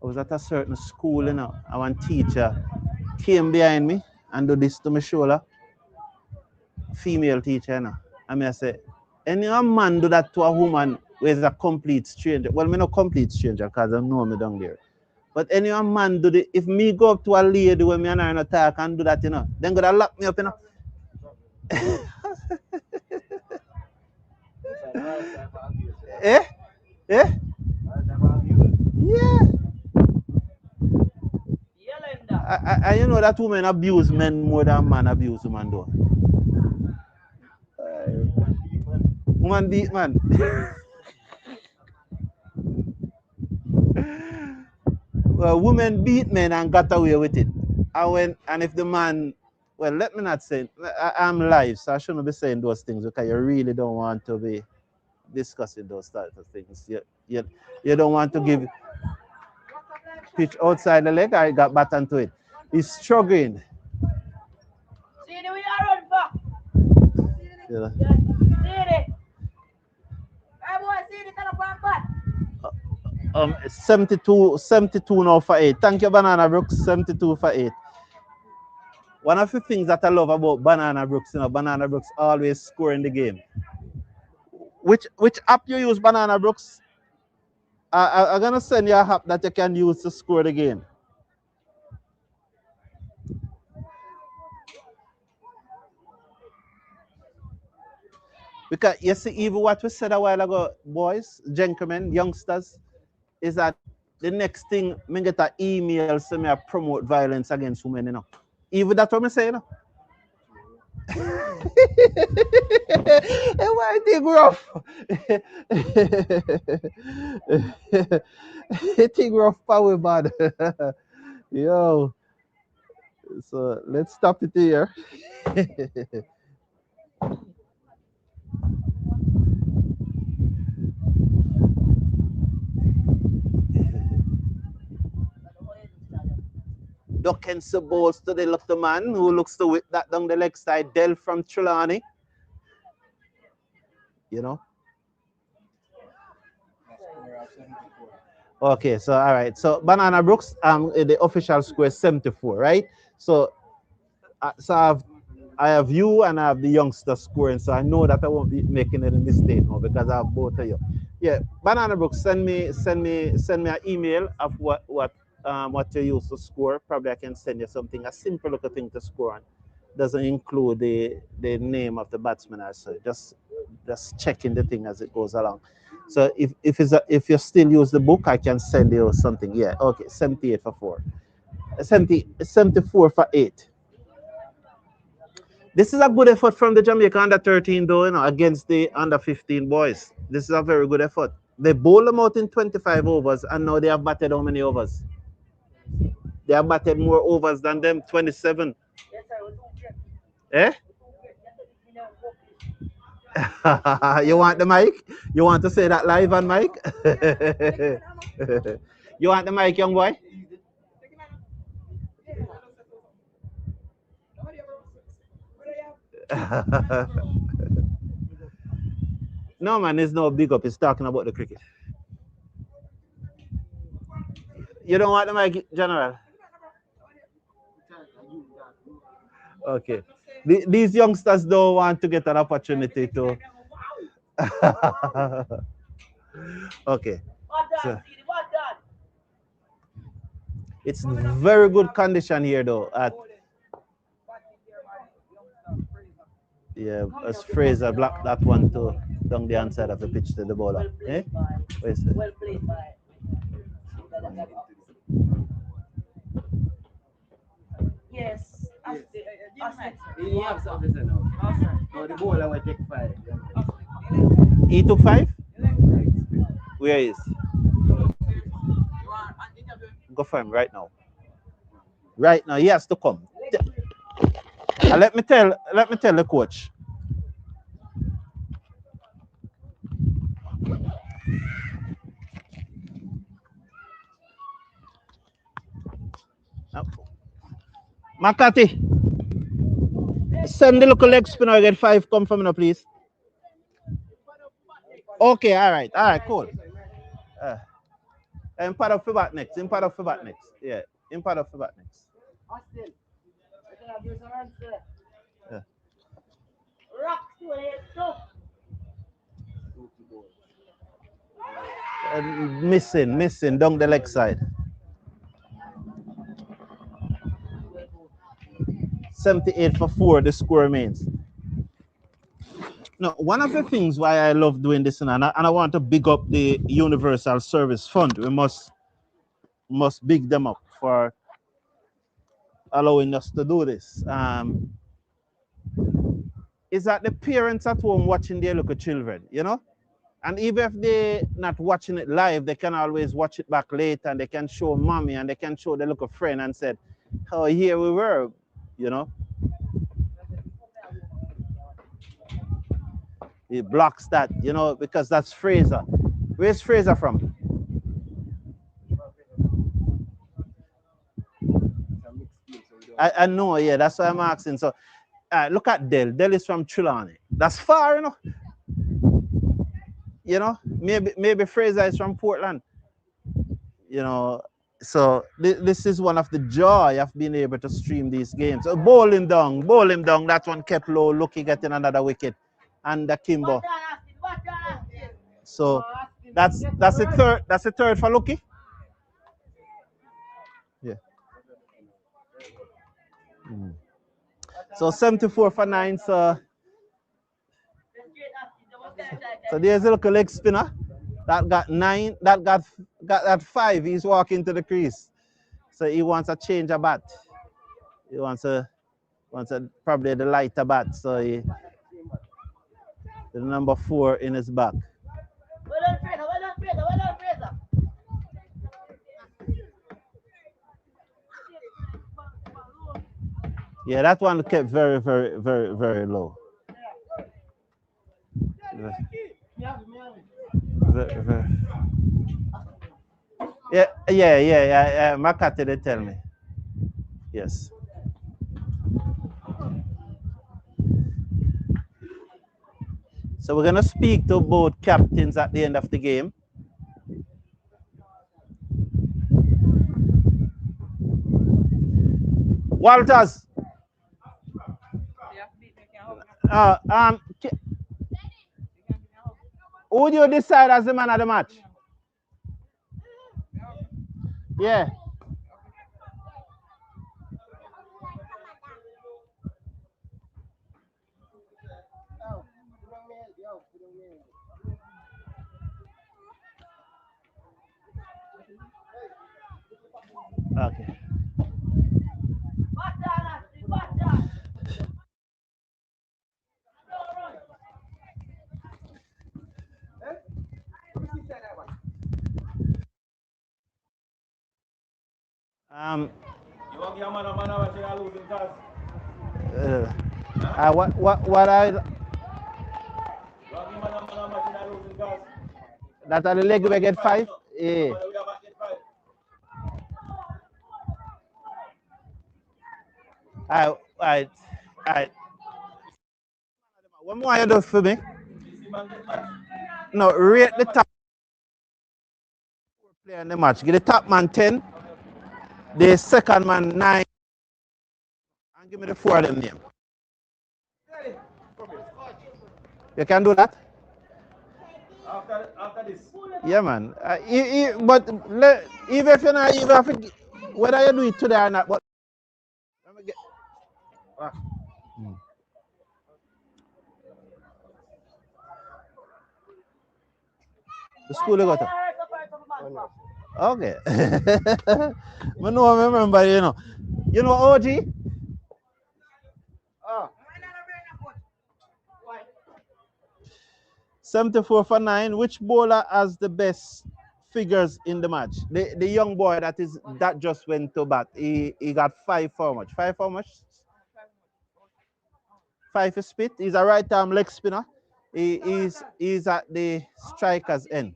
I was at a certain school, and one teacher came behind me and do this to my shoulder. Female teacher, And I say, any man do that to a woman who is a complete stranger. Well, me not complete stranger because I know me down there. But any man do it, if me go up to a lady when me and her not talk and do that, then gonna lock me up, Eh? Yeah. And you know that women abuse men more than man abuse women though. Woman beat man. Well, women beat men and got away with it. And if the man, well, let me not say, I'm live, so I shouldn't be saying those things because you really don't want to be discussing those types of things. You don't want to give pitch outside the leg. I got back onto it. He's struggling. See the way I run for. Yeah. See it. Hey boy, see the kind of back. 72 now for 8. Thank you, Banana Brooks. 72 for 8. One of the things that I love about Banana Brooks, Banana Brooks always score in the game. Which app you use, Banana Brooks? I'm gonna send you a app that you can use to score the game. Because you see, even what we said a while ago, boys, gentlemen, youngsters, is that the next thing me get an email say me I promote violence against women, Even that what me say, Why it rough? It rough power bad. Yo. So let's stop it here. Duckense balls to the little man who looks to whip that down the leg side. Del from Trelawney. Okay, so all right. So Banana Brooks, the official score is 74, right? So I have you and I have the youngster scoring, so I know that I won't be making any mistake now because I have both of you. Yeah, Banana Brooks, send me an email of what you use to score. Probably I can send you something, a simple little thing to score on. Doesn't include the name of the batsman or so. Just checking the thing as it goes along. So if you still use the book, I can send you something. Yeah, okay, 78 for 4. 74 for 8. This is a good effort from the Jamaica under 13 though, against the under 15 boys. This is a very good effort. They bowled them out in 25 overs and now they have batted how many overs? They have batted more overs than them, 27. Eh? You want the mic? You want to say that live on mic? You want the mic, young boy? No, man, it's no big up. It's talking about the cricket. You don't want the mic, General? Okay. These youngsters don't want to get an opportunity to. Okay. So, it's very good condition here, though. Yeah, as Fraser blocked that one to down the inside of the pitch to the bowler. Eh? Well played by. Yes. The bowler will take 5. He took 5? Where is? Go for him right now. Right now, he has to come. Let me tell the coach. Makati, send the local leg spinner, get 5, come from now, please. Okay, all right, cool. Impact of back next. Yeah, impact of back next. Yeah. Missing down the leg side. 78 for 4, the score remains. Now, one of the things why I love doing this, and I want to big up the Universal Service Fund. We must big them up for allowing us to do this. Is that the parents at home watching their little children, you know? And even if they're not watching it live, they can always watch it back later and they can show mommy and they can show their little friend and said, oh, here we were, you know? It blocks that, you know, because that's Fraser. Where's Fraser from? I know, yeah, that's why I'm asking. So, look at Del. Del is from Trelawney. That's far, you know. You know, maybe Fraser is from Portland. You know, so this is one of the joy of being able to stream these games. So bowl him down. That one kept low, looking getting another wicket, and the Kimbo. So that's the third. That's the third for Lucky. Yeah. So 74 for 9. So there's a little leg spinner that got 9. That got that 5. He's walking to the crease. So he wants a change of bat. He wants a probably the lighter bat. So he the number 4 in his back. Well done, Fraser. Yeah, that one kept very, very, very, very low. Yeah. Makati did tell me. Yes. So we're gonna speak to both captains at the end of the game. Walters. Who do you decide as the man of the match? Yeah. Okay. What I that are the leg we get 5? Yeah. All right. What more you do for me? No, rate the top player in the match. Give the top man 10, the second man 9, and give me the 4 of them name. You can do that? After this. Yeah, man. But even if you're not, even if whether you do it today or not, but let me get. The school you got to? Okay. I know, I remember, you know. You know OG? 74 for 9. Which bowler has the best figures in the match? The young boy that just went to bat. He got 5 for much. 5 for much? 5 is spit. He's a right arm leg spinner. He's at the striker's end.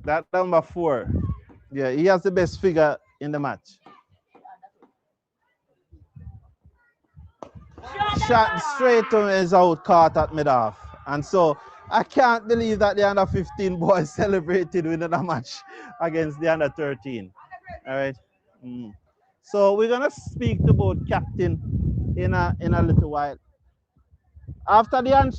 That number 4. Yeah, he has the best figure in the match. Shot straight to his out, caught at mid-off. And so I can't believe that the under 15 boys celebrated winning a match against the under 13. All right. So we're gonna speak to both captain in a little while. After the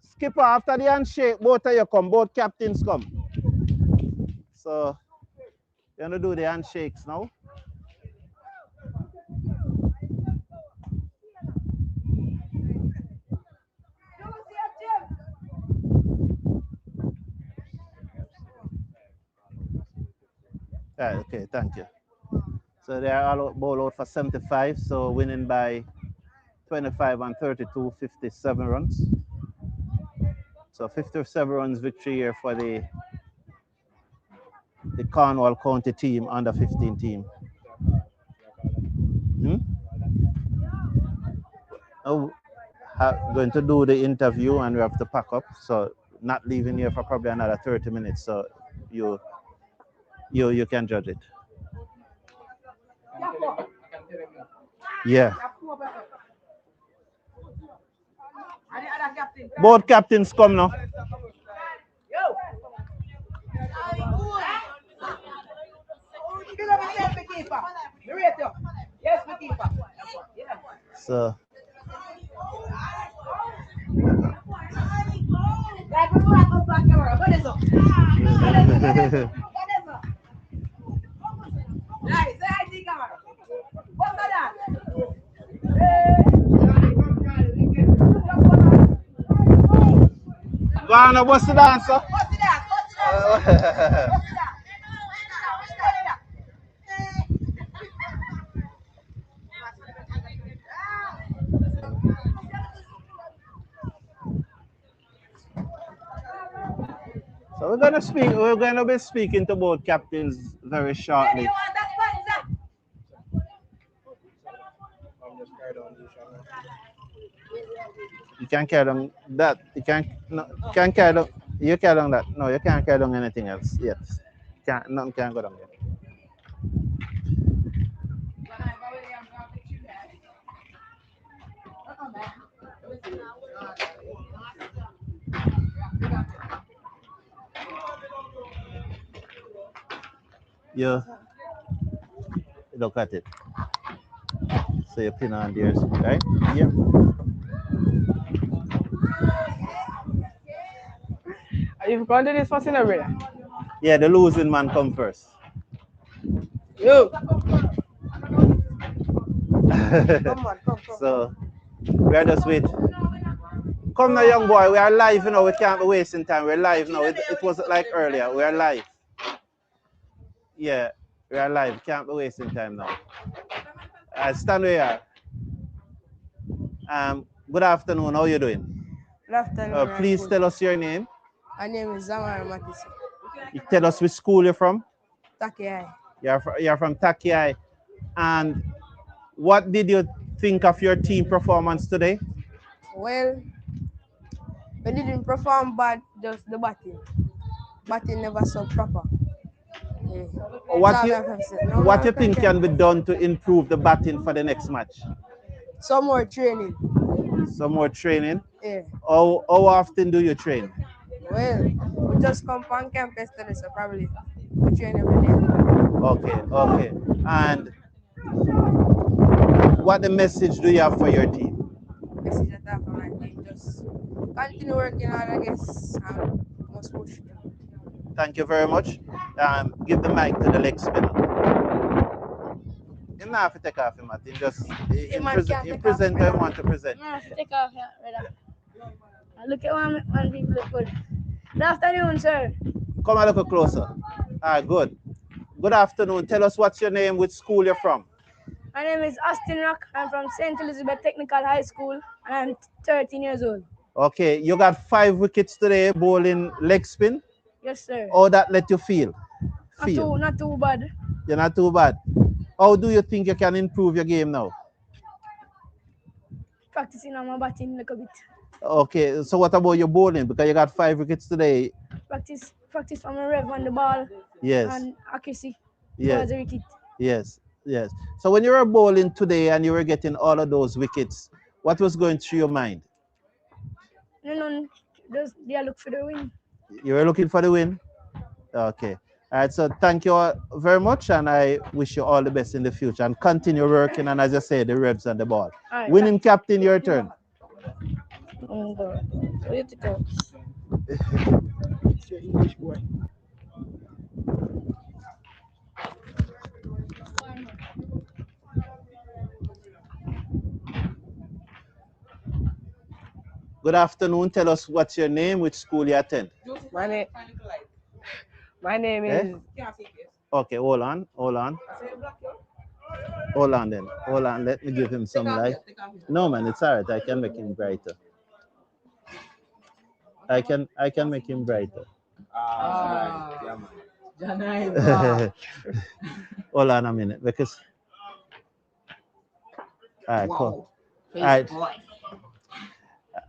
skipper, after the handshake, both of you come, both captains come. So we're gonna do the handshakes now. Right, okay, thank you. So they are all ball out for 75, so winning by 25 and 32, 57 runs. So 57 runs victory here for the Cornwall County team, under 15 team. Hmm? Oh, going to do the interview and we have to pack up. So not leaving here for probably another 30 minutes. So you can judge it. I can tell him now. Yeah. And the other captain. Both captains come now. Yo. Big up yourself, me keeper. Me rate you. Yes, me keeper. Yeah. So Like we want to back camera. Go this up. Go this up. Nice. I see camera. What's that? Ghana, what's the dancer? What's that? What's that? So we're gonna speak. We're gonna be speaking to both captains very shortly. You want that sponsor? I'm just carried on this channel. You can't carry on that. You can't. No, you can't carry on. You carry on that. No, you can't carry on anything else. Yes. Can't. Nothing can go down there. Yeah. Look at it. So you pin on there, right? Yeah. You've gone to this first in a brother. Yeah. The losing man come first. Yo. So we are just wait. Come now, young boy. We are live. You know, we can't be wasting time. We're live now. It wasn't like earlier. We are live. Yeah, we are live. Can't be wasting time now. Stand where you are. Good afternoon. How you doing? Good afternoon. Please tell us your name. My name is Zamar Matisse. You tell us which school you're from. Takiai. You're from Takiai. And what did you think of your team performance today? Well, we didn't perform bad, just the batting. Batting never so proper. Yeah. What you think can be done to improve the batting for the next match? Some more training. Some more training? Yeah. How often do you train? Well, we just come on campus today, so probably we train every day. Okay. And what the message do you have for your team? Message that I have for my team, just continue working hard, I guess, and must push. Thank you very much. Give the mic to the leg spinner. You don't have to take off him, Martin. Just present how you want to present. No, take off, yeah, brother. Look at one people look good. Good afternoon, sir. Come a little closer. Good. Good afternoon. Tell us what's your name, which school you're from. My name is Austin Rock. I'm from St. Elizabeth Technical High School, and I'm 13 years old. Okay, you got 5 wickets today, bowling leg spin. Yes, sir. How that let you feel? Not too bad. You're not too bad. How do you think you can improve your game now? Practicing on my batting a little bit. Okay, so what about your bowling? Because you got 5 wickets today. Practice on my rev on the ball. Yes. And accuracy. Yes. Towards the wicket. Yes. So when you were bowling today and you were getting all of those wickets, what was going through your mind? No, just look for the win. You were looking for the win? Okay. All right, so thank you all very much, and I wish you all the best in the future. And continue working, and as I say, the revs and the ball. Right, Winning captain, your turn. Oh, God. So you have to go. It's your English boy. Good afternoon. Tell us what's your name, which school you attend. My name is Okay, hold on. Hold on then. Hold on. Let me give him some light. No man, it's alright. I can make him brighter. I can make him brighter. Hold on a minute because alright, cool. Alright.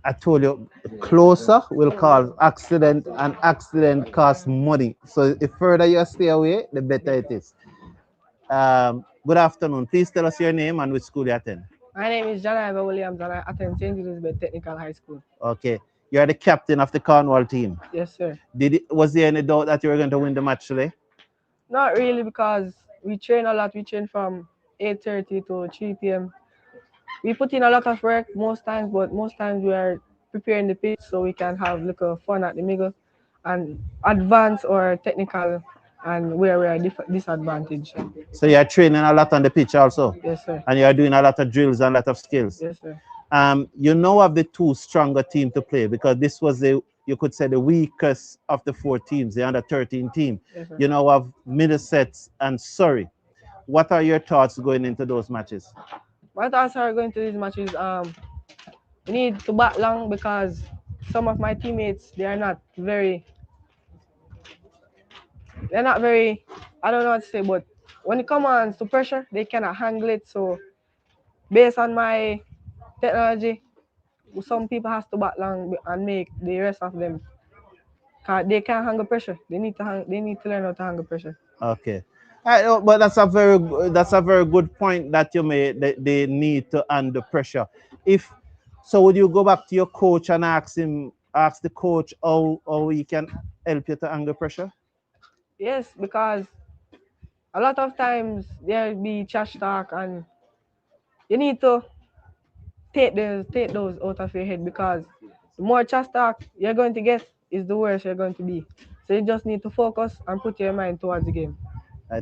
I told you closer will cause accident and accident costs money. So the further you stay away, the better it is. Good afternoon. Please tell us your name and which school you attend. My name is John Ivor Williams and I attend St. Elizabeth Technical High School. Okay. You are the captain of the Cornwall team. Yes, sir. Was there any doubt that you were going to win the match today? Not really because we train a lot. We train from 8:30 to 3 p.m. We put in a lot of work most times, but most times we are preparing the pitch so we can have little fun at the middle and advance or technical and where we are disadvantaged. So you are training a lot on the pitch also? Yes, sir. And you are doing a lot of drills and a lot of skills? Yes, sir. You know of the two stronger team to play because this was you could say the weakest of the four teams, the under 13 team. Yes, sir. You know of Middlesex and Surrey. What are your thoughts going into those matches? My thoughts are going to these matches. We need to bat long because some of my teammates they're not very. I don't know what to say, but when it comes to pressure, they cannot handle it. So, based on my technology, some people have to bat long and make the rest of them. They can't handle pressure. They need to learn how to handle pressure. Okay. But that's a very good point that you made. That they need to under pressure. So, would you go back to your coach and ask the coach how he can help you to under pressure? Yes, because a lot of times there'll be trash talk, and you need to take those out of your head because the more trash talk you're going to get is the worse you're going to be. So you just need to focus and put your mind towards the game.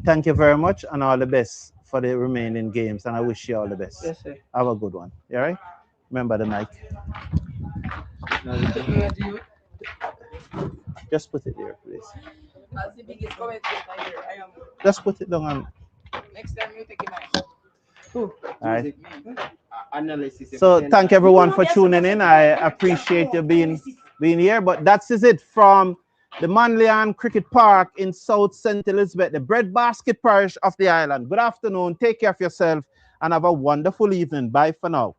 Thank you very much and all the best for the remaining games. And I wish you all the best. Yes, sir. Have a good one. You all right? Remember the mic. Just put it there, please. That's the biggest commentator here. I am. Just put it down. Next time you take it nice. All right. So thank everyone for tuning in. I appreciate you being here. But that's it from the Manlian Cricket Park in South St. Elizabeth, the breadbasket parish of the island. Good afternoon. Take care of yourself and have a wonderful evening. Bye for now.